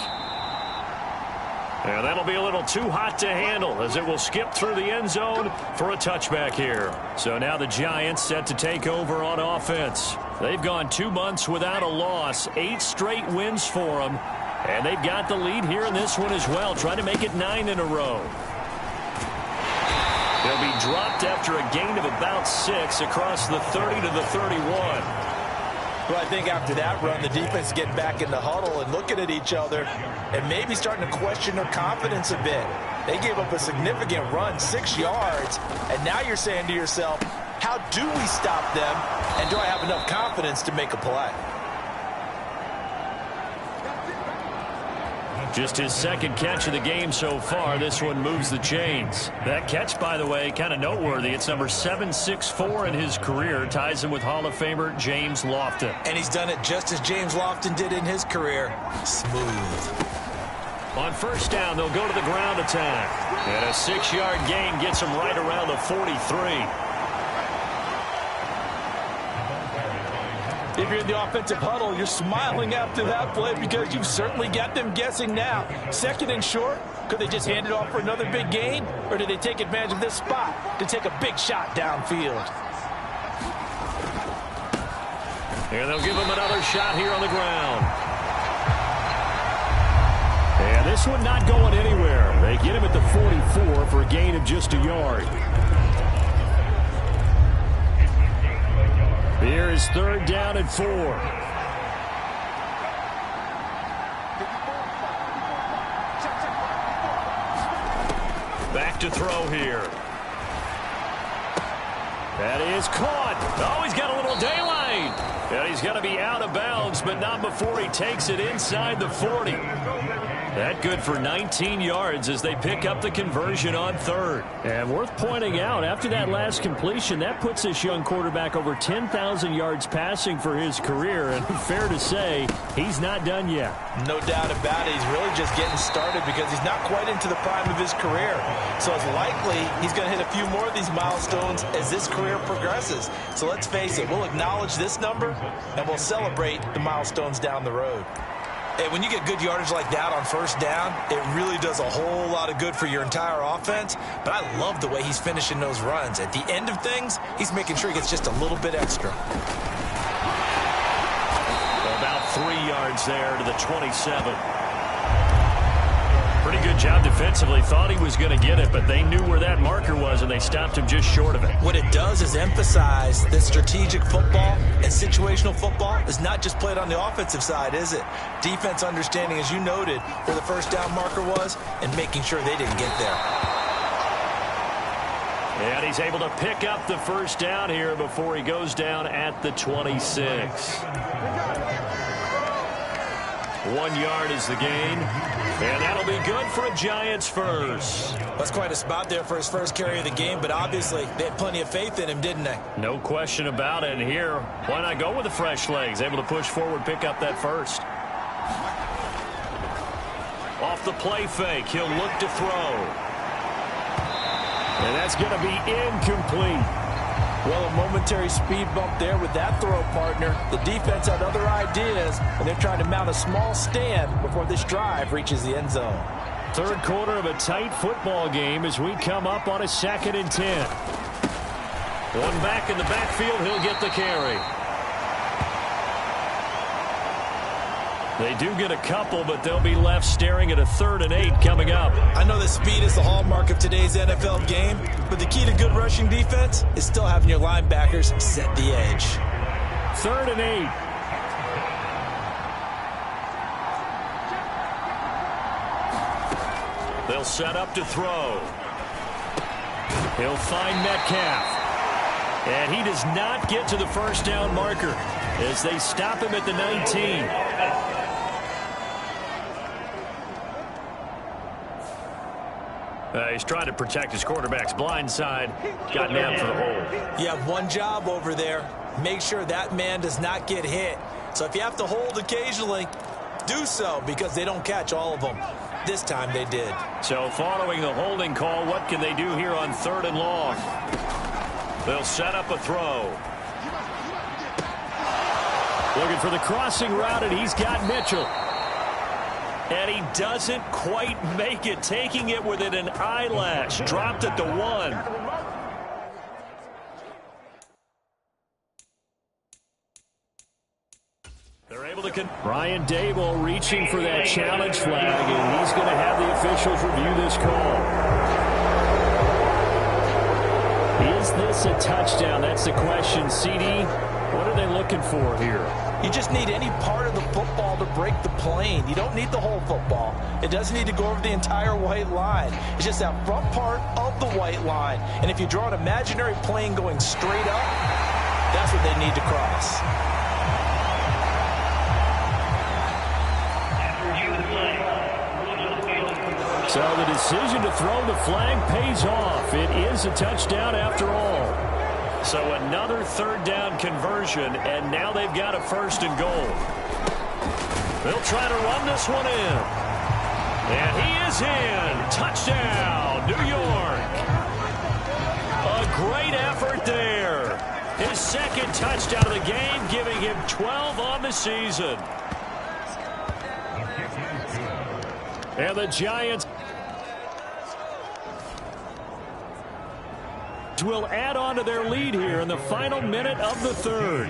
And that'll be a little too hot to handle as it will skip through the end zone for a touchback here. So now the Giants set to take over on offense. They've gone 2 months without a loss, 8 straight wins for them. And they've got the lead here in this one as well, trying to make it 9 in a row. They'll be dropped after a gain of about 6 across the 30 to the 31. Well, I think after that run, the defense getting back in the huddle and looking at each other and maybe starting to question their confidence a bit. They gave up a significant run, 6 yards, and now you're saying to yourself, how do we stop them, and do I have enough confidence to make a play? Just his second catch of the game so far. This one moves the chains. That catch, by the way, kind of noteworthy. It's number 764 in his career. Ties him with Hall of Famer James Lofton. And he's done it just as James Lofton did in his career. Smooth. On first down, they'll go to the ground attack. And a 6-yard gain gets him right around the 43. If you're in the offensive huddle, you're smiling after that play because you've certainly got them guessing now. Second and short, could they just hand it off for another big gain? Or do they take advantage of this spot to take a big shot downfield? And they'll give him another shot here on the ground. And this one not going anywhere. They get him at the 44 for a gain of just a yard. Here is third down and 4. Back to throw here. That is caught. Oh, he's got a little daylight. And he's got to be out of bounds, but not before he takes it inside the 40. That good for 19 yards as they pick up the conversion on third. And worth pointing out, after that last completion, that puts this young quarterback over 10,000 yards passing for his career. And fair to say, he's not done yet. No doubt about it. He's really just getting started because he's not quite into the prime of his career. So it's likely he's going to hit a few more of these milestones as this career progresses. So let's face it, we'll acknowledge this number and we'll celebrate the milestones down the road. Hey, when you get good yardage like that on first down, it really does a whole lot of good for your entire offense. But I love the way he's finishing those runs. At the end of things, he's making sure he gets just a little bit extra. About 3 yards there to the 27. Pretty good job defensively. Thought he was going to get it, but they knew where that marker was, and they stopped him just short of it. What it does is emphasize that strategic football and situational football is not just played on the offensive side, is it? Defense understanding, as you noted, where the first down marker was and making sure they didn't get there. And he's able to pick up the first down here before he goes down at the 26. 1 yard is the gain. And that'll be good for a Giants first. That's quite a spot there for his first carry of the game, but obviously they had plenty of faith in him, didn't they? No question about it. And here, why not go with the fresh legs? Able to push forward, pick up that first. Off the play fake, he'll look to throw. And that's going to be incomplete. Well, a momentary speed bump there with that throw partner. The defense had other ideas, and they're trying to mount a small stand before this drive reaches the end zone. Third quarter of a tight football game as we come up on a 2nd and 10. One back in the backfield, he'll get the carry. They do get a couple, but they'll be left staring at a 3rd and 8 coming up. I know that speed is the hallmark of today's NFL game, but the key to good rushing defense is still having your linebackers set the edge. 3rd and 8. They'll set up to throw. He'll find Metcalf. And he does not get to the first down marker as they stop him at the 19. He's trying to protect his quarterback's blind side. Got nabbed for the hole. You have one job over there. Make sure that man does not get hit. So if you have to hold occasionally, do so because they don't catch all of them. This time they did. So following the holding call, what can they do here on 3rd and long? They'll set up a throw. Looking for the crossing route, and he's got Mitchell. And he doesn't quite make it, taking it within an eyelash. Dropped at the 1. They're able to Brian Daboll reaching for that challenge flag, and he's going to have the officials review this call. Is this a touchdown? That's the question. CD, what are they looking for here? You just need any part of the football to break the plane. You don't need the whole football. It doesn't need to go over the entire white line. It's just that front part of the white line. And if you draw an imaginary plane going straight up, that's what they need to cross. So the decision to throw the flag pays off. It is a touchdown after all. So another third down conversion, and now they've got a 1st and goal. They'll try to run this one in. And he is in. Touchdown, New York. A great effort there. His 2nd touchdown of the game, giving him 12 on the season. And the Giants will add on to their lead here in the final minute of the 3rd.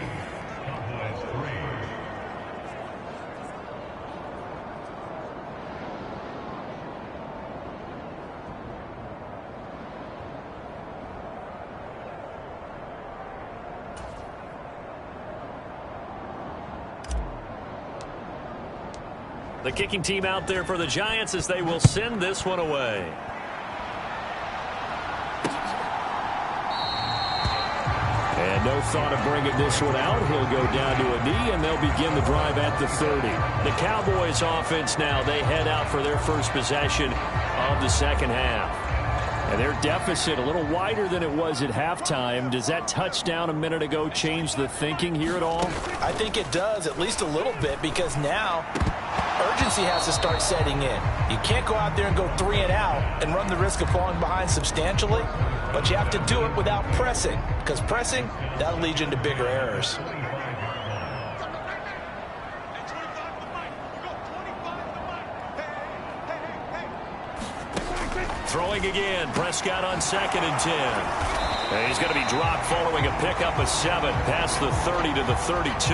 The kicking team out there for the Giants as they will send this one away. And no thought of bringing this one out. He'll go down to a knee, and they'll begin the drive at the 30. The Cowboys offense now, they head out for their first possession of the 2nd half. And their deficit a little wider than it was at halftime. Does that touchdown a minute ago change the thinking here at all? I think it does, at least a little bit, because now urgency has to start setting in. You can't go out there and go 3 and out and run the risk of falling behind substantially, but you have to do it without pressing, because pressing, that'll lead you into bigger errors. Throwing again, Prescott on 2nd and 10. And he's going to be dropped following a pickup of 7 past the 30 to the 32.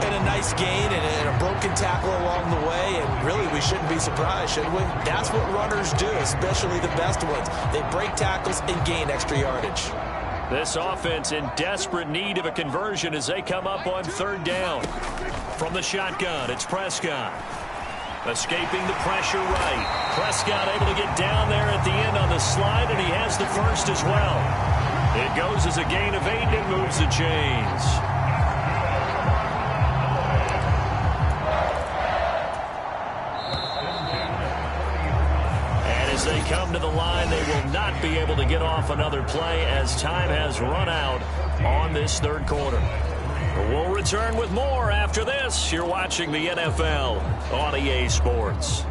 And a nice gain and a broken tackle along the way, and really we shouldn't be surprised, should we? That's what runners do, especially the best ones. They break tackles and gain extra yardage. This offense in desperate need of a conversion as they come up on 3rd down. From the shotgun, it's Prescott. Escaping the pressure right. Prescott able to get down there at the end on the slide, and he has the 1st as well. It goes as a gain of 8, and it moves the chains. And as they come to the line, they will not be able to get off another play as time has run out on this 3rd quarter. We'll return with more after this. You're watching the NFL on EA Sports.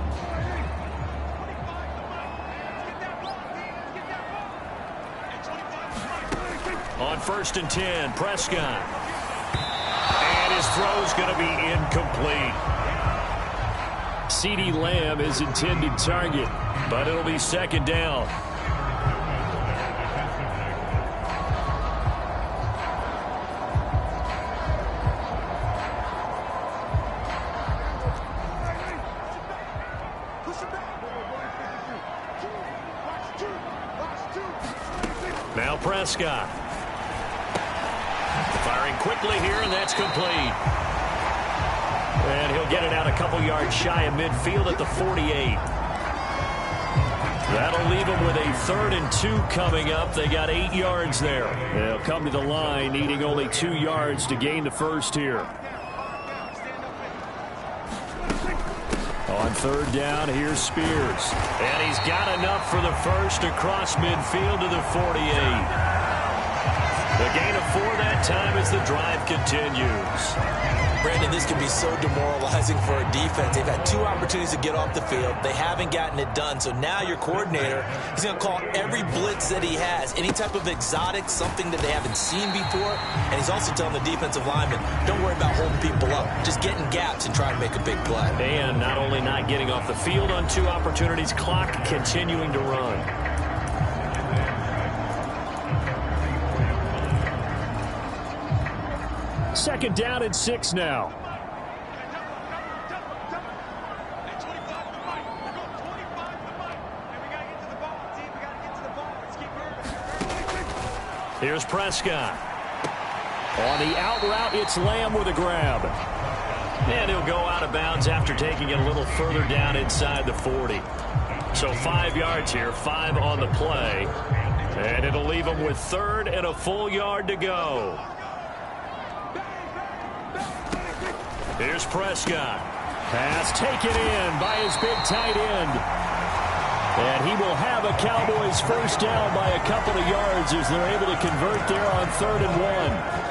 On 1st and 10, Prescott. And his throw's going to be incomplete. CeeDee Lamb is intended target, but it'll be 2nd down. Now Prescott. Firing quickly here, and that's complete. And he'll get it out a couple yards shy of midfield at the 48. That'll leave them with a 3rd and 2 coming up. They got 8 yards there. They'll come to the line needing only 2 yards to gain the 1st here. On 3rd down, here's Spears. And he's got enough for the 1st across midfield to the 48. The gain of 4 that time as the drive continues. Brandon, this can be so demoralizing for a defense. They've had 2 opportunities to get off the field. They haven't gotten it done. So now your coordinator is going to call every blitz that he has, any type of exotic, something that they haven't seen before. And he's also telling the defensive lineman, don't worry about holding people up. Just get in gaps and try to make a big play. And not only not getting off the field on 2 opportunities, clock continuing to run. Second down and 6 now. Here's Prescott. On the out route, it's Lamb with a grab. And he'll go out of bounds after taking it a little further down inside the 40. So 5 yards here, 5 on the play. And it'll leave him with 3rd and a full yard to go. Here's Prescott. Pass taken in by his big tight end. And he will have a Cowboys first down by a couple of yards as they're able to convert there on 3rd and 1.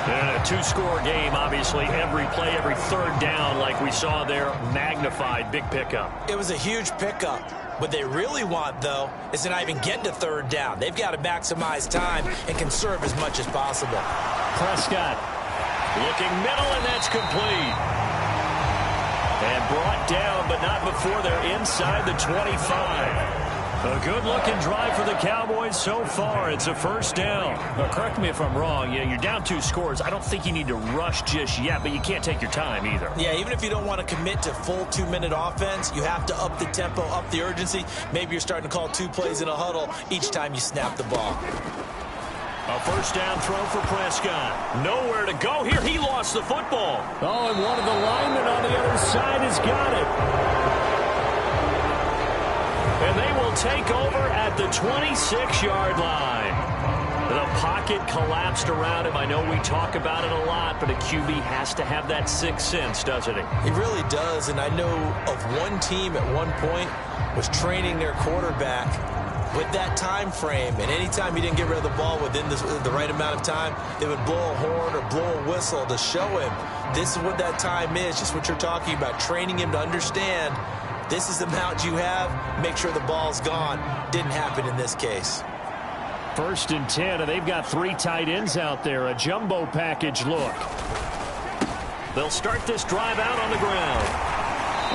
And a two-score game, obviously, every play, every third down, like we saw there, magnified, big pickup. It was a huge pickup. What they really want, though, is to not even get to 3rd down. They've got to maximize time and conserve as much as possible. Prescott looking middle, and that's complete. And brought down, but not before they're inside the 25. A good-looking drive for the Cowboys so far. It's a first down. Now, correct me if I'm wrong. You're down 2 scores. I don't think you need to rush just yet, but you can't take your time either. Yeah, even if you don't want to commit to full 2-minute offense, you have to up the tempo, up the urgency. Maybe you're starting to call 2 plays in a huddle each time you snap the ball. A first down throw for Prescott. Nowhere to go here. He lost the football. Oh, and one of the linemen on the other side has got it. And they will take over at the 26-yard line. The pocket collapsed around him. I know we talk about it a lot, but a QB has to have that sixth sense, doesn't he? He really does, and I know of one team at one point was training their quarterback with that time frame, and anytime he didn't get rid of the ball within the right amount of time, they would blow a horn or blow a whistle to show him this is what that time is, just what you're talking about, training him to understand this is the amount you have, make sure the ball's gone. Didn't happen in this case. 1st and 10, and they've got 3 tight ends out there, a jumbo package look. They'll start this drive out on the ground.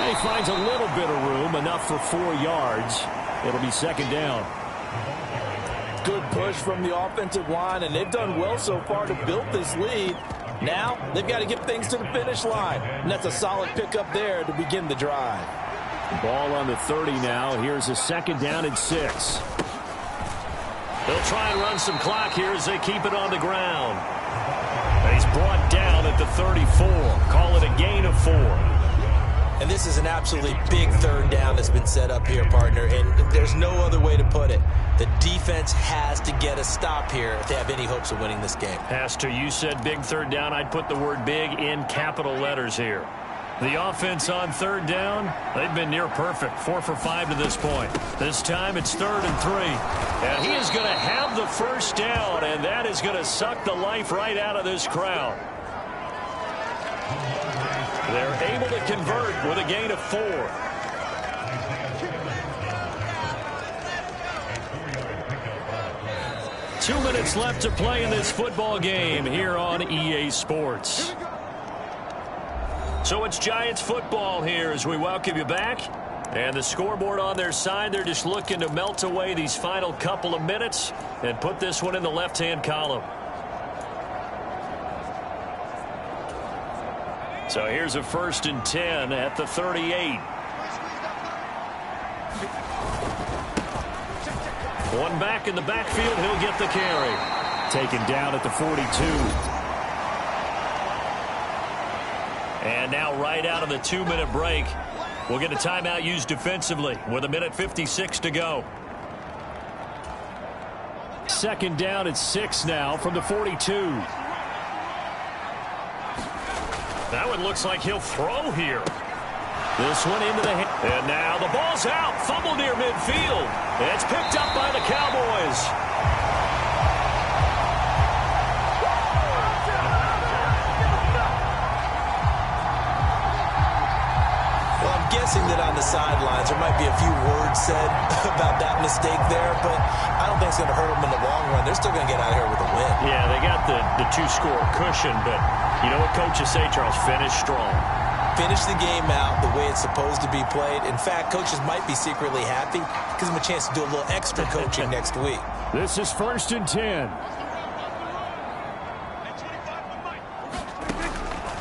And he finds a little bit of room, enough for 4 yards. It'll be 2nd down. Good push from the offensive line, and they've done well so far to build this lead. Now, they've got to get things to the finish line, and that's a solid pickup there to begin the drive. Ball on the 30 now. Here's a 2nd down and 6. They'll try and run some clock here as they keep it on the ground. And he's brought down at the 34. Call it a gain of 4. And this is an absolutely big 3rd down that's been set up here, partner, and there's no other way to put it. The defense has to get a stop here if they have any hopes of winning this game. Pastor, you said big 3rd down. I'd put the word big in capital letters here. The offense on 3rd down, they've been near perfect. 4 for 5 to this point. This time it's 3rd and 3. And he is going to have the first down, and that is going to suck the life right out of this crowd. They're able to convert with a gain of 4. Two minutes left to play in this football game here on EA Sports. So it's Giants football here as we welcome you back. And the scoreboard on their side, they're just looking to melt away these final couple of minutes and put this one in the left-hand column. So here's a 1st and 10 at the 38. One back in the backfield, he'll get the carry. Taken down at the 42. And now right out of the 2-minute break, we'll get a timeout used defensively with 1:56 to go. 2nd down at 6 now from the 42. That one looks like he'll throw here. This one into the hand. And now the ball's out. Fumble near midfield. It's picked up by the Cowboys. Guessing that on the sidelines there might be a few words said about that mistake there, but I don't think it's going to hurt them in the long run. They're still going to get out of here with a win. Yeah, they got the 2-score cushion, but you know what coaches say, Charles? Finish strong. Finish the game out the way it's supposed to be played. In fact, coaches might be secretly happy. Gives them a chance to do a little extra coaching next week. This is 1st and 10.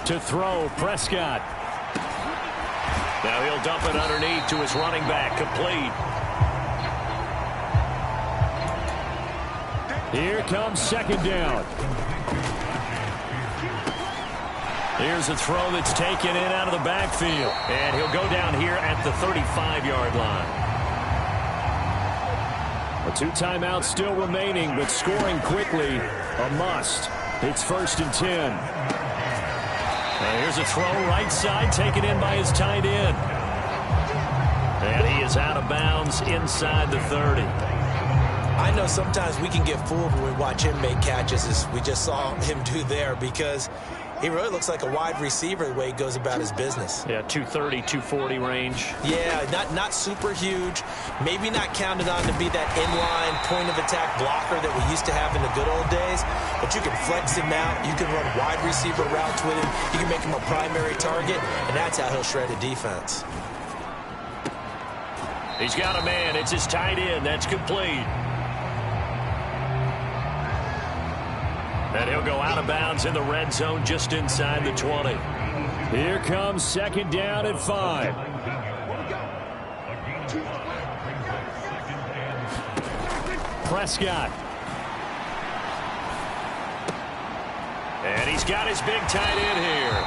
To throw, Prescott. Now he'll dump it underneath to his running back, complete. Here comes 2nd down. Here's a throw that's taken in out of the backfield. And he'll go down here at the 35-yard line. A 2 timeouts still remaining, but scoring quickly, a must. It's 1st and 10. Here's a throw right side, taken in by his tight end. And he is out of bounds inside the 30. I know sometimes we can get fooled when we watch him make catches, as we just saw him do there, because he really looks like a wide receiver the way he goes about his business. Yeah, 230, 240 range. Yeah, not super huge. Maybe not counted on to be that inline point-of-attack blocker that we used to have in the good old days, but you can flex him out. You can run wide receiver routes with him. You can make him a primary target, and that's how he'll shred a defense. He's got a man. It's his tight end. That's complete. And he'll go out of bounds in the red zone just inside the 20. Here comes second down and 5. Prescott. And he's got his big tight end here.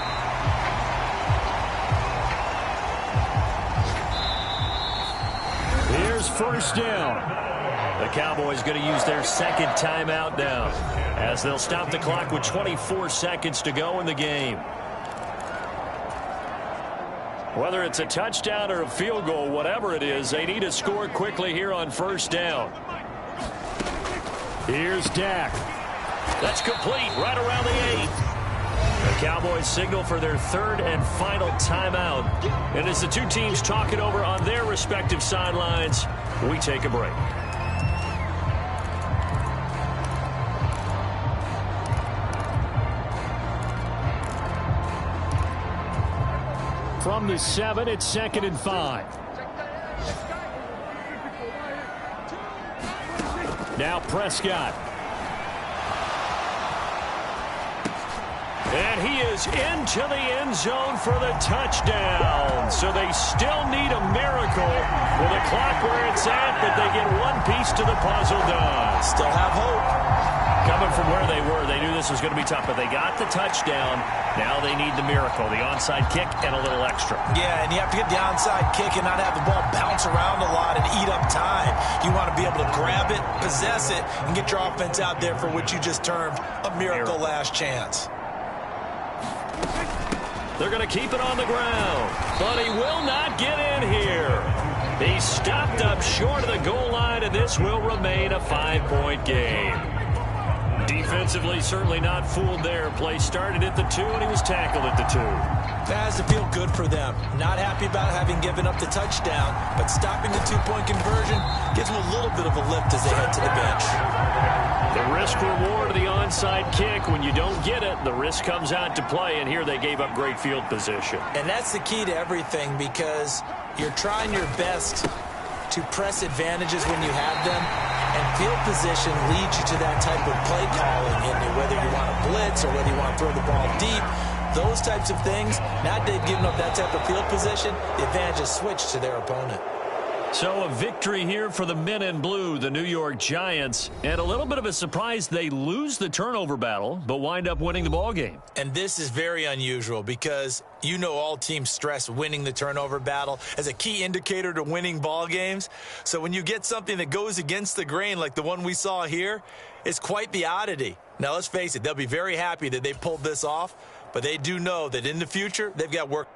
Here's first down. The Cowboys going to use their second timeout now, as they'll stop the clock with 24 seconds to go in the game. Whether it's a touchdown or a field goal, whatever it is, they need to score quickly here on first down. Here's Dak. That's complete right around the 8. The Cowboys signal for their third and final timeout. And as the two teams talk it over on their respective sidelines, we take a break. From the 7, it's second and 5. Now Prescott. And he is into the end zone for the touchdown. So they still need a miracle with the clock where it's at, but they get one piece to the puzzle done. Still have hope. Coming from where they were, they knew this was going to be tough, but they got the touchdown. Now they need the miracle, the onside kick and a little extra. Yeah, and you have to get the onside kick and not have the ball bounce around a lot and eat up time. You want to be able to grab it, possess it, and get your offense out there for what you just termed a miracle last chance. They're going to keep it on the ground, but he will not get in here. He's stopped up short of the goal line, and this will remain a 5-point game. Defensively, certainly not fooled there. Play started at the 2, and he was tackled at the 2. That has to feel good for them. Not happy about having given up the touchdown, but stopping the 2-point conversion gives them a little bit of a lift as they head to the bench. The risk-reward of the onside kick, when you don't get it, the risk comes out to play, and here they gave up great field position. And that's the key to everything, because you're trying your best to press advantages when you have them, and field position leads you to that type of play calling, and whether you want to blitz or whether you want to throw the ball deep, those types of things. Now that they've given up that type of field position, the advantage is switched to their opponent. So a victory here for the men in blue, the New York Giants, and a little bit of a surprise. They lose the turnover battle, but wind up winning the ball game. And this is very unusual because you know all teams stress winning the turnover battle as a key indicator to winning ball games. So when you get something that goes against the grain like the one we saw here, it's quite the oddity. Now let's face it, they'll be very happy that they pulled this off, but they do know that in the future they've got work.